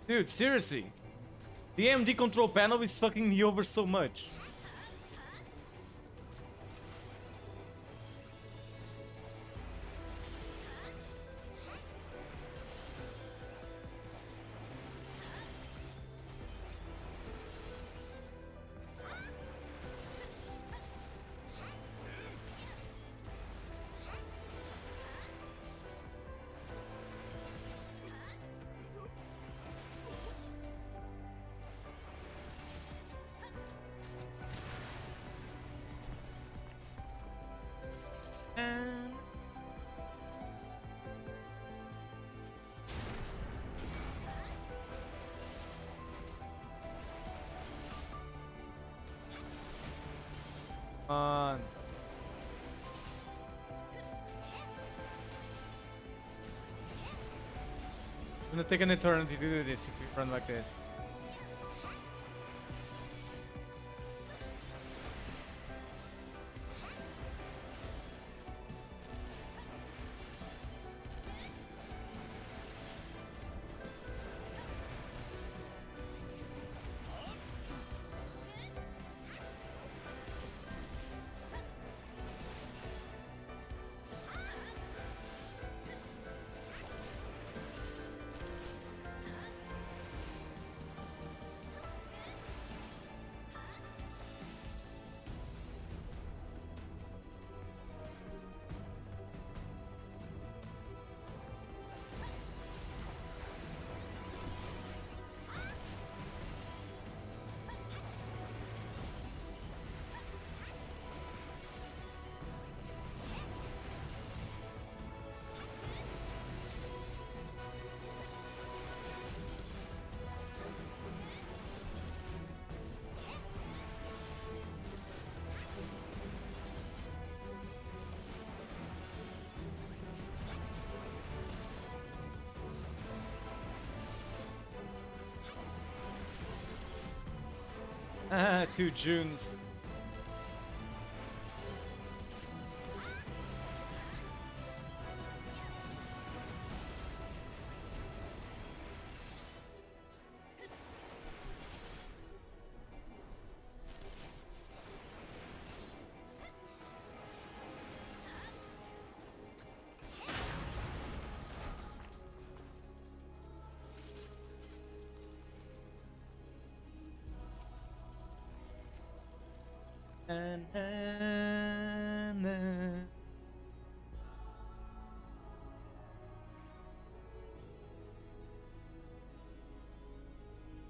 Dude, seriously. The AMD control panel is fucking me over so much. On. It's gonna take an eternity to do this if we run like this. Two Junes.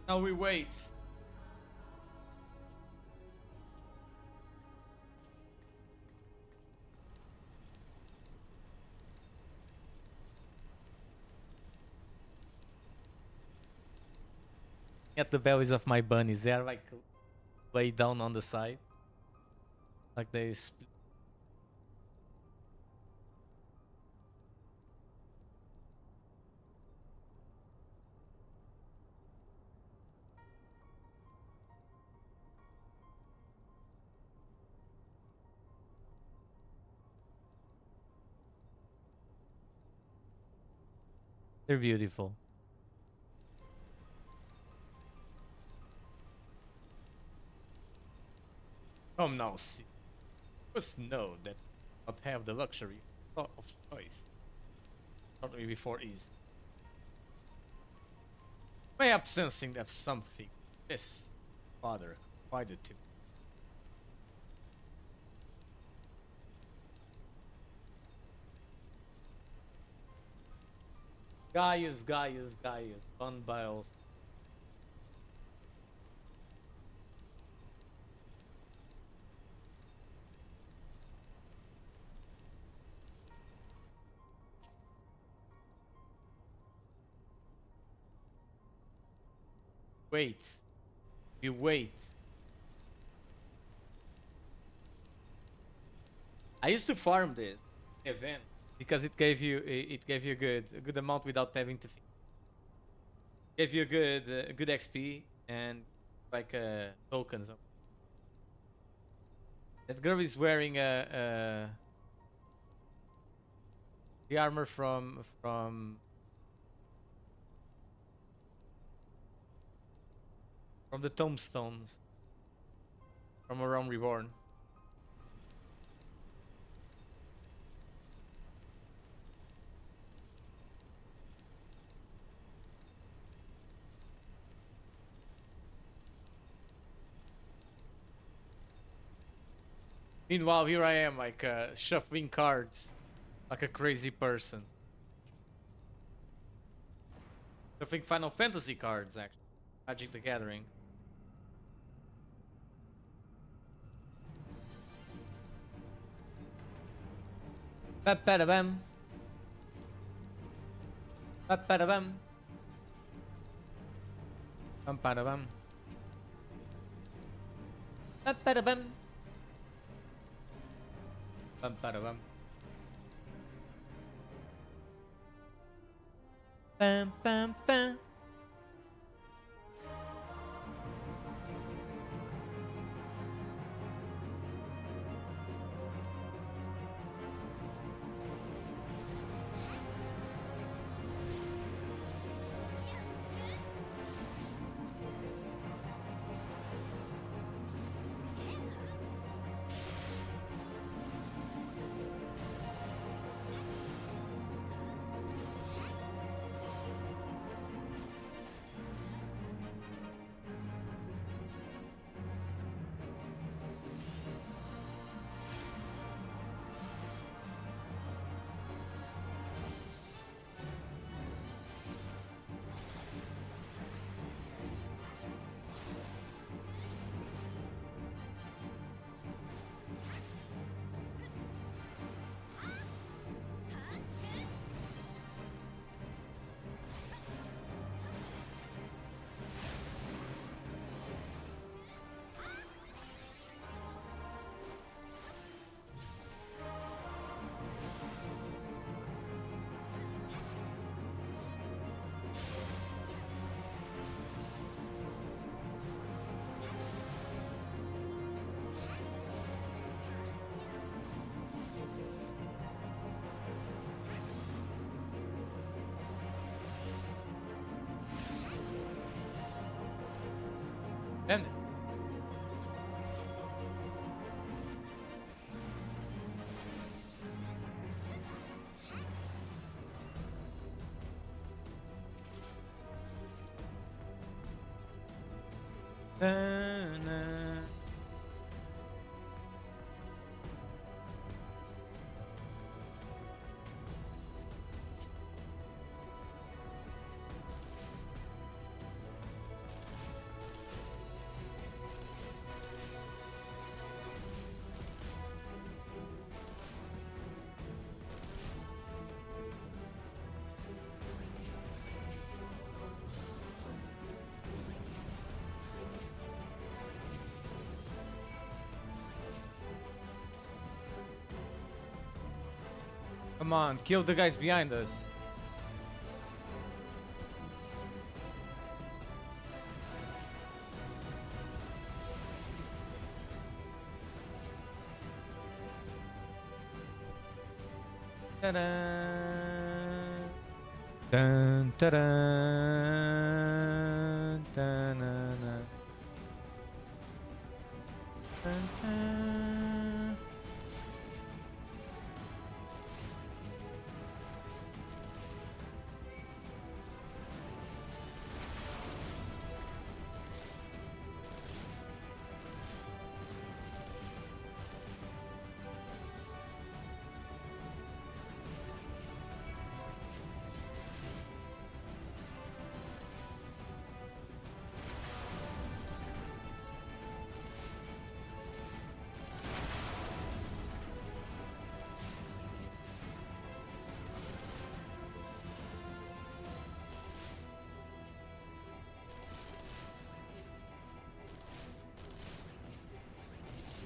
Now we wait. At the bellies of my bunnies, they are like way down on the side, like they split. They're beautiful. Come now, see. You must know that I not have the luxury of choice. Shortly before ease. Perhaps sensing that something this father confided to me. Gaius, Von Biles. Wait. You wait. I used to farm this event because it gave you a good amount without having to think. Gave you a good XP and like tokens. That girl is wearing the armor from the tombstones from A Realm Reborn. Meanwhile, here I am, like shuffling cards, like a crazy person. Shuffling Final Fantasy cards, actually. Magic the Gathering. Ba-ba-da-bam. Ba-ba-da-bam. Bam-ba-da-bam. Ba-ba-da-bam. Bam-ba-da-bam. Bam, bam, bam. End it. Na-na. Come on, kill the guys behind us. Ta-da. Dun, ta-da. Da-na-na. Dun, dun.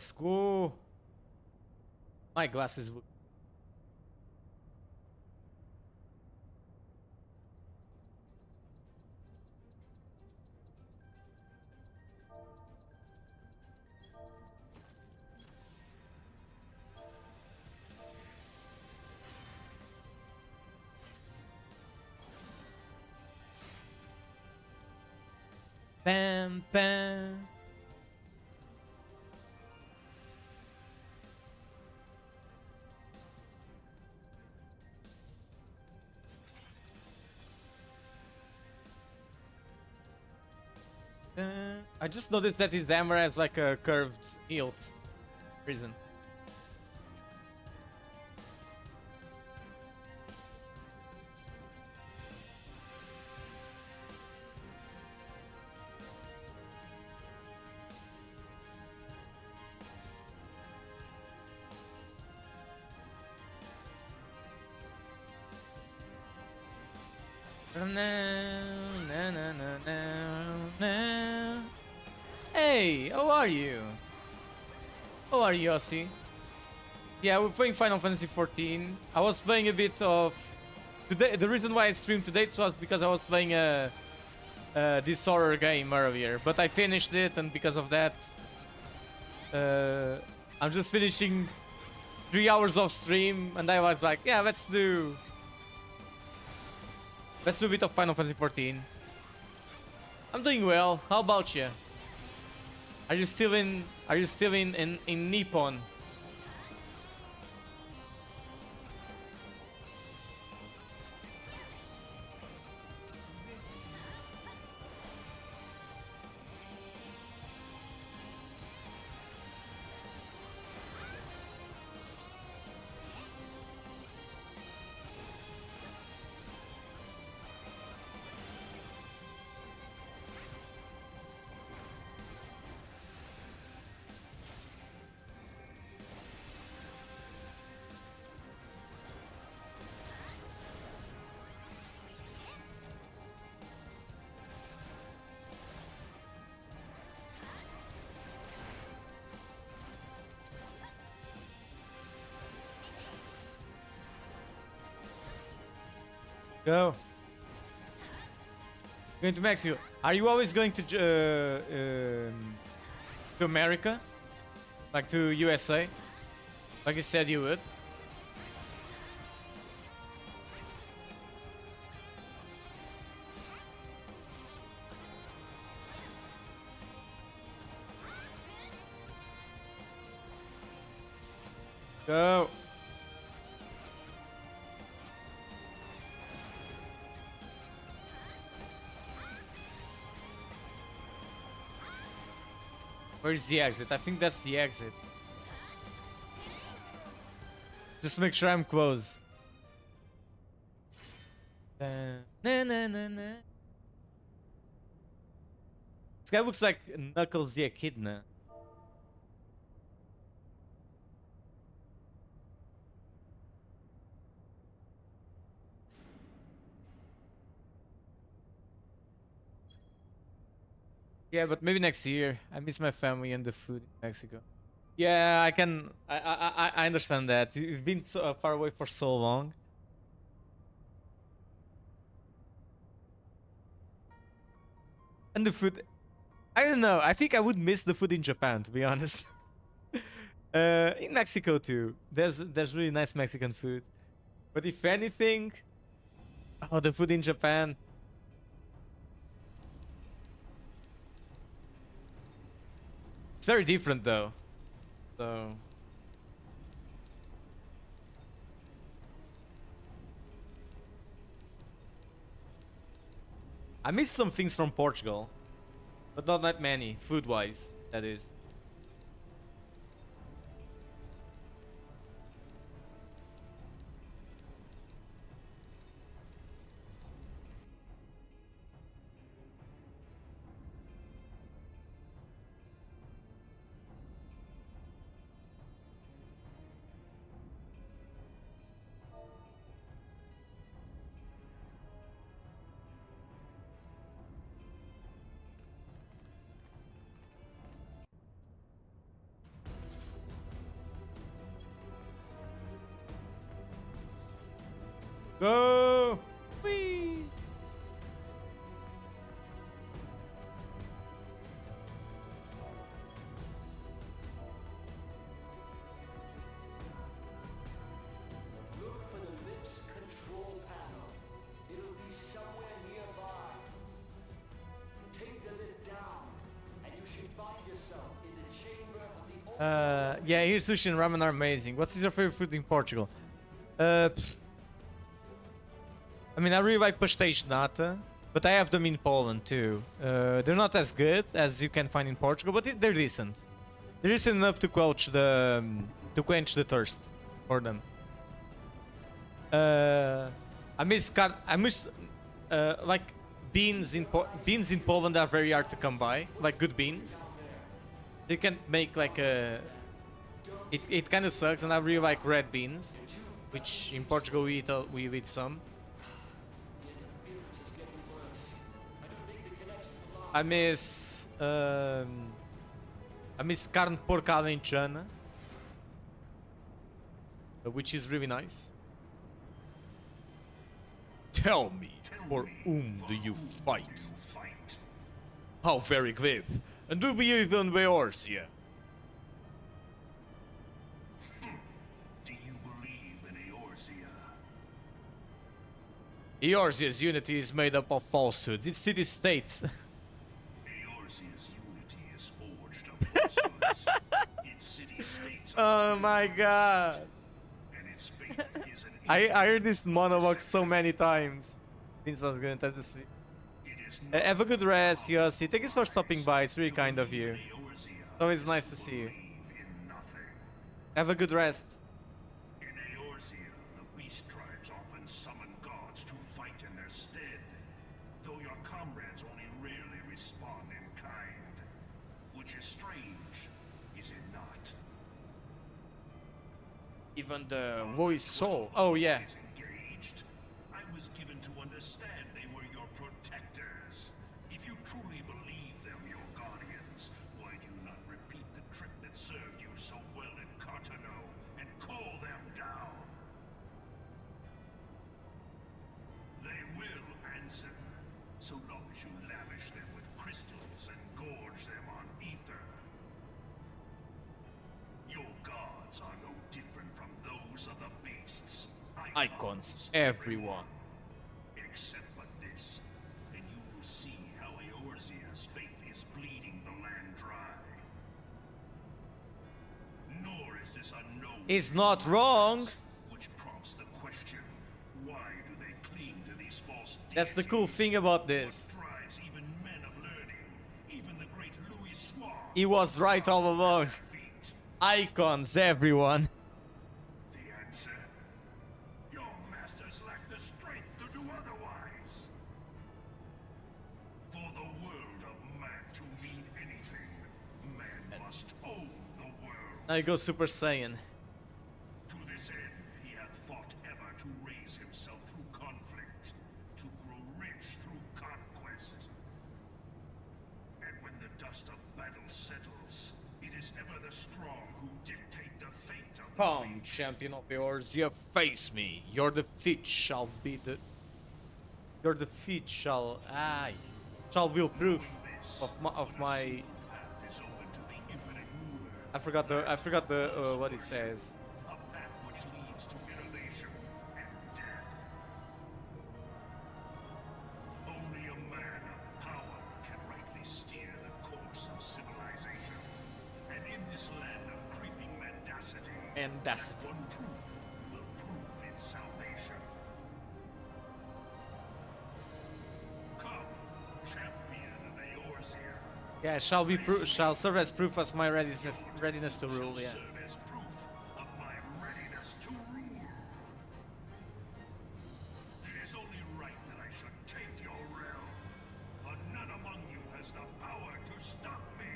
Let's go. My glasses. Bam, bam. I just noticed that his hammer has like a curved hilt. Reason. Hey, how are you? How are you, Yossi? Yeah, we're playing Final Fantasy 14. I was playing a bit of today. The reason why I streamed today was because I was playing this horror game earlier, but I finished it, and because of that, I'm just finishing 3 hours of stream, and I was like, yeah, let's do a bit of Final Fantasy 14. I'm doing well. How about you? Are you still in? Are you still in Nippon? Go. Going to Mexico. Are you always going to America? Like to USA? Like you said you would? Go. Where's the exit? I think that's the exit. Just make sure I'm close. Na, na, na, na. This guy looks like Knuckles the Echidna. Yeah, but maybe next year. I miss my family and the food in Mexico. Yeah, I can. I understand that. You've been so far away for so long. And the food. I don't know. I think I would miss the food in Japan, to be honest. In Mexico too. There's really nice Mexican food. But if anything, oh, the food in Japan. It's very different though. So I miss some things from Portugal, but not that many, food-wise, that is. Go! Whee! Look for the lips control panel. It'll be somewhere nearby. Take the lid down, and you should find yourself in the chamber of the Yeah, here sushi and ramen are amazing. What's your favorite food in Portugal? Pff. I mean, I really like pastéis de nata, but I have them in Poland too. They're not as good as you can find in Portugal, but they're decent. They're decent enough to quench the thirst for them. I miss like beans in Poland are very hard to come by, like good beans. They can make like a. It kind of sucks, and I really like red beans, which in Portugal we eat some. I miss carne de porco alentejana, which is really nice. Tell me, for whom do you fight? How very glib. And do we even Eorzea? Do you believe in Eorzea? Eorzea's unity is made up of falsehood. Its city-states. Eorzea's unity is forged of falsehoods. Its city-states Oh my god. and its faith is an I heard this monologue so many times. Means I was gonna time to sleep. It is Have a good rest, Yossi. Thank you for stopping by. It's really kind of you. Eorzea. It's always nice to see you. Believe in nothing. Have a good rest. In Eorzea, the beast tribes often summon gods to fight in their stead, though your comrades only rarely respond in kind, which is strange, is it not? Even the voice soul. Oh yeah. Is engaged? I was given to understand they were your protectors. If you truly believe them your guardians, why do you not repeat the trick that served you so well in Cartano and call them down? They will answer, so long as you lavish them with crystals and gorge them on ether. Your gods are no different from those of the beasts. Icons, everyone. Except for this, and you will see how Eorzea's faith is bleeding the land dry. Nor is this unknown. Is not wrong. Which prompts the question, why do they cling to these false That's the cool deities? thing about this. What drives even men of learning, even the great Louis Suave, He was right all along. feet? Icons, everyone. The answer? Your masters lack the strength to do otherwise. For the world of man to mean anything, man must own the world. Now you go Super Saiyan. To this end, he hath fought ever to raise himself through conflict, to grow rich through conquest. And when the dust of battle settles, it is ever the strong who dictate the fate of the Come, weak. champion of Eorzea, face me. Your defeat shall be the. Your defeat shall be proof of my. Path is open to the infinite ruler, I forgot the what it says. a path which leads to innovation and death. Only a man of power can rightly steer the course of civilization. And in this land of creeping mendacity, Mendacity. one truth will prove its salvation. Come, champion of Eorzea. Yeah, shall serve as proof of my readiness to rule. Yeah. Serve as proof of my readiness to rule. It is only right that I should take your realm, but none among you has the power to stop me.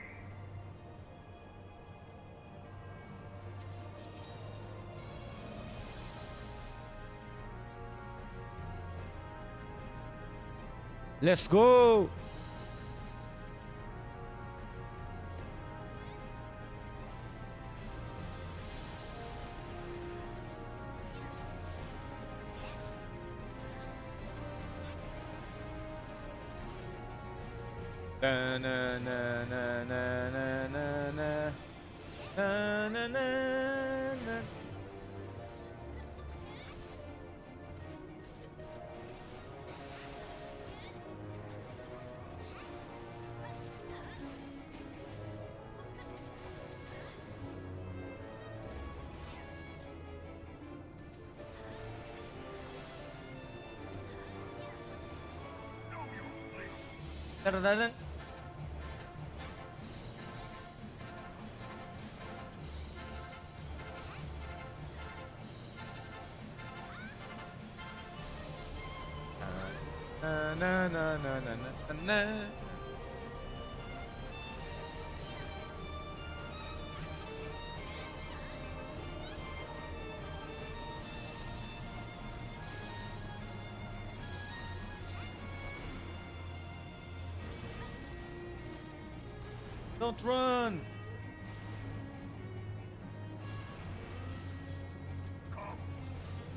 Let's go. Na na na na na na na na na na na na. Da-da-da-da. Na na na na na na na. Don't run! Come,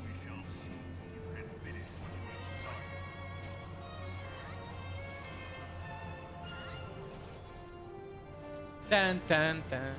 we shall see if you can finish what you have started. Tan tan tan.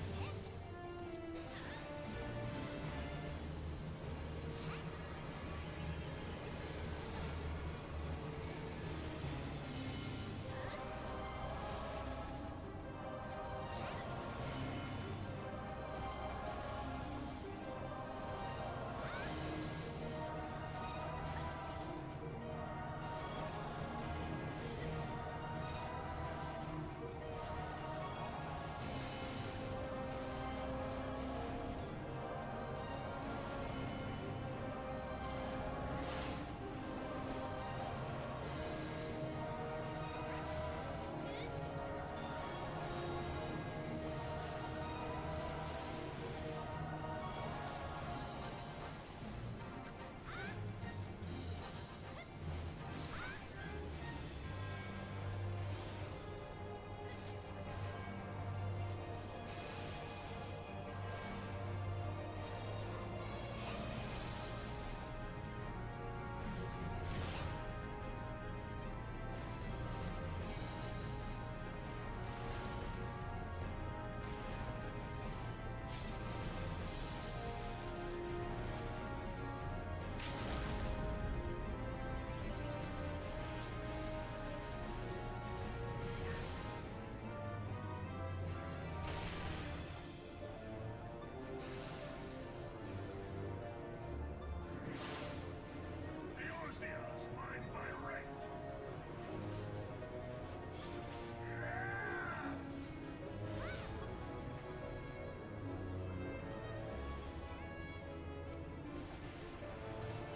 Eorzea is mine by right.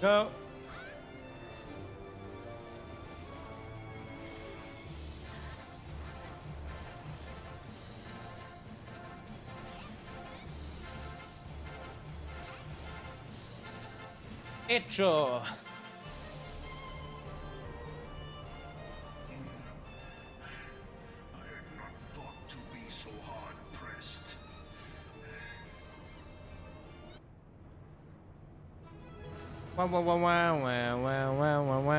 Go. Hecho. I had not thought to be so hard pressed. Wah wah wah wah wah wah wah wah wah.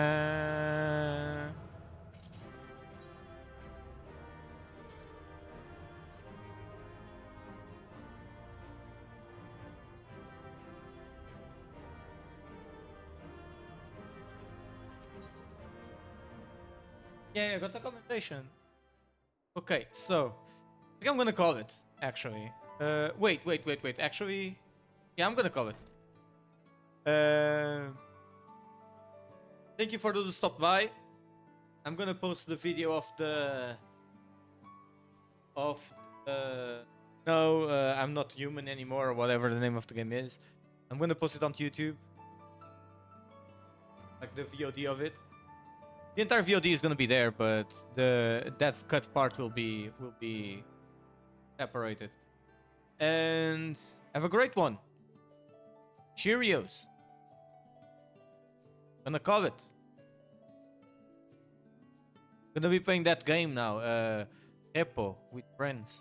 Yeah, I got the commentation. Okay, so I think I'm gonna call it actually. Wait. Actually, yeah, I'm gonna call it. Thank you for those who stopped by. I'm gonna post the video of the no, I'm not human anymore, or whatever the name of the game is. I'm gonna post it on YouTube, like the VOD of it. The entire VOD is gonna be there, but that cut part will be separated. And have a great one. Cheerios. Gonna call it. Gonna be playing that game now. Repo with friends.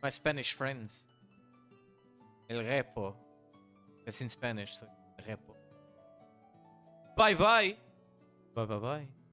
My Spanish friends. El Repo. It's in Spanish, so Repo. Bye bye. Bye bye bye.